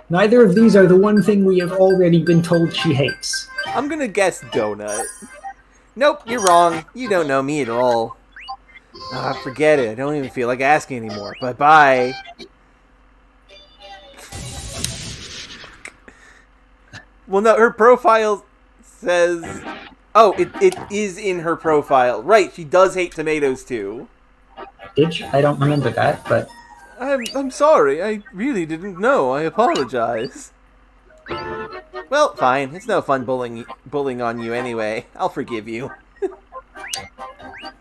the one thing we have already been told she hates. I'm gonna guess donut. Nope, you're wrong. You don't know me at all. Forget it. I don't even feel like asking anymore. Bye-bye. Well, no, her profile says... Oh, it is in her profile. Right, she does hate tomatoes, too. Did she? I don't remember that, but... I'm sorry. I really didn't know. I apologize. Well, fine. It's no fun bullying on you anyway. I'll forgive you.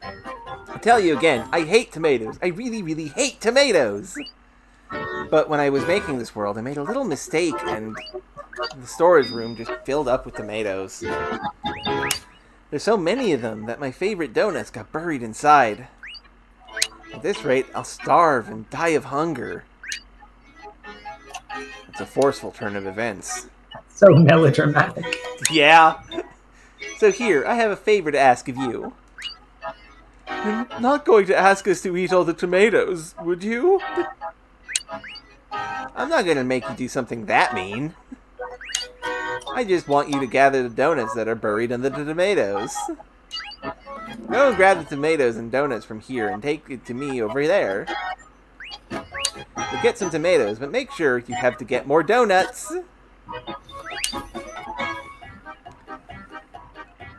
I tell you again, I hate tomatoes. I really, really hate tomatoes. But when I was making this world, I made a little mistake, and the storage room just filled up with tomatoes. There's so many of them that my favorite donuts got buried inside. At this rate, I'll starve and die of hunger. It's a forceful turn of events. So melodramatic. Yeah. So here, I have a favor to ask of you. You're not going to ask us to eat all the tomatoes, would you? I'm not going to make you do something that mean. I just want you to gather the donuts that are buried under the tomatoes. Go and grab the tomatoes and donuts from here and take it to me over there. You'll get some tomatoes, but make sure you have to get more donuts.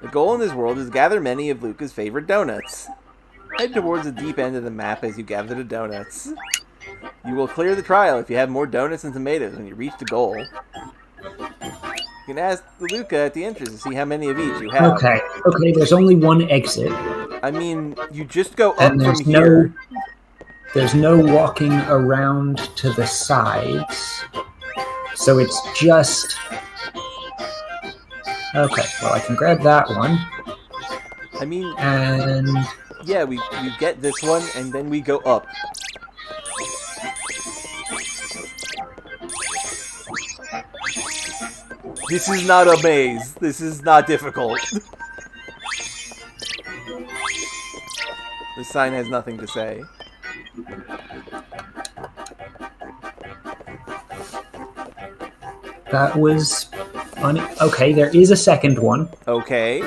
The goal in this world is to gather many of Luca's favorite donuts. Head towards the deep end of the map as you gather the donuts. You will clear the trial if you have more donuts and tomatoes when you reach the goal. You can ask Luca at the entrance to see how many of each you have. Okay, there's only one exit. I mean, you just go up And from here. There's no walking around to the sides. So it's just... Okay, well, I can grab that one. I mean... And... Yeah, we get this one, and then we go up. This is not a maze. This is not difficult. The sign has nothing to say. That was... Okay, there is a second one. Okay.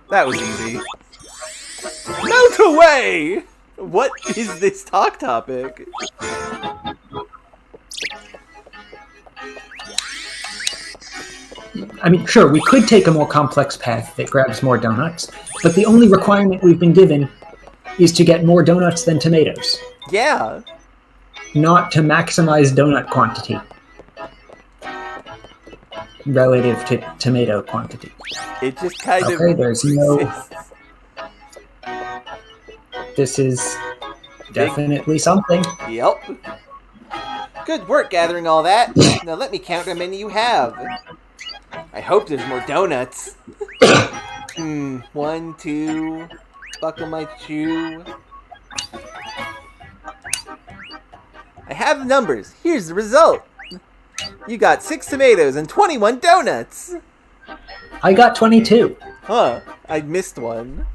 That was easy. Melt away! What is this talk topic? I mean, sure, we could take a more complex path that grabs more donuts, but the only requirement we've been given is to get more donuts than tomatoes. Yeah. Not to maximize donut quantity relative to tomato quantity. It just kind of... Okay, there's no... This is definitely something. Yep. Good work gathering all that. Now let me count how many you have. I hope there's more donuts. 1, 2... Buckle my shoe. I have the numbers. Here's the result. You got 6 tomatoes and 21 donuts. I got 22. Huh. I missed one.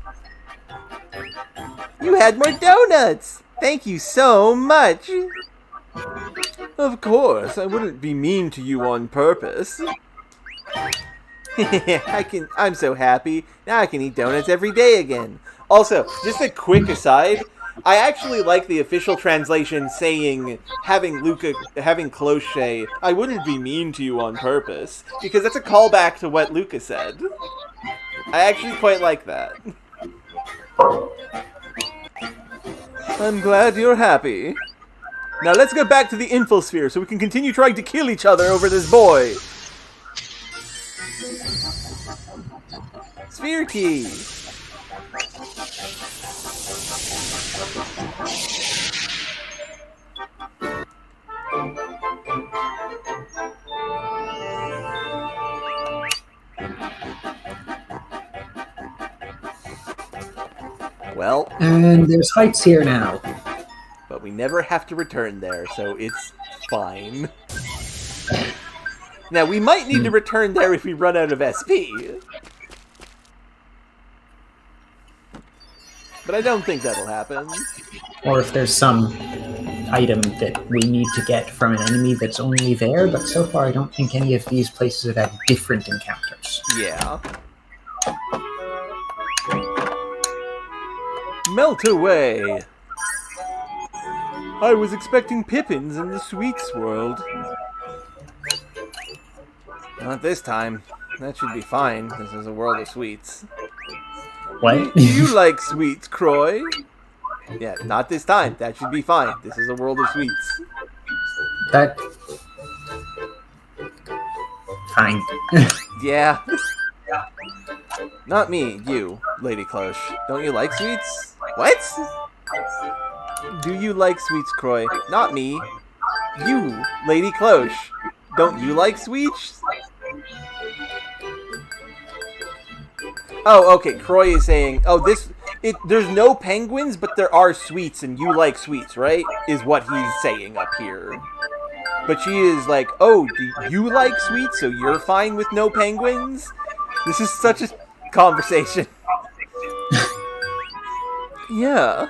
You had more donuts. Thank you so much. Of course, I wouldn't be mean to you on purpose. I'm so happy. Now I can eat donuts every day again. Also, just a quick aside, I actually like the official translation saying, having Cloche say, I wouldn't be mean to you on purpose, because that's a callback to what Luca said. I actually quite like that. I'm glad you're happy. Now let's go back to the infosphere so we can continue trying to kill each other over this boy. Sphere key. Well, and there's heights here now. But we never have to return there, so it's fine. Now, we might need to return there if we run out of SP. But I don't think that'll happen. Or if there's some item that we need to get from an enemy that's only there, but so far I don't think any of these places have had different encounters. Yeah. Melt away! I was expecting Pippins in the sweets world. Not this time. That should be fine. This is a world of sweets. What? Do you like sweets, Croy? Yeah, not this time. That should be fine. This is a world of sweets. That... Fine. Yeah. Not me, you, Lady Cloche. Don't you like sweets? What? Do you like sweets, Croy? Not me. You, Lady Cloche. Don't you like sweets? Oh, okay. Croy is saying, oh, there's no penguins, but there are sweets, and you like sweets, right? Is what he's saying up here. But she is like, oh, do you like sweets, so you're fine with no penguins? This is such a conversation. Yeah.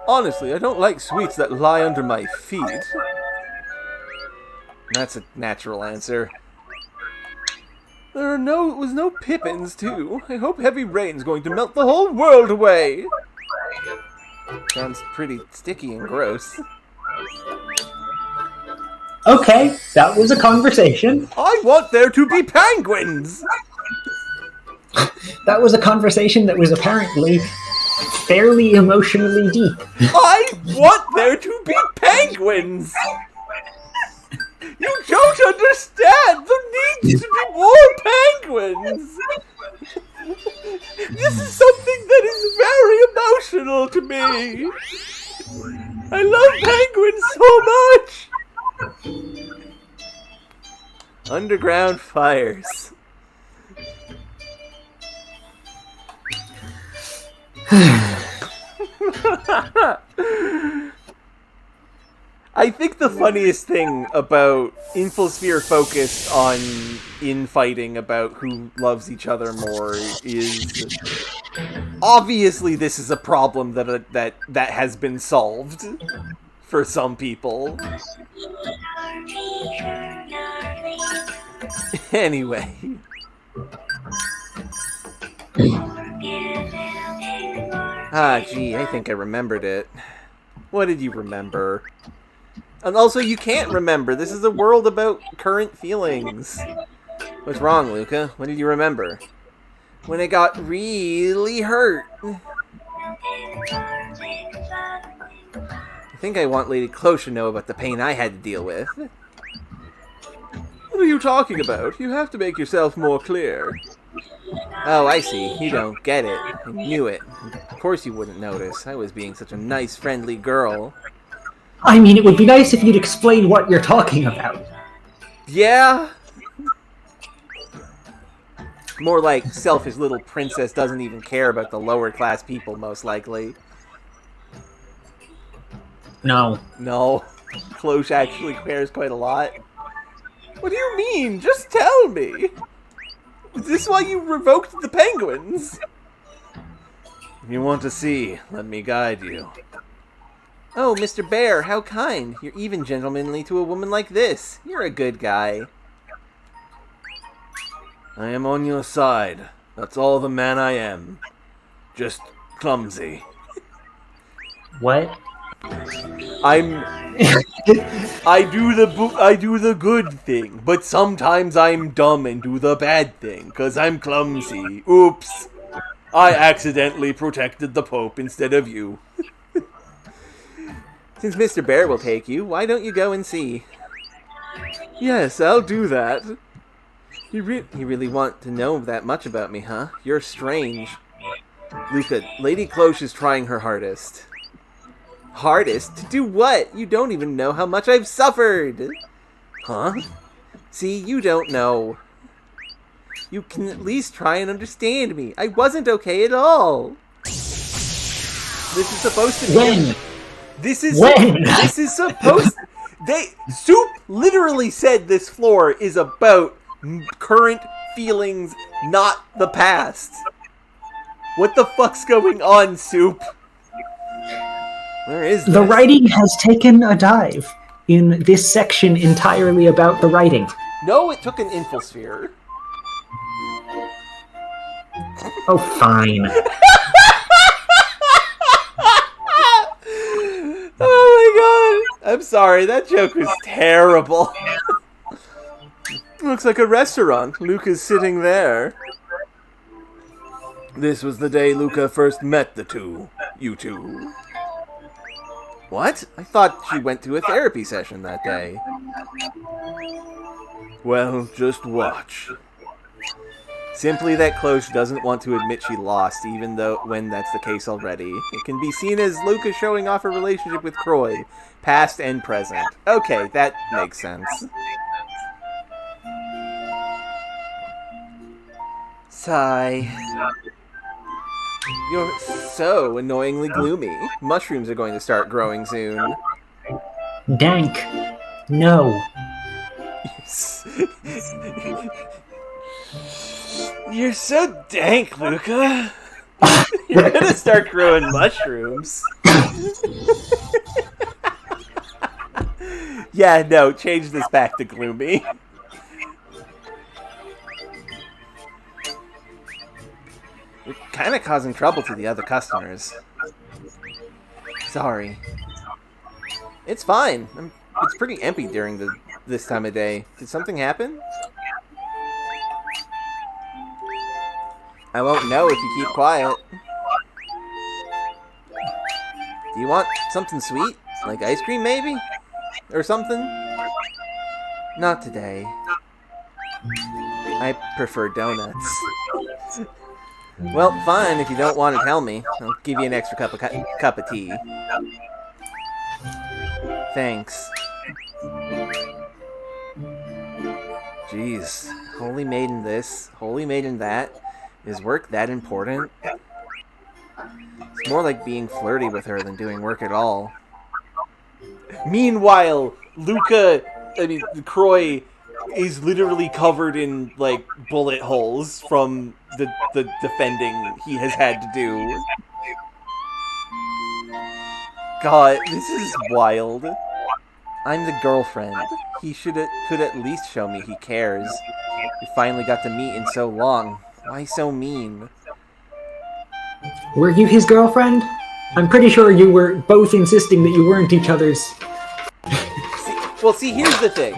Honestly, I don't like sweets that lie under my feet. That's a natural answer. There was no Pippins, too. I hope heavy rain's going to melt the whole world away. Sounds pretty sticky and gross. Okay, that was a conversation. I want there to be penguins! That was a conversation that was apparently fairly emotionally deep. I want there to be penguins! You don't understand! There needs to be more penguins! This is something that is very emotional to me! I love penguins so much! Underground fires. I think the funniest thing about Infosphere focused on infighting about who loves each other more is obviously this is a problem that has been solved for some people. Anyway. Ah, gee, I think I remembered it. What did you remember? And also, you can't remember. This is a world about current feelings. What's wrong, Luca? What did you remember? When I got really hurt. I think I want Lady Cloche to know about the pain I had to deal with. What are you talking about? You have to make yourself more clear. Oh, I see. You don't get it. I knew it. Of course you wouldn't notice. I was being such a nice, friendly girl. I mean, it would be nice if you'd explain what you're talking about. Yeah? More like selfish little princess doesn't even care about the lower class people, most likely. No. No. Cloche actually cares quite a lot. What do you mean? Just tell me! Is this why you revoked the penguins? If you want to see, let me guide you. Oh, Mr. Bear, how kind. You're even gentlemanly to a woman like this. You're a good guy. I am on your side. That's all the man I am. Just clumsy. What? I do the good thing, but sometimes I'm dumb and do the bad thing, 'cause I'm clumsy. Oops. I accidentally protected the Pope instead of you. Since Mr. Bear will take you, why don't you go and see? Yes, I'll do that. You really want to know that much about me, huh? You're strange. Luca, Lady Cloche is trying her hardest. Hardest? To do what? You don't even know how much I've suffered! Huh? See, you don't know. You can at least try and understand me. I wasn't okay at all. This is supposed to be... When? This is When? This is supposed... Soup literally said this floor is about current feelings, not the past. What the fuck's going on, Soup? Where is this? The writing has taken a dive in this section entirely about the writing. No, it took an infosphere. Oh, fine. Oh my god! I'm sorry, that joke was terrible. Looks like a restaurant. Luca's sitting there. This was the day Luca first met you two. What? I thought she went to a therapy session that day. Well, just watch. Simply that Cloche doesn't want to admit she lost, even though when that's the case already. It can be seen as Luca showing off a relationship with Croy, past and present. Okay, that makes sense. Sigh. You're so annoyingly gloomy. Mushrooms are going to start growing soon. Dank. No. You're so dank, Luca. You're gonna start growing mushrooms. Yeah, no, change this back to gloomy. You're kind of causing trouble to the other customers. Sorry. It's fine. It's pretty empty during the this time of day. Did something happen? I won't know if you keep quiet. Do you want something sweet? Like ice cream, maybe? Or something? Not today. I prefer donuts. Well, fine, if you don't want to tell me. I'll give you an extra cup of tea. Thanks. Jeez. Holy maiden this, holy maiden that. Is work that important? It's more like being flirty with her than doing work at all. Meanwhile, Croy is literally covered in, like, bullet holes from the defending he has had to do. God, this is wild. I'm the girlfriend. He could at least show me he cares. We finally got to meet in so long. Why so mean? Were you his girlfriend? I'm pretty sure you were both insisting that you weren't each other's. See, here's the thing.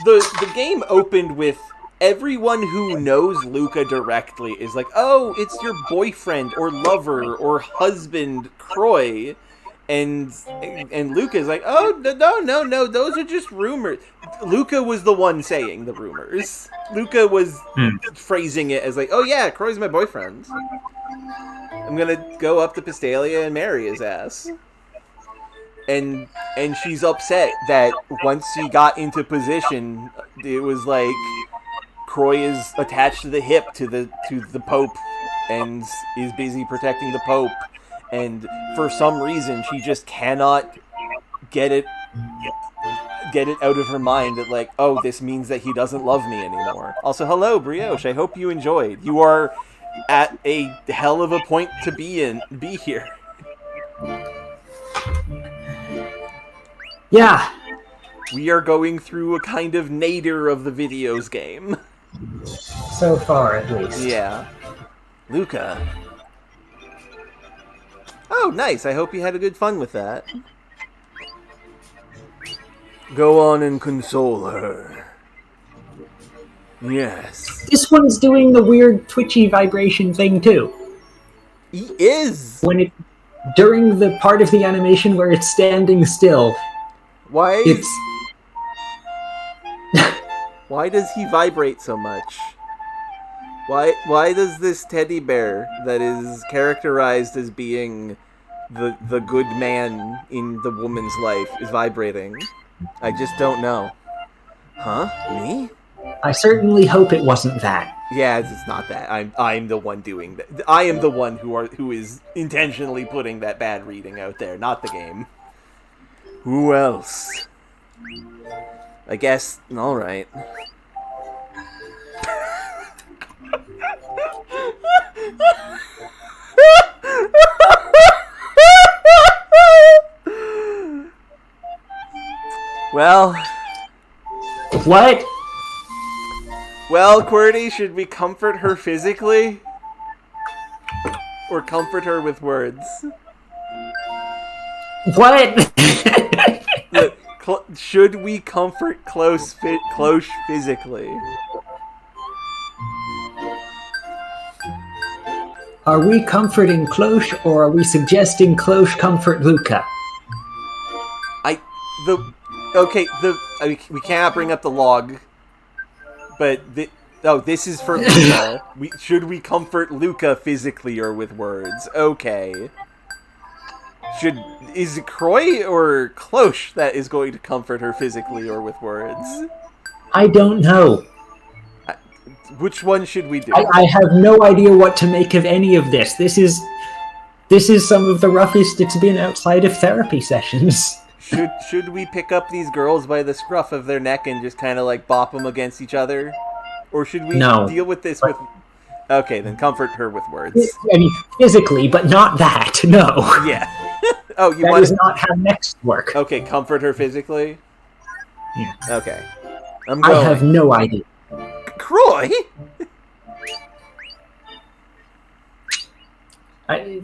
The game opened with everyone who knows Luca directly is like, oh, it's your boyfriend or lover or husband, Croy. And Luca's like, oh, no, those are just rumors. Luca was the one saying the rumors. Luca was phrasing it as like, oh yeah, Croy's my boyfriend. I'm gonna go up to Pistalia and marry his ass. And she's upset that once he got into position, it was like Croy is attached to the hip to the Pope and is busy protecting the Pope. And for some reason, she just cannot get it out of her mind that, like, oh, this means that he doesn't love me anymore. Also, hello, Brioche. I hope you enjoyed. You are at a hell of a point to be here. Yeah. We are going through a kind of nadir of the videos game. So far, at least. Yeah. Luca. Oh, nice. I hope you had a good fun with that. Go on and console her. Yes. This one's doing the weird twitchy vibration thing, too. He is! During the part of the animation where it's standing still. Why? It's... Why does he vibrate so much? Why does this teddy bear that is characterized as being the good man in the woman's life is vibrating? I just don't know. Huh? Me? I certainly hope it wasn't that. Yeah, it's not that. I'm the one doing that. I am the one who is intentionally putting that bad reading out there, not the game. Who else? I guess. All right. Well. What? Well, Qwerty, should we comfort her physically? Or comfort her with words? What? Should we comfort Cloche physically? Are we comforting Cloche, or are we suggesting Cloche comfort Luca? We cannot bring up the log, but this is for Luca. Should we comfort Luca physically or with words? Okay. Is it Croy or Cloche that is going to comfort her physically or with words? I don't know. Which one should we do? I have no idea what to make of any of this. This is some of the roughest it's been outside of therapy sessions. Should we pick up these girls by the scruff of their neck and just kind of like bop them against each other? Or should we deal with this with... Okay, then comfort her with words. I mean, physically, but not that, no. Yeah. Oh, you that want is not how next work. Okay, comfort her physically? Yeah. Okay. I'm going. I have no idea. Croy? I,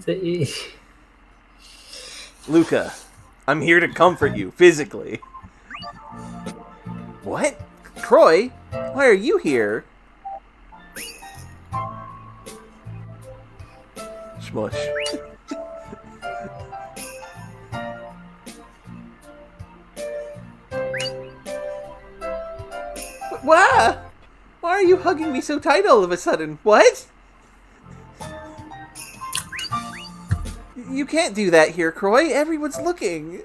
Luca, I'm here to comfort you, physically. What? Croy? Why are you here? Smush. Why? Why are you hugging me so tight all of a sudden? What? You can't do that here, Croy. Everyone's looking.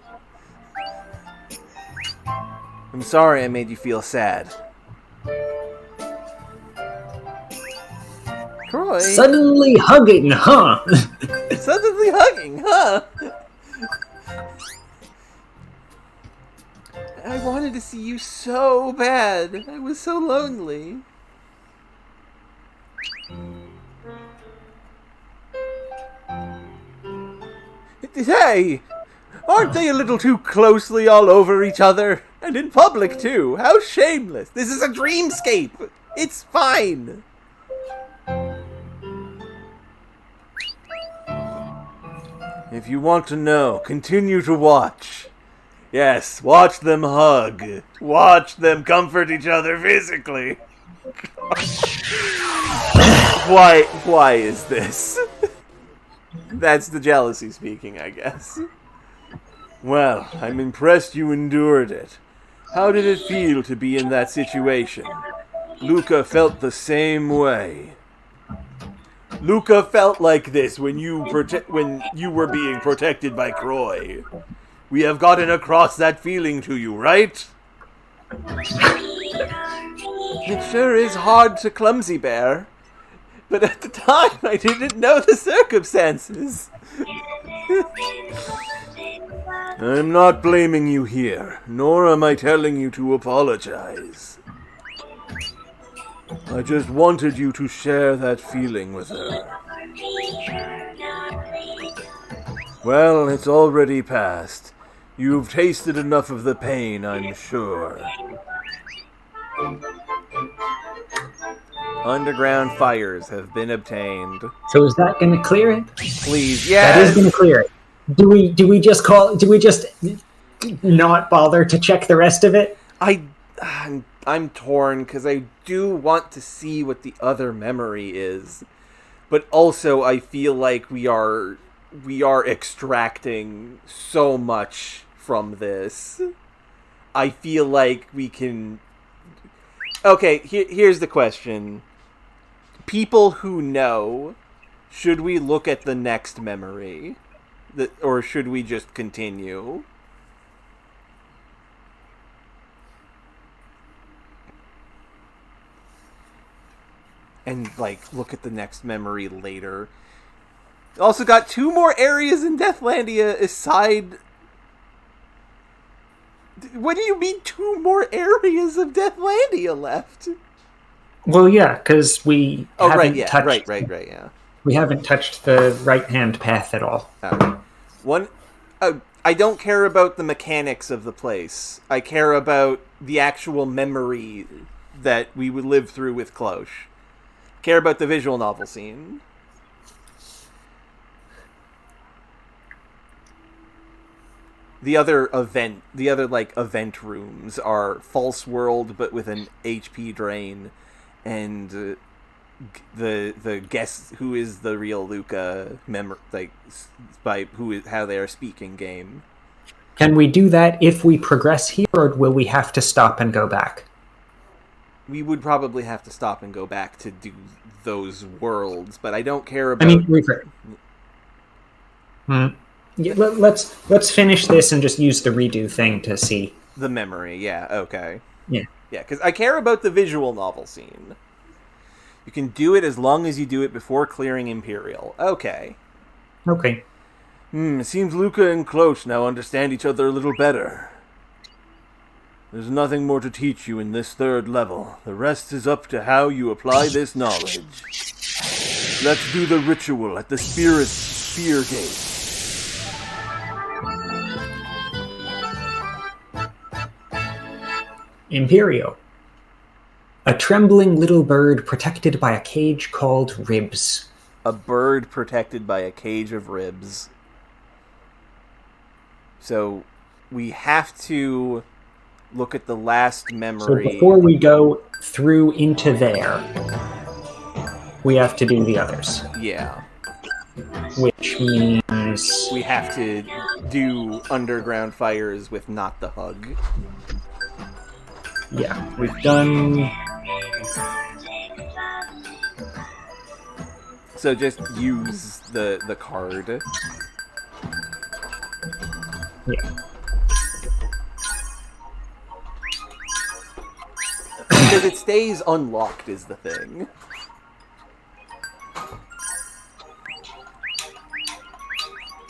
I'm sorry I made you feel sad. Croy. Suddenly hugging, huh? Suddenly hugging, huh? I wanted to see you so bad. I was so lonely. Hey! Aren't they a little too closely all over each other? And in public, too. How shameless. This is a dreamscape. It's fine. If you want to know, continue to watch. Yes, watch them hug. Watch them comfort each other physically. Why is this? That's the jealousy speaking, I guess. Well, I'm impressed you endured it. How did it feel to be in that situation? Luca felt the same way. Luca felt like this when you were being protected by Croy. We have gotten across that feeling to you, right? It sure is hard to clumsy bear. But at the time, I didn't know the circumstances. I'm not blaming you here, nor am I telling you to apologize. I just wanted you to share that feeling with her. Well, it's already passed. You've tasted enough of the pain, I'm sure. Underground fires have been obtained. So is that going to clear it? Please, yes. That is going to clear it. Do we just not bother to check the rest of it? I'm torn because I do want to see what the other memory is, but also I feel like we are extracting so much from this. I feel like we can. Okay, here's the question. People who know, should we look at the next memory? Or should we just continue? And, look at the next memory later. Also got 2 more areas in Deathlandia aside. What do you mean 2 more areas of Deathlandia left? Well, yeah, because we haven't touched... Right, yeah. We haven't touched the right-hand path at all. I don't care about the mechanics of the place. I care about the actual memory that we would live through with Cloche. Care about the visual novel scene. The other event rooms are False World, but with an HP drain, and the guess who is the real Luca how they are speaking game. Can we do that if we progress here, or will we have to stop and go back? We would probably have to stop and go back to do those worlds, but I don't care about. Yeah, let's finish this and just use the redo thing to see the memory. Yeah. Okay. Yeah. Yeah, because I care about the visual novel scene. You can do it as long as you do it before clearing Imperial. Okay. Okay. It seems Luca and Cloche now understand each other a little better. There's nothing more to teach you in this 3rd level. The rest is up to how you apply this knowledge. Let's do the ritual at the Spirit Sphere Gate. Imperial. A trembling little bird protected by a cage called ribs. A bird protected by a cage of ribs. So, we have to look at the last So memory. before we go through into there, we have to do the others. Yeah. Which means... We have to do underground fires with not the hug. Yeah, we've done... So just use the card. Yeah. Because it stays unlocked is the thing.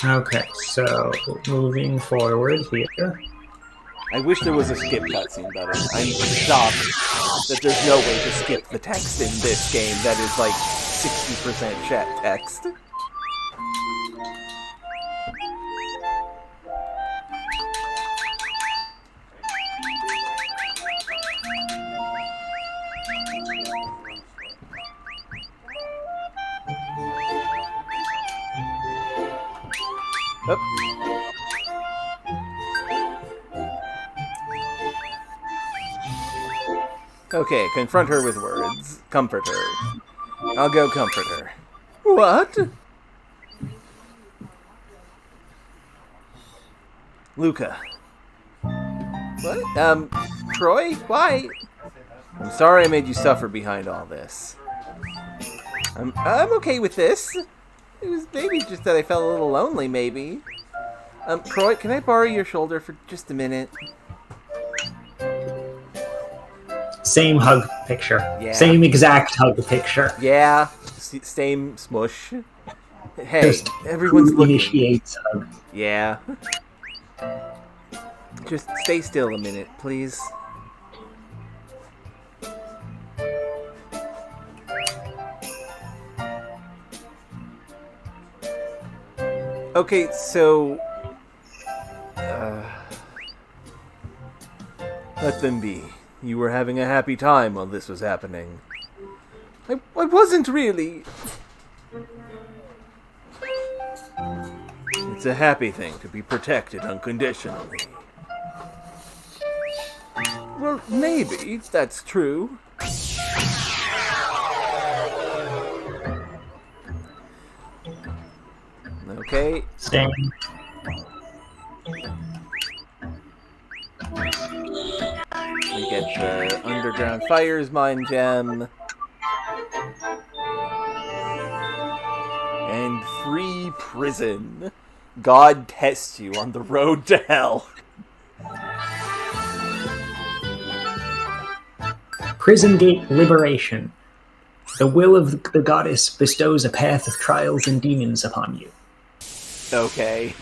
Okay, so moving forward here. I wish there was a skip cutscene better. I'm shocked that there's no way to skip the text in this game that is like 60% chat text. Up. Okay, confront her with words. Comfort her. I'll go comfort her. What? Luca. What? Troy? Why? I'm sorry I made you suffer behind all this. I'm okay with this. It was maybe just that I felt a little lonely, maybe. Troy, can I borrow your shoulder for just a minute? Same hug picture. Yeah. Same exact hug picture. Yeah. Same smush. Hey, everyone's looking. Initiates hug. Yeah. Just stay still a minute, please. Okay, so... let them be. You were having a happy time while this was happening. I wasn't really. It's a happy thing to be protected unconditionally. Well, maybe that's true. Okay. Same. We get the Underground Fires Mine Gem. And free prison. God tests you on the road to hell. Prison Gate Liberation. The will of the goddess bestows a path of trials and demons upon you. Okay.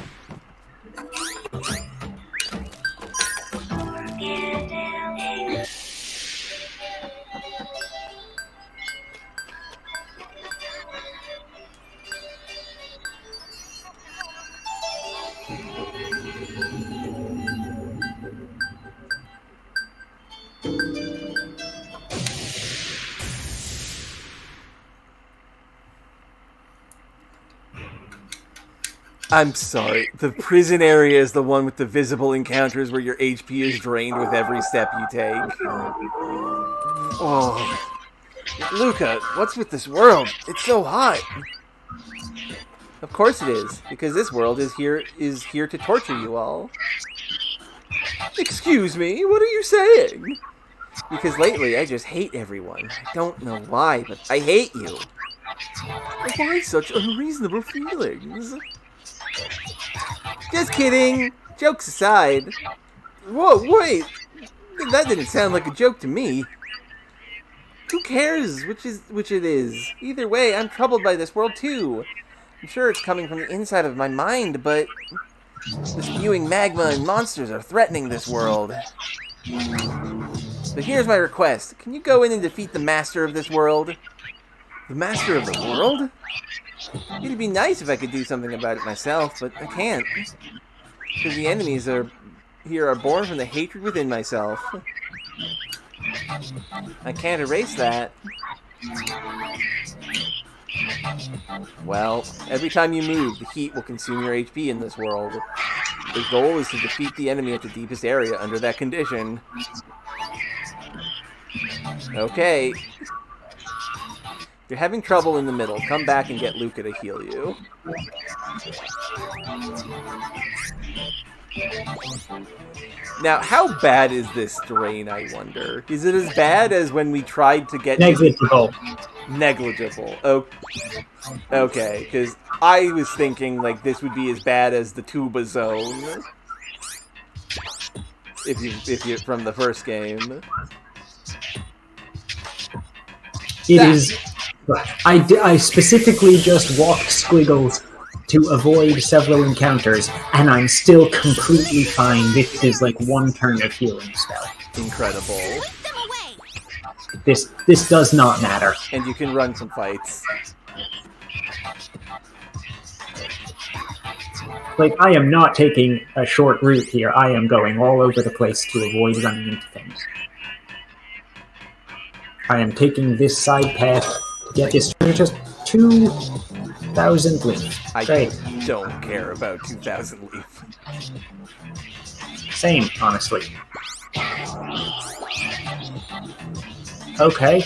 I'm sorry. The prison area is the one with the visible encounters where your HP is drained with every step you take. Oh. Luca, what's with this world? It's so hot. Of course it is, because this world is here to torture you all. Excuse me, what are you saying? Because lately I just hate everyone. I don't know why, but I hate you. Why such unreasonable feelings? Just kidding. Jokes aside. Whoa, wait. That didn't sound like a joke to me. Who cares which it is? Either way, I'm troubled by this world too. I'm sure it's coming from the inside of my mind, but the spewing magma and monsters are threatening this world. So here's my request. Can you go in and defeat the master of this world? The master of the world? It'd be nice if I could do something about it myself, but I can't. Because the enemies here are born from the hatred within myself. I can't erase that. Well, every time you move, the heat will consume your HP in this world. The goal is to defeat the enemy at the deepest area under that condition. Okay. If you're having trouble in the middle, come back and get Luca to heal you. Now, how bad is this drain, I wonder? Is it as bad as when we tried to get... Negligible. Negligible. Okay, because I was thinking, like, this would be as bad as the tuba zone. If you from the first game. It is... I specifically just walked Squiggles to avoid several encounters, and I'm still completely fine. This is like one turn of healing spell. Incredible. This does not matter. And you can run some fights. Like, I am not taking a short route here. I am going all over the place to avoid running into things. I am taking this side path to get this just 2,000 leaf. I Great. don't care about 2,000 leaf. Same, honestly. Okay.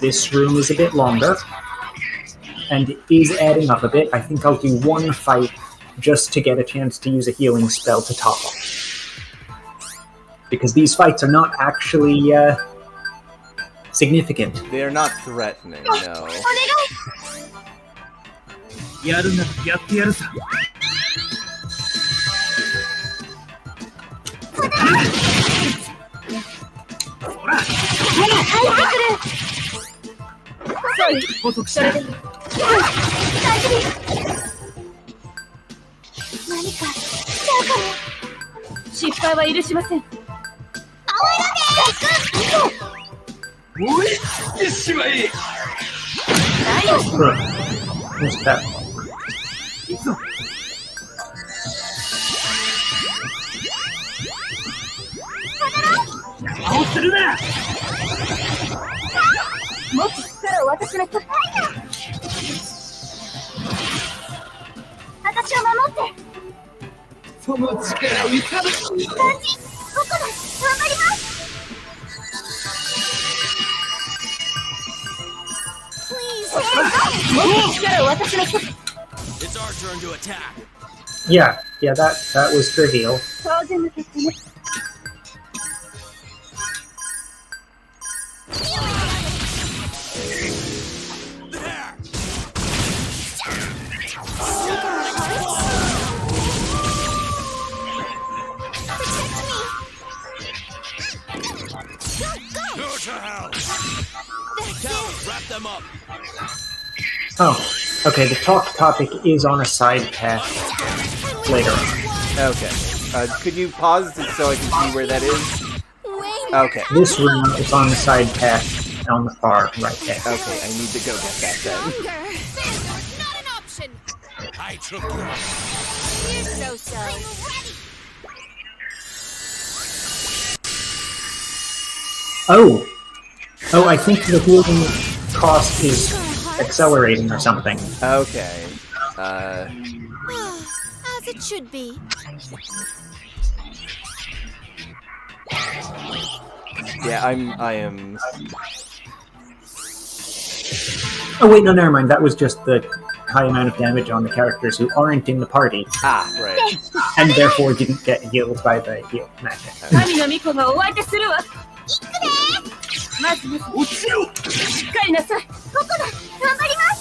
This room is a bit longer, and it is adding up a bit. I think I'll do one fight just to get a chance to use a healing spell to top up. Because these fights are not actually, significant. They are not threatening, no. やるならやってやるさ。捕捉されてる。何かしちゃうかも。失敗は許しません。おいってしまえ。What's that? 行くぞ。邪魔をするな。もっと力を渡さなきゃ。私を守って。その力をいただく。僕だ。頑張ります。It's our turn to attack. Yeah, that was trivial. 当然の結果ね。Wrap them up. Oh, okay, the talk topic is on a side path later on. Okay. Could you pause so I can see where that is? Okay. This room is on the side path on the far right there. Okay, I need to go get that then. Not an option. I took you. You're so. Oh, I think the healing cost is accelerating or something. Okay. As it should be. Yeah, I am... Oh wait, no, never mind. That was just the high amount of damage on the characters who aren't in the party. Ah, right. And therefore didn't get healed by the heal magic. 神の御子がお相手するわ。まず落ちろ。しっかりなさい。僕だ。頑張ります。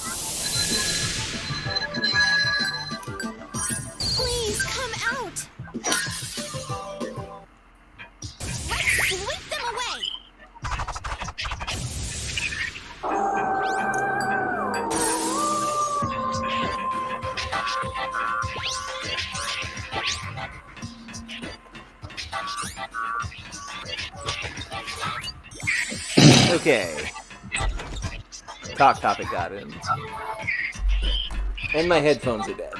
Please come out. Let's sweep them away. Okay. Talk topic got in. And my headphones are dead.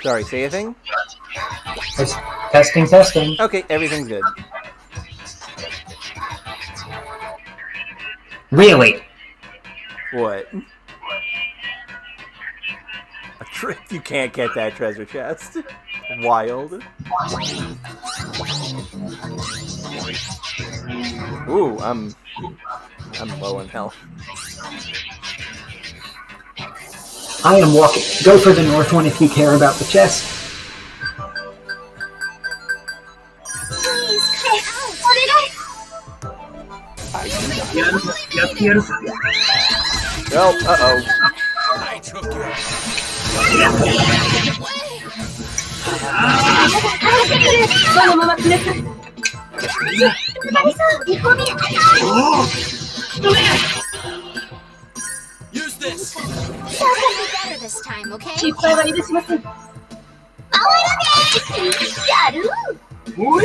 Sorry, say a thing? Testing. Okay, everything's good. Really? What? A trick? You can't get that treasure chest. Wild. Ooh, I'm low on health. I am walking. Go for the north one if you care about the chest. Please come out. Well, uh-oh. I took you. Use this. Better this time, okay? 失敗は許しません。Ooh.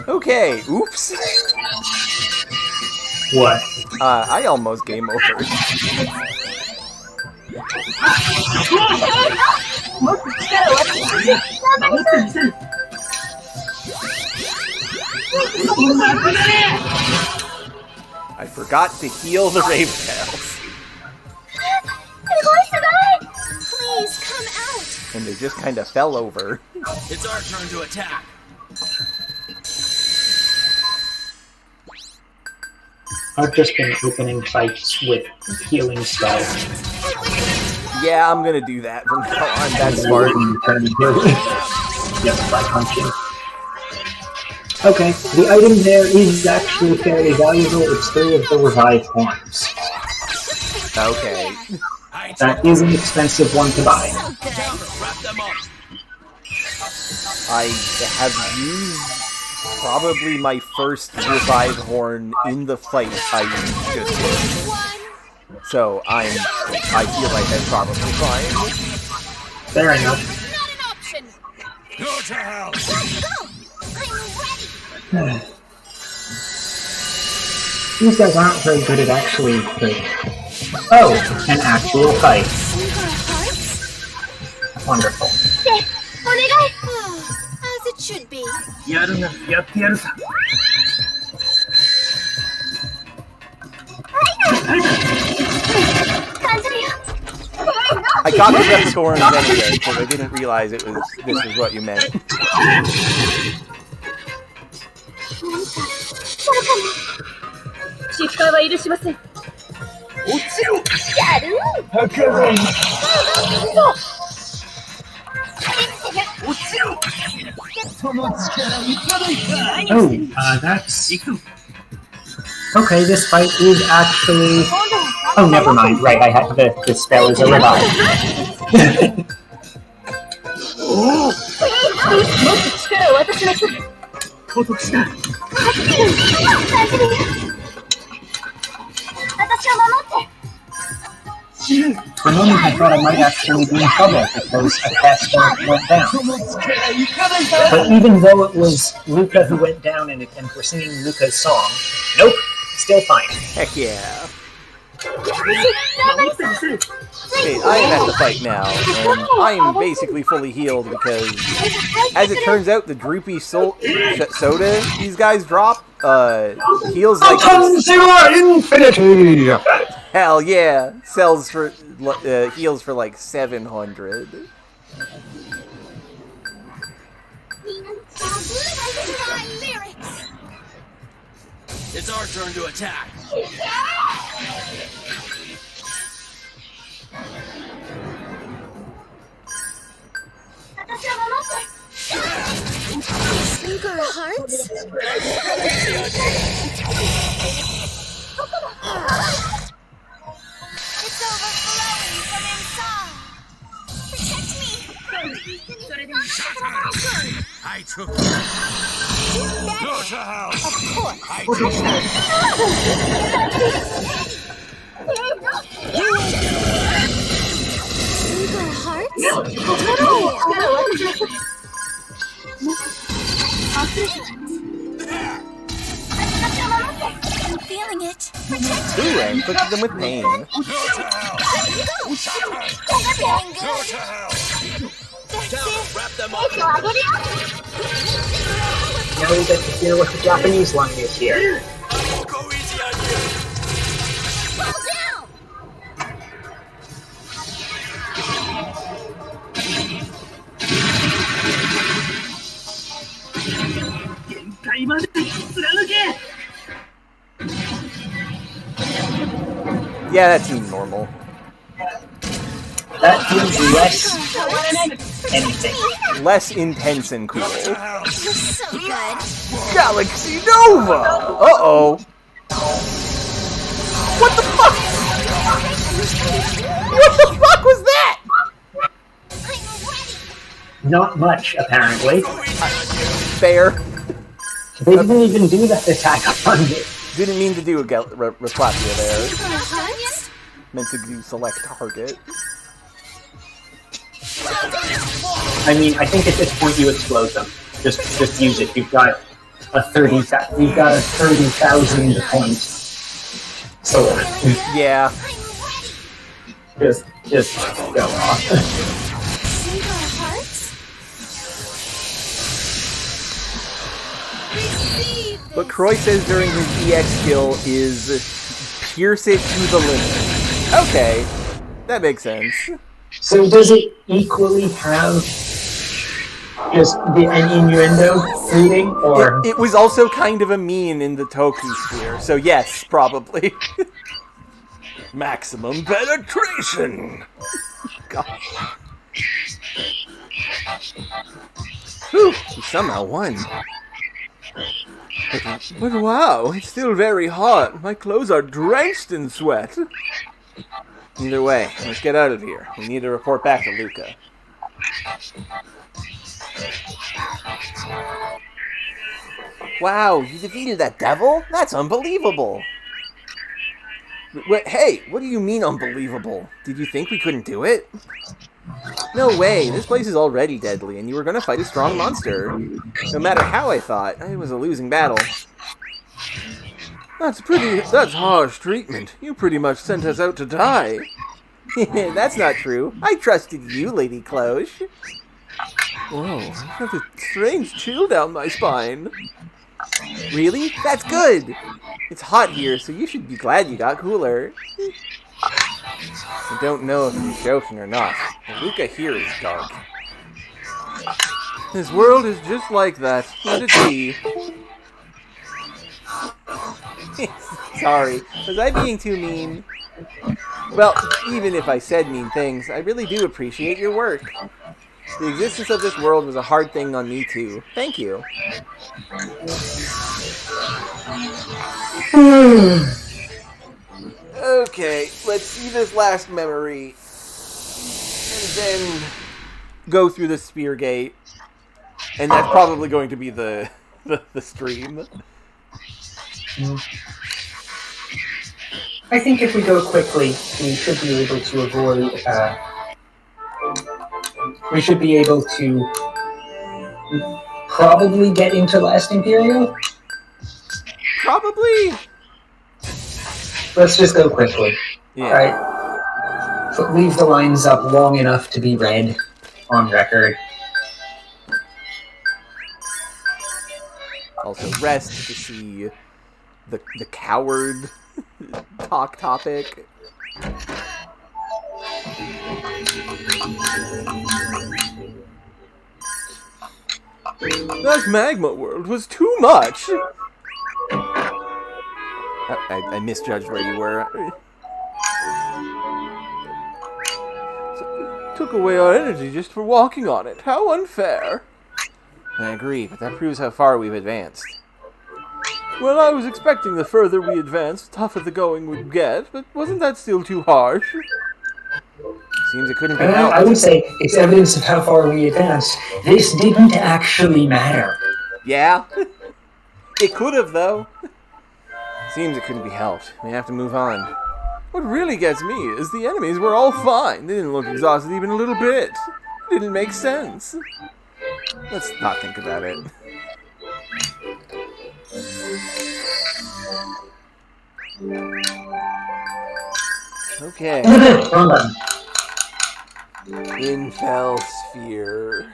Okay, oops. What? I almost game over. I forgot to heal the Raventails. Please come out. And they just kind of fell over. It's our turn to attack. I've just been opening fights with healing spells. Yeah, I'm gonna do that from now on. That's smart. Yep, by punching. Okay, the item there is actually fairly valuable. It's 3 of the revived horns. Okay. That is an expensive one to buy. Wrap them up. I have used probably my first revive horn in the fight I just did. So I feel like that's probably fine. Fair enough. Not an option. Go to hell. Let's go. I'm ready. These guys aren't very good at actually like, oh, an actual fight. Wonderful. As it should be. I got the Death Horns anyway, because I didn't realize this was what you meant. Oh, that's... Okay, this fight is actually... Oh, never mind. Right, I have the spell is a revive. For a moment, I thought I might actually be in trouble because a caster went down. But even though it was Luca who went down and we're singing Luca's song, nope, still fine. Heck yeah. Okay, I am at the fight now, and I am basically fully healed because, as it turns out, the droopy soda these guys drop heals like infinity. Hell yeah, sells for heals for like 700. It's our turn to attack. Sink our hearts? It's overflowing from inside. Protect me. I took you. Go to hell. Of course. I took you. Sink our hearts? I'm feeling it. Protect me. Ooh, I inflicted them with pain. Go to hell. Feeling Go good. to hell. That's Down. it. Wrap them up. Now we get to hear what the Japanese line is here. Go easy on you. Fall down! Yeah, that seems normal. That means less anything. Less intense and cool. You're so good. Galaxy Nova! Uh-oh. What the fuck? What the fuck was that? I'm ready. Not much, apparently. Fair. They didn't even do that attack on me. Didn't mean to do a Raklapia there. Onions? Meant to do select target. I mean, I think at this point you explode them. Just use it. You've got a 30,000 points. So Yeah. just go off. Sink our hearts? Receive What Croy says during his EX skill is pierce it to the limit. Okay. That makes sense. So does it equally have just an innuendo reading, or It was also kind of a mean in the Toku sphere, so yes, probably. Maximum penetration! God. Whew, he somehow won. But wow, it's still very hot. My clothes are drenched in sweat. Either way, let's get out of here. We need to report back to Luca. Wow, you defeated that devil? That's unbelievable. Wait, hey, what do you mean unbelievable? Did you think we couldn't do it? No way, this place is already deadly, and you were gonna fight a strong monster. No matter how I thought, it was a losing battle. That's harsh treatment. You pretty much sent us out to die. That's not true. I trusted you, Lady Cloche. Whoa, I felt a strange chill down my spine. Really? That's good! It's hot here, so you should be glad you got cooler. I don't know if he's joking or not, but Luca here is dark. This world is just like that. Let it be. Sorry, was I being too mean? Well, even if I said mean things, I really do appreciate your work. The existence of this world was a hard thing on me too. Thank you. Okay, let's see this last memory. And then go through the spear gate. And that's probably going to be the stream. I think if we go quickly, we should be able to avoid. We should be able to probably get into Last Imperial. Probably. Let's just go quickly. Yeah. Alright. So leave the lines up long enough to be read on record. Also rest to see the coward talk topic. That magma world was too much! I misjudged where you were. Took away our energy just for walking on it. How unfair! I agree, but that proves how far we've advanced. Well, I was expecting the further we advanced, tougher the going would get, but wasn't that still too harsh? Seems it couldn't be helped. I would say it's evidence of how far we advanced. This didn't actually matter. Yeah? It could have, though. Seems it couldn't be helped. We have to move on. What really gets me is the enemies were all fine. They didn't look exhausted even a little bit. It didn't make sense. Let's not think about it. Okay. Infel Sphere.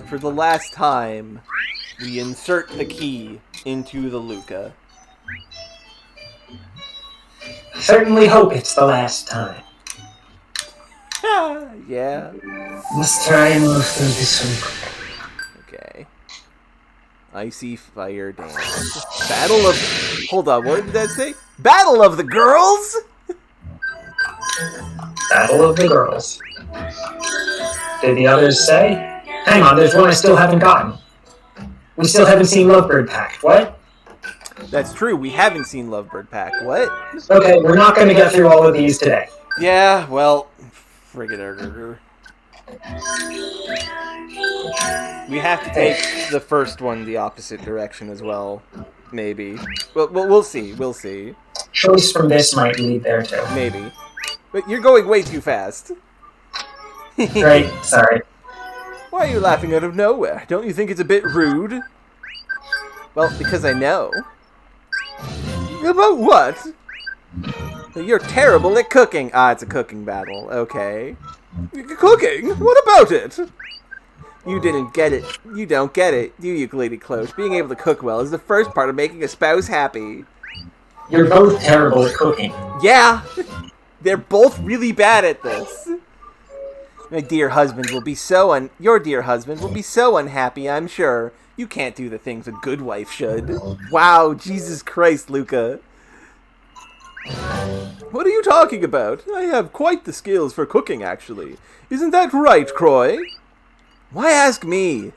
for the last time, we insert the key into the Luca. Certainly hope it's the last time. Yeah. Let's try and move through this one. Okay. Icy fire dance. Battle of... Hold on, what did that say? Battle of the girls? Battle of the girls. Did the others say? Hang on, there's one I still haven't gotten. We still haven't seen Lovebird Pact. What? That's true, we haven't seen Lovebird Pact. What? Okay, we're not going to get through all of these today. Yeah, well... Friggin'. We have to take the first one the opposite direction as well. Maybe. Well, we'll see. We'll see. Choice from this might lead there too. Maybe. But you're going way too fast. Right, sorry. Why are you laughing out of nowhere? Don't you think it's a bit rude? Well, because I know. About what? You're terrible at cooking. Ah, it's a cooking battle. Okay. Cooking? What about it? You didn't get it. You don't get it, do you, Lady Cloche? Being able to cook well is the first part of making a spouse happy. You're both terrible at cooking. Yeah! They're both really bad at this. My dear husband will be so Your dear husband will be so unhappy, I'm sure. You can't do the things a good wife should. Wow, Jesus Christ, Luca. What are you talking about? I have quite the skills for cooking, actually. Isn't that right, Croy? Why ask me?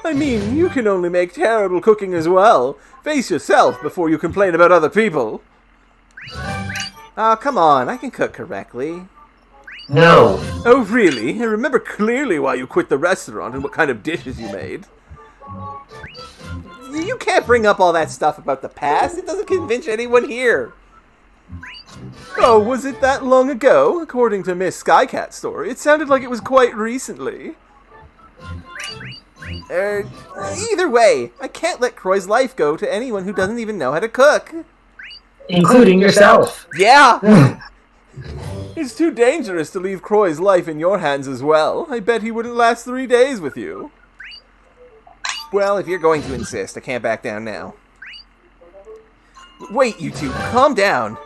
I mean, you can only make terrible cooking as well. Face yourself before you complain about other people. Oh, come on, I can cook correctly. No. Oh, really? I remember clearly why you quit the restaurant and what kind of dishes you made. You can't bring up all that stuff about the past. It doesn't convince anyone here. Oh, was it that long ago? According to Miss Skycat's story, it sounded like it was quite recently. Either way, I can't let Croy's life go to anyone who doesn't even know how to cook. Including yourself. Yeah! It's too dangerous to leave Croy's life in your hands as well. I bet he wouldn't last 3 days with you. Well, if you're going to insist, I can't back down now. Wait, you two, calm down.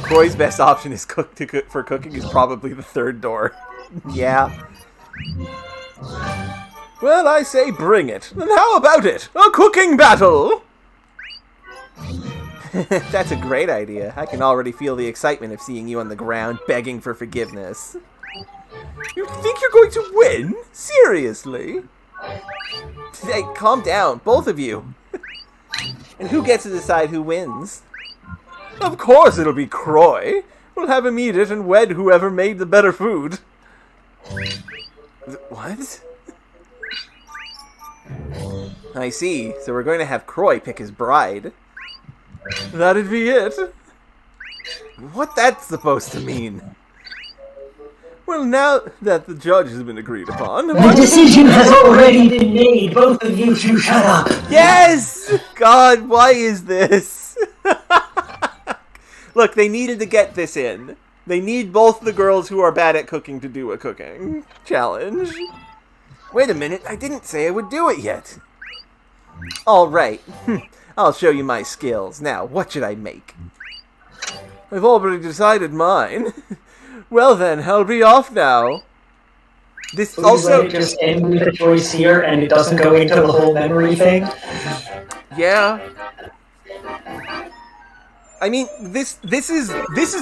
Croy's best option is for cooking is probably the third door. Yeah. Well, I say bring it. And how about it? A cooking battle! That's a great idea. I can already feel the excitement of seeing you on the ground begging for forgiveness. You think you're going to win? Seriously? Hey, calm down, both of you. And who gets to decide who wins? Of course it'll be Croy. We'll have him eat it and wed whoever made the better food. What? I see. So we're going to have Croy pick his bride. That'd be it. What that's supposed to mean? Well, now that the judge has been agreed upon... The decision has already been made. Both of you two shut up. Yes! God, why is this? Look, they needed to get this in. They need both the girls who are bad at cooking to do a cooking challenge. Wait a minute, I didn't say I would do it yet. Alright, I'll show you my skills. Now, what should I make? I've already decided mine. Well then, I'll be off now. This Please also... let it just end with a choice here and it doesn't go into the whole memory thing? Yeah. I mean, this is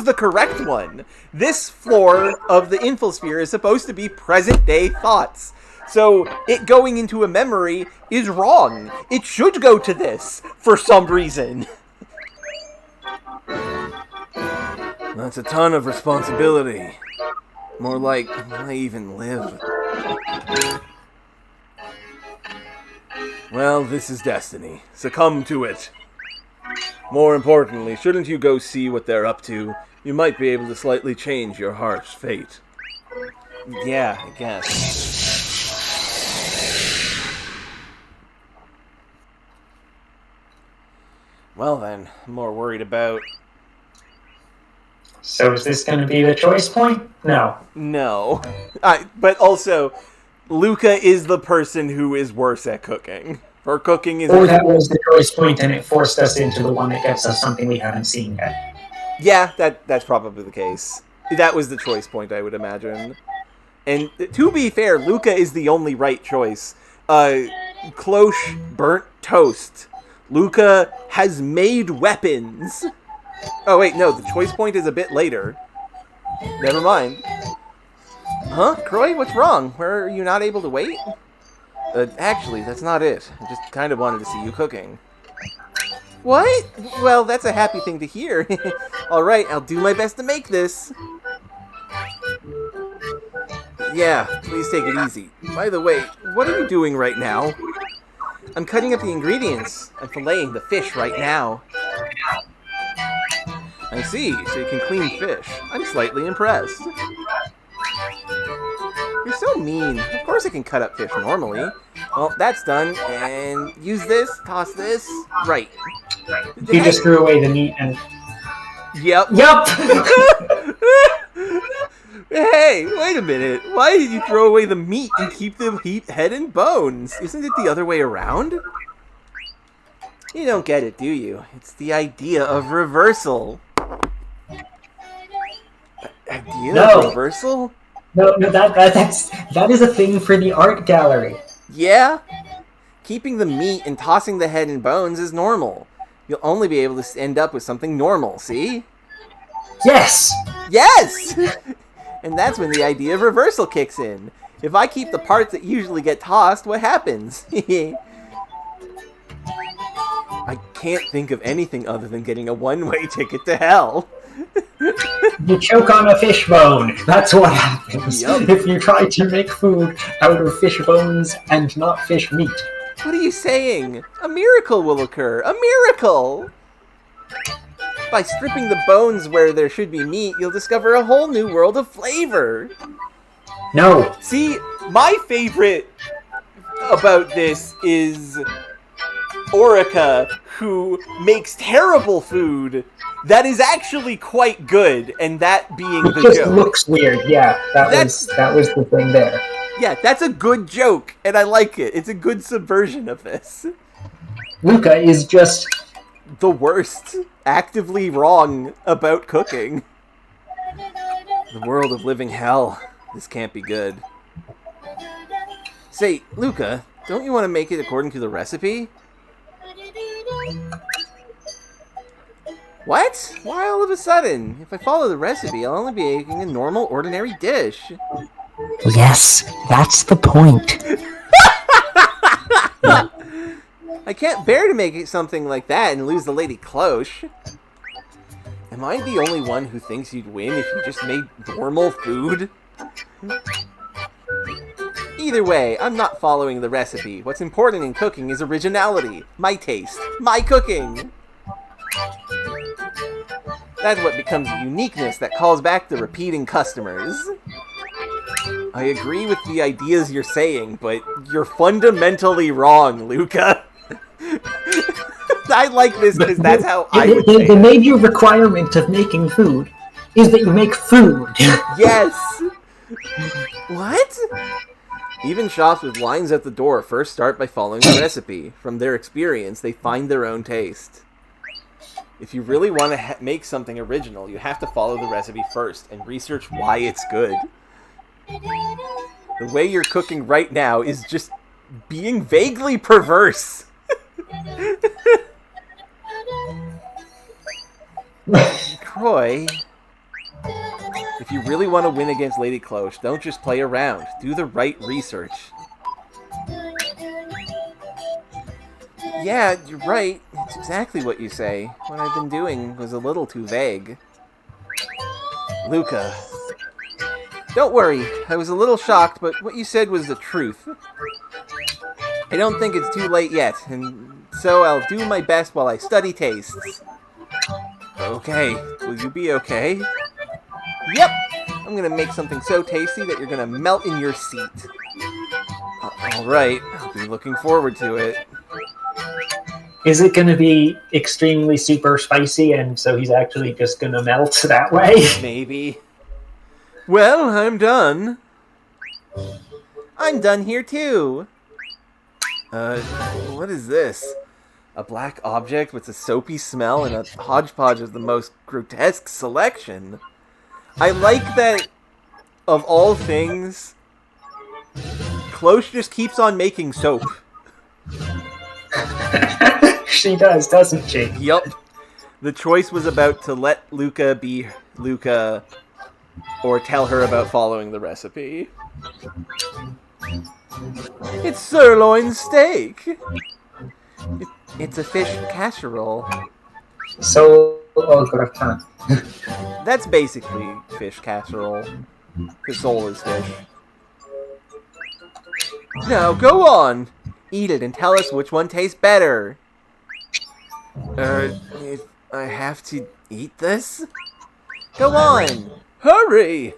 the correct one. This floor of the infosphere is supposed to be present-day thoughts. So, it going into a memory is wrong. It should go to this, for some reason. That's a ton of responsibility. More like, I even live. Well, this is destiny. Succumb to it. More importantly, shouldn't you go see what they're up to? You might be able to slightly change your heart's fate. Yeah, I guess. Well then, I'm more worried about... So is this going to be the choice point? No. No. But also, Luca is the person who is worse at cooking. Or cooking is... Or that was the choice point and it forced us into the one that gets us something we haven't seen yet. Yeah, that's probably the case. That was the choice point, I would imagine. And to be fair, Luca is the only right choice. Cloche burnt toast. Luca has made weapons. Oh wait, no, the choice point is a bit later. Never mind. Huh? Croy, what's wrong? Were you not able to wait? Actually, that's not it. I just kind of wanted to see you cooking. What? Well, that's a happy thing to hear. Alright, I'll do my best to make this. Yeah, please take it easy. By the way, what are you doing right now? I'm cutting up the ingredients. I'm filleting the fish right now. I see, so you can clean fish. I'm slightly impressed. You're so mean. Of course I can cut up fish normally. Well, that's done. And use this, toss this. Right. You just threw away the meat and... Yep. Yup! Hey, wait a minute. Why did you throw away the meat and keep the head and bones? Isn't it the other way around? You don't get it, do you? It's the idea of reversal. Idea of reversal? No, that is a thing for the art gallery. Yeah? Keeping the meat and tossing the head and bones is normal. You'll only be able to end up with something normal, see? Yes! Yes! And that's when the idea of reversal kicks in. If I keep the parts that usually get tossed, what happens? I can't think of anything other than getting a one-way ticket to hell. You choke on a fish bone. That's what happens if you try to make food out of fish bones and not fish meat. What are you saying? A miracle will occur. A miracle! By stripping the bones where there should be meat, you'll discover a whole new world of flavor. No. See, my favorite about this is Orica, who makes terrible food that is actually quite good, and that being it the just joke. Looks weird, yeah. That was the thing there. Yeah, that's a good joke, and I like it. It's a good subversion of this. Luca is just... the worst. Actively wrong about cooking. The world of living hell. This can't be good. Say, Luca, don't you want to make it according to the recipe? What? Why all of a sudden? If I follow the recipe, I'll only be making a normal, ordinary dish. Yes, that's the point. I can't bear to make it something like that and lose the Lady Cloche. Am I the only one who thinks you'd win if you just made normal food? Either way, I'm not following the recipe. What's important in cooking is originality. My taste. My cooking. That's what becomes uniqueness that calls back the repeating customers. I agree with the ideas you're saying, but you're fundamentally wrong, Luca. I like this because that's how I would say the major requirement of making food is that you make food. Yes! What? Even shops with lines at the door first start by following the recipe. From their experience, they find their own taste. If you really want to make something original, you have to follow the recipe first and research why it's good. The way you're cooking right now is just being vaguely perverse. Croy, if you really want to win against Lady Cloche, don't just play around. Do the right research. Yeah, you're right. It's exactly what you say. What I've been doing was a little too vague. Luca. Don't worry. I was a little shocked, but what you said was the truth. I don't think it's too late yet, and so I'll do my best while I study tastes. Okay. Will you be okay? Yep! I'm gonna make something so tasty that you're gonna melt in your seat. Alright, I'll be looking forward to it. Is it going to be extremely super spicy, and so he's actually just going to melt that way? Maybe. Well, I'm done. I'm done here too. What is this? A black object with a soapy smell and a hodgepodge of the most grotesque selection. I like that, of all things, Cloche just keeps on making soap. She does, doesn't she? Yup. The choice was about to let Luca be Luca or tell her about following the recipe. It's sirloin steak. It's a fish casserole. So, gratin. That's basically fish casserole. His soul is fish. Now, go on! Eat it and tell us which one tastes better. If I have to eat this? Go on! Hurry!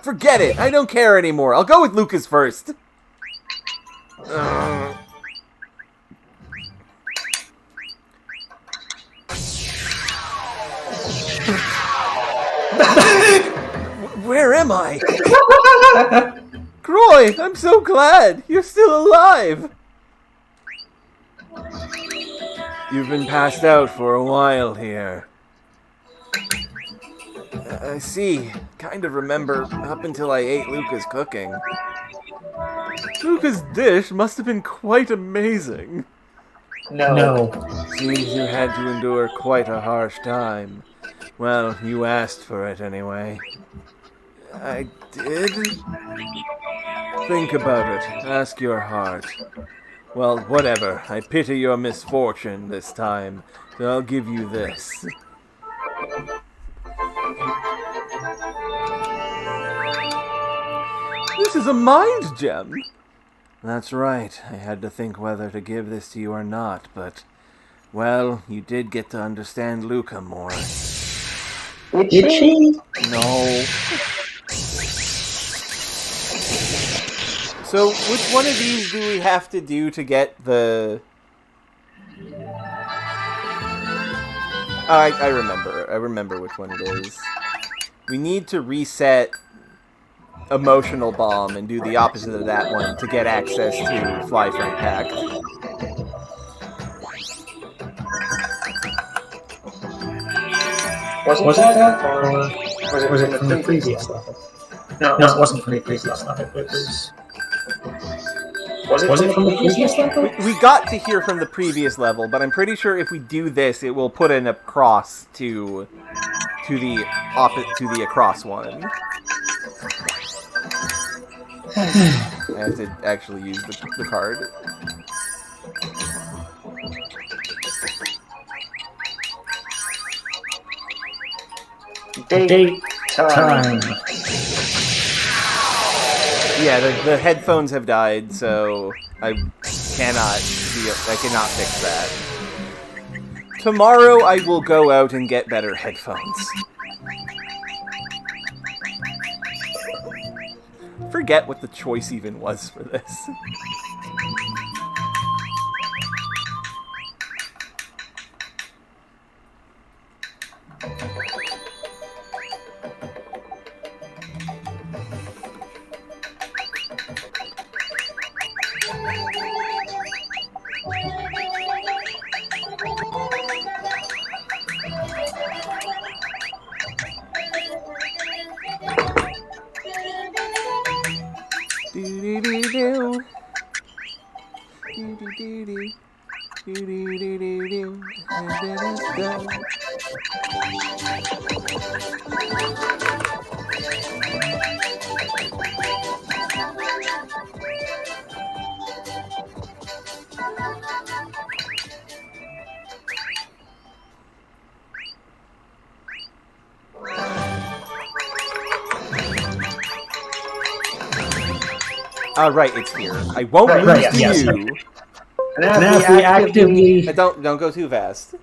Forget it! I don't care anymore. I'll go with Lucas first. Where am I? Croy, I'm so glad! You're still alive! You've been passed out for a while here. I see. Kind of remember up until I ate Luca's cooking. Luca's dish must have been quite amazing. No. Seems you had to endure quite a harsh time. Well, you asked for it anyway. I did? Think about it. Ask your heart. Well, whatever. I pity your misfortune this time, so I'll give you this. This is a mind gem! That's right. I had to think whether to give this to you or not, but... well, you did get to understand Luca more. Did she? No. So, which one of these do we have to do to get the... I remember. I remember which one it is. We need to reset Emotional Bomb and do the opposite of that one to get access to Fly Frank Pack. Was that or was it from the previous level? No, it wasn't from the previous level. Was it from the previous level? We got to hear from the previous level, but I'm pretty sure if we do this, it will put in a cross to the across one. I have to actually use the card. Date time. Yeah, the headphones have died, so I cannot fix that. Tomorrow I will go out and get better headphones. Forget what the choice even was for this. Right, it's here. I won't lose to you. And if we actively... Don't go too fast.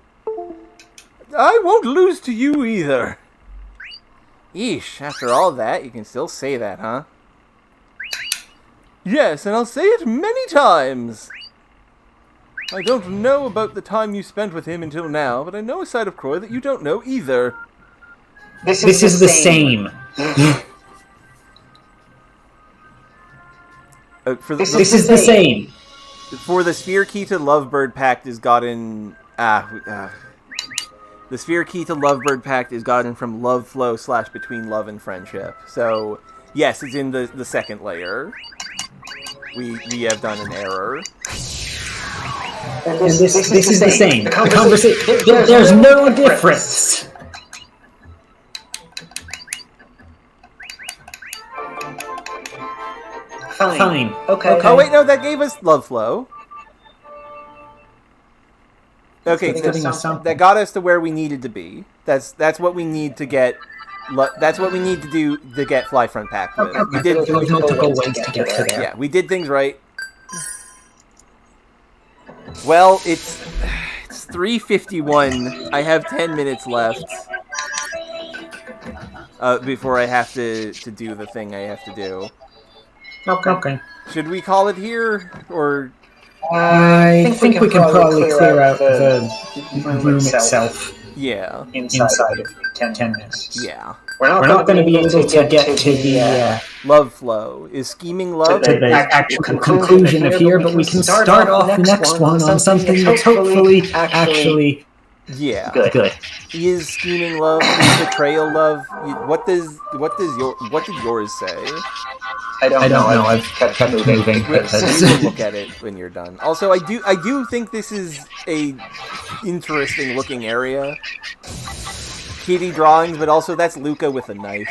I won't lose to you either. Yeesh, after all that, you can still say that, huh? Yes, and I'll say it many times. I don't know about the time you spent with him until now, but I know a side of Croy that you don't know either. This is the same. This is the same. For the sphere key to Lovebird Pact is gotten... the sphere key to Lovebird Pact is gotten from Love Flow / Between Love and Friendship. So, yes, it's in the second layer. We have done an error. And this is the same. The conversation... There's no difference. Fine. Okay. Oh, wait, no, that gave us Love Flow. Okay, that got us to where we needed to be. That's what we need to get. That's what we need to do to get Flyfront Pact with. We did multiple ways to get to there. Yeah, we did things right. Well, it's 3:51. I have 10 minutes left before I have to do the thing I have to do. Okay. Should we call it here, or? I think we can probably clear out the room itself. Yeah. Inside of 10 minutes. Yeah. We're not going to be able to get to the Love Flow. Is scheming love? To the actual conclusion of here, but we can start off the next one on something that's hopefully actually good. Is scheming love? Is betrayal love? What did yours say? I don't know. I've kept moving. We'll look at it when you're done. Also, I do think this is a interesting looking area. Kitty drawings, but also that's Luca with a knife.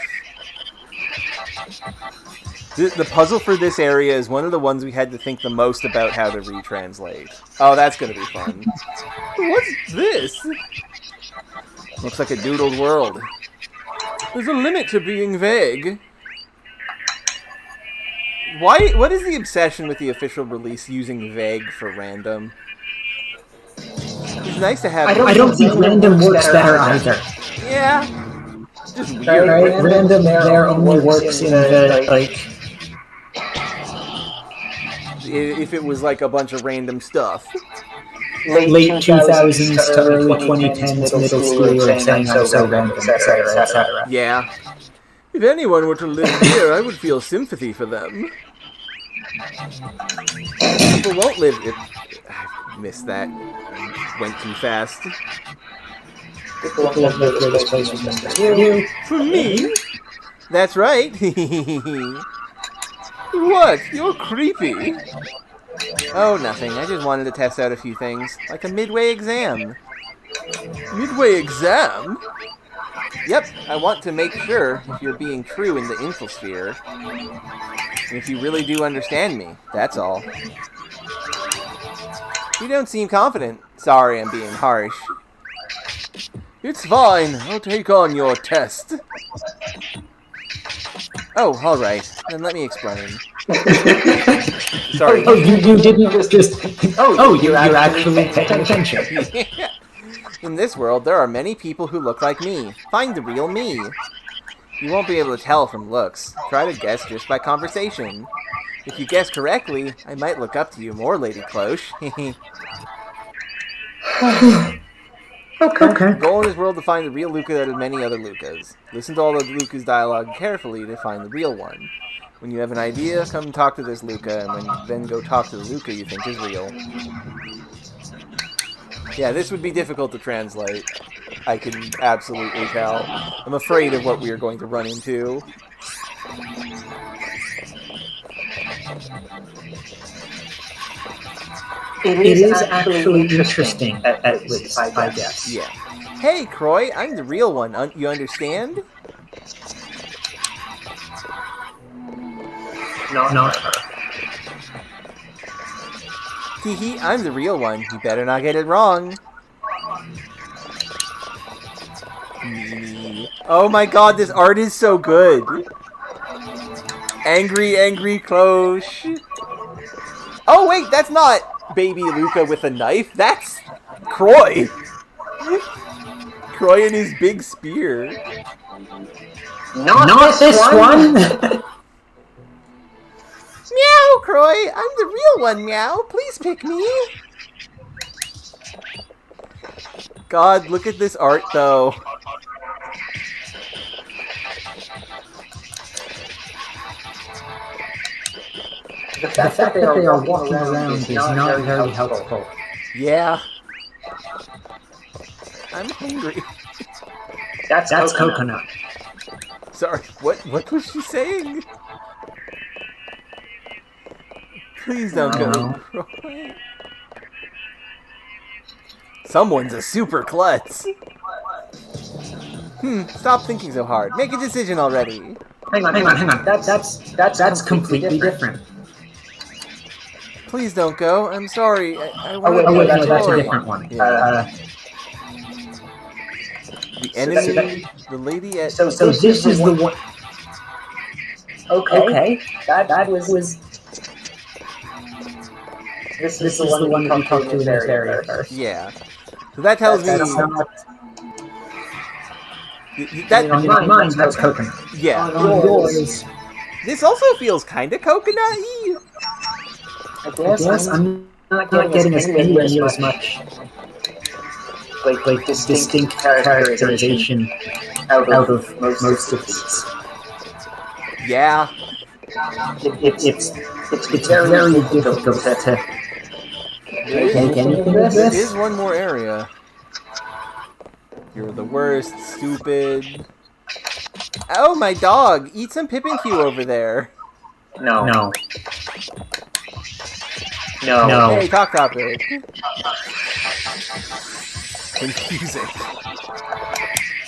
The puzzle for this area is one of the ones we had to think the most about how to retranslate. Oh, that's gonna be fun. What's this? Looks like a doodled world. There's a limit to being vague. What is the obsession with the official release using vague for random? It's nice to have... I don't think random works better either. Yeah. Just weird. Right? Random there only works in the, like... If it was like a bunch of random stuff. Late 2000s to early 2010s middle schoolers saying I'm so random, etc., etc. Yeah. If anyone were to live here, I would feel sympathy for them. People won't live... I missed that. Went too fast. For me? That's right. What? You're creepy. Oh, nothing. I just wanted to test out a few things. Like a midway exam. Midway exam? Yep, I want to make sure if you're being true in the infosphere. And if you really do understand me, that's all. You don't seem confident. Sorry, I'm being harsh. It's fine. I'll take on your test. Oh, alright. Then let me explain. Sorry. Oh, you didn't just... Oh, you're actually paying attention. Yeah. In this world, there are many people who look like me. Find the real me. You won't be able to tell from looks. Try to guess just by conversation. If you guess correctly, I might look up to you more, Lady Cloche. Okay. The goal in this world to find the real Luca out of many other Lucas. Listen to all of Luca's dialogue carefully to find the real one. When you have an idea, come talk to this Luca, and then go talk to the Luca you think is real. Yeah, this would be difficult to translate. I can absolutely tell. I'm afraid of what we are going to run into. It is actually interesting, at least, I guess. Yeah. Hey, Croy, I'm the real one. You understand? No. Teehee, I'm the real one. You better not get it wrong. Oh my god, this art is so good. Angry Cloche. Oh wait, that's not baby Luca with a knife. That's Croy. Croy and his big spear. Not this one! Meow, Croy! I'm the real one, Meow! Please pick me! God, look at this art, though. The fact that they are walking around is not very helpful. Yeah. I'm hungry. That's coconut. Sorry, what was she saying? Please don't go. Cry. Someone's a super klutz. Stop thinking so hard. Make a decision already. Hang on. That's completely different. Please don't go. I'm sorry. I Wait, no, that's a different one. Yeah. The enemy, the lady at... So this is the one... Okay. That was... This is the one that we talked to in this area first. Yeah. So that tells me... On mine, that's coconut. Yeah. On yours... This also feels kind of coconut-y. I guess I'm not getting anywhere near as much... Like distinct characterization out of most of these. Yeah. It's very difficult to make anything of There this. is one more area. You're the worst, stupid. Oh, my dog! Eat some Pippin Q over there. No. Hey, talk topic. Confusing.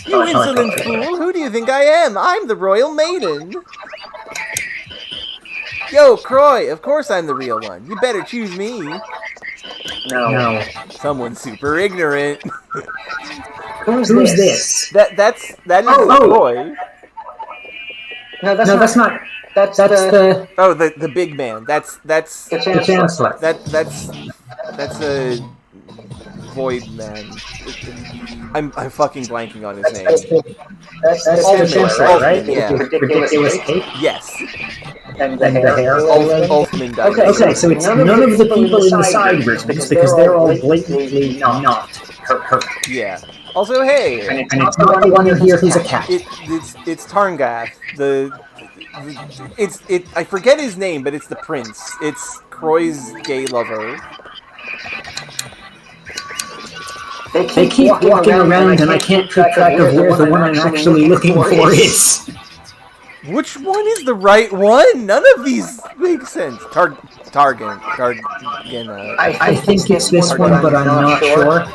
You insolent fool! Who do you think I am? I'm the Royal Maiden! Yo, Croy! Of course I'm the real one. You better choose me. No. Someone's super ignorant. Who's this? That is Croy. No, that's not. That's the... Oh, the big man. That's the Chancellor. That's a void man. I'm fucking blanking on his name. That's the Chancellor, right? Yeah. Ridiculous cape? Yes. And the hair. Ulfman died. Okay, so it's none of the people in the side rooms because they're all blatantly not her. Yeah. Also, hey, and it's not the one here who's a cat. It's Tarngath. I forget his name, but it's the prince. It's Croy's gay lover. They keep walking around and I can't keep track of where the one I'm actually looking for is. Which one is the right one? None of these make sense. Targan. I think it's this one, but I'm not sure.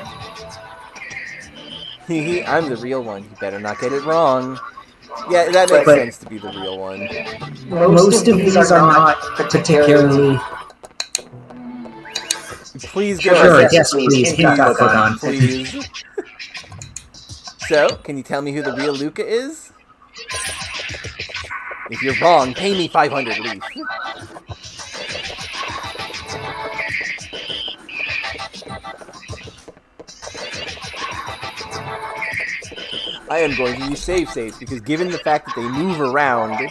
I'm the real one. You better not get it wrong. Yeah, that makes sense to be the real one. Most of these are not particularly... Please give us... Yes, please. Please. So, can you tell me who the real Luca is? If you're wrong, pay me 500 leaf. I am going to use save states because given the fact that they move around...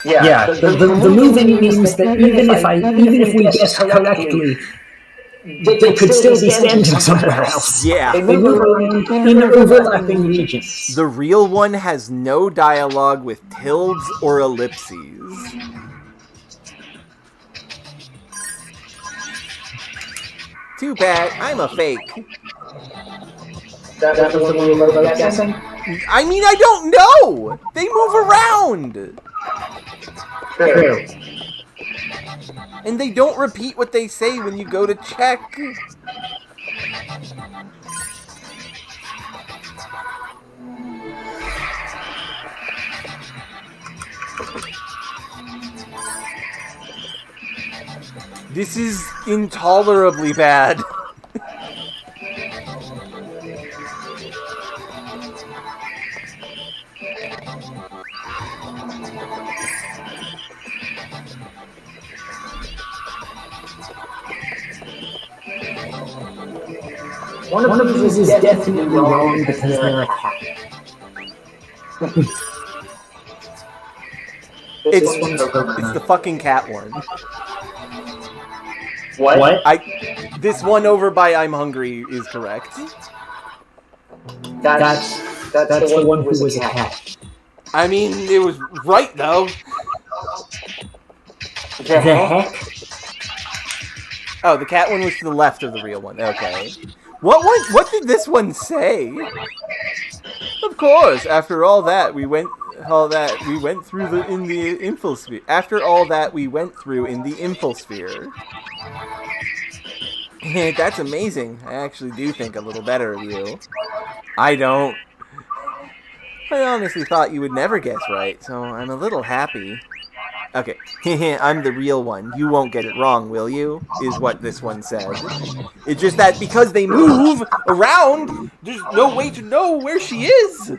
Yeah, the moving means that even if we guess correctly, they could still be standing somewhere else. Yeah. They move around in overlapping regions. The real one has no dialogue with tildes or ellipses. Too bad, I'm a fake. That's the one you were guessing? I mean, I don't know! They move around! True. And they don't repeat what they say when you go to check. This is intolerably bad. One of these is definitely wrong because they're a cat. It's the fucking cat one. What? This one over by I'm Hungry is correct. That's the one who was a cat. I mean, it was right though. The heck? Oh, the cat one was to the left of the real one. Okay. What did this one say? Of course, after all that we went through in the infosphere. After all that we went through in the infosphere. That's amazing. I actually do think a little better of you. I don't. I honestly thought you would never guess right, so I'm a little happy. Okay, I'm the real one. You won't get it wrong, will you? Is what this one said. It's just that because they move around, there's no way to know where she is.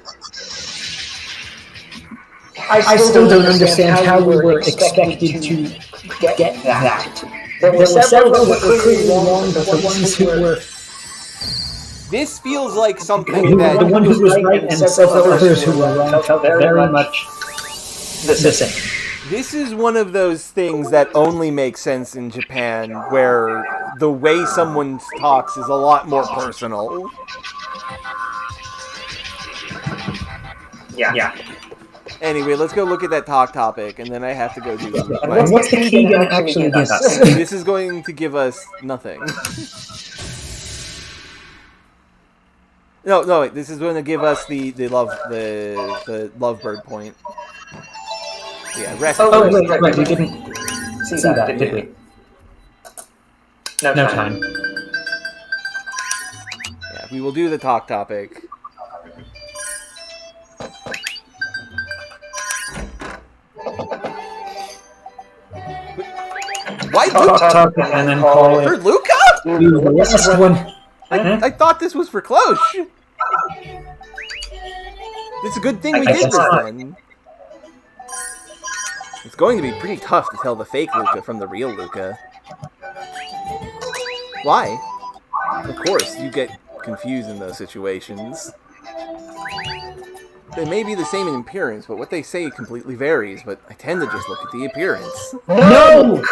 I still don't understand how we were expected to get that. There were several that were clearly wrong, but the ones who were... This feels like something that... The one who was right and several others who were wrong felt very much the same. This is one of those things that only makes sense in Japan, where the way someone talks is a lot more personal. Yeah. Anyway, let's go look at that talk topic, and then I have to go do... What's the key going to actually give us? This is going to give us nothing. No, wait, this is going to give us the lovebird point. Yeah, rest. Oh, right, we didn't see that, did we? No time. Yeah, we will do the talk topic. Why Luca? Talk and then call For it. Luca? The last one. I thought this was for Cloche. It's a good thing we did this one. It's going to be pretty tough to tell the fake Luca from the real Luca. Why? Of course, you get confused in those situations. They may be the same in appearance, but what they say completely varies, but I tend to just look at the appearance. No!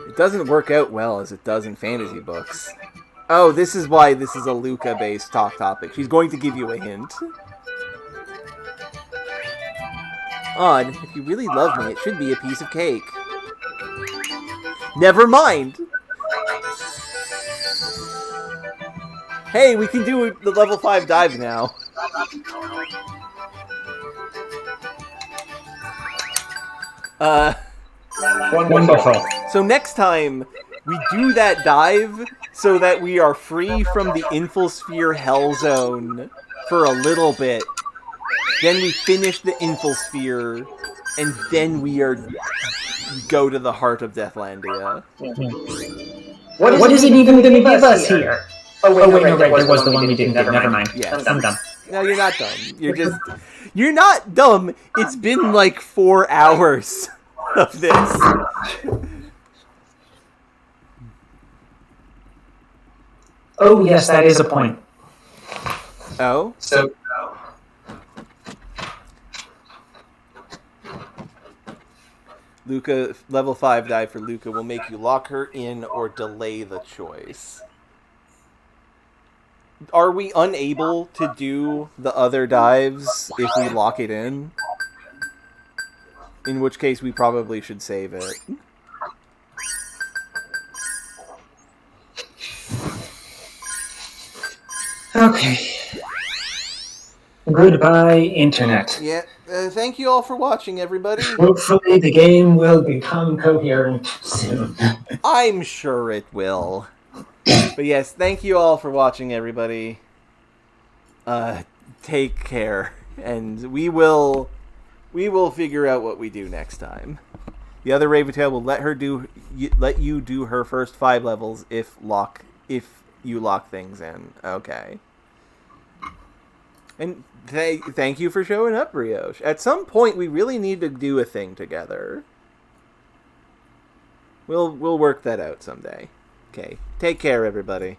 It doesn't work out well as it does in fantasy books. Oh, this is why this is a Luca-based talk topic. She's going to give you a hint. Odd. If you really love me, it should be a piece of cake. Never mind! Hey, we can do the level 5 dive now. Wonderful. So next time, we do that dive so that we are free from the Infosphere Hell Zone for a little bit. Then we finish the Infosphere, and then we go to the heart of Deathlandia. What is it even going to give us here? Oh wait, no, right, there was the one we didn't do. Never mind. Yes. I'm done. No, you're not dumb. You're not dumb. It's been like 4 hours of this. Oh yes, that is a point. Oh? So... Luca, level 5 dive for Luca will make you lock her in or delay the choice. Are we unable to do the other dives if we lock it in? In which case we probably should save it. Okay. Goodbye, Internet. Yeah, thank you all for watching, everybody. Hopefully the game will become coherent soon. I'm sure it will. But yes, thank you all for watching, everybody. Take care, and we will figure out what we do next time. The other Raventail will let you do her first 5 levels if you lock things in. Okay. And thank you for showing up, Brioche. At some point, we really need to do a thing together. We'll work that out someday. Okay. Take care, everybody.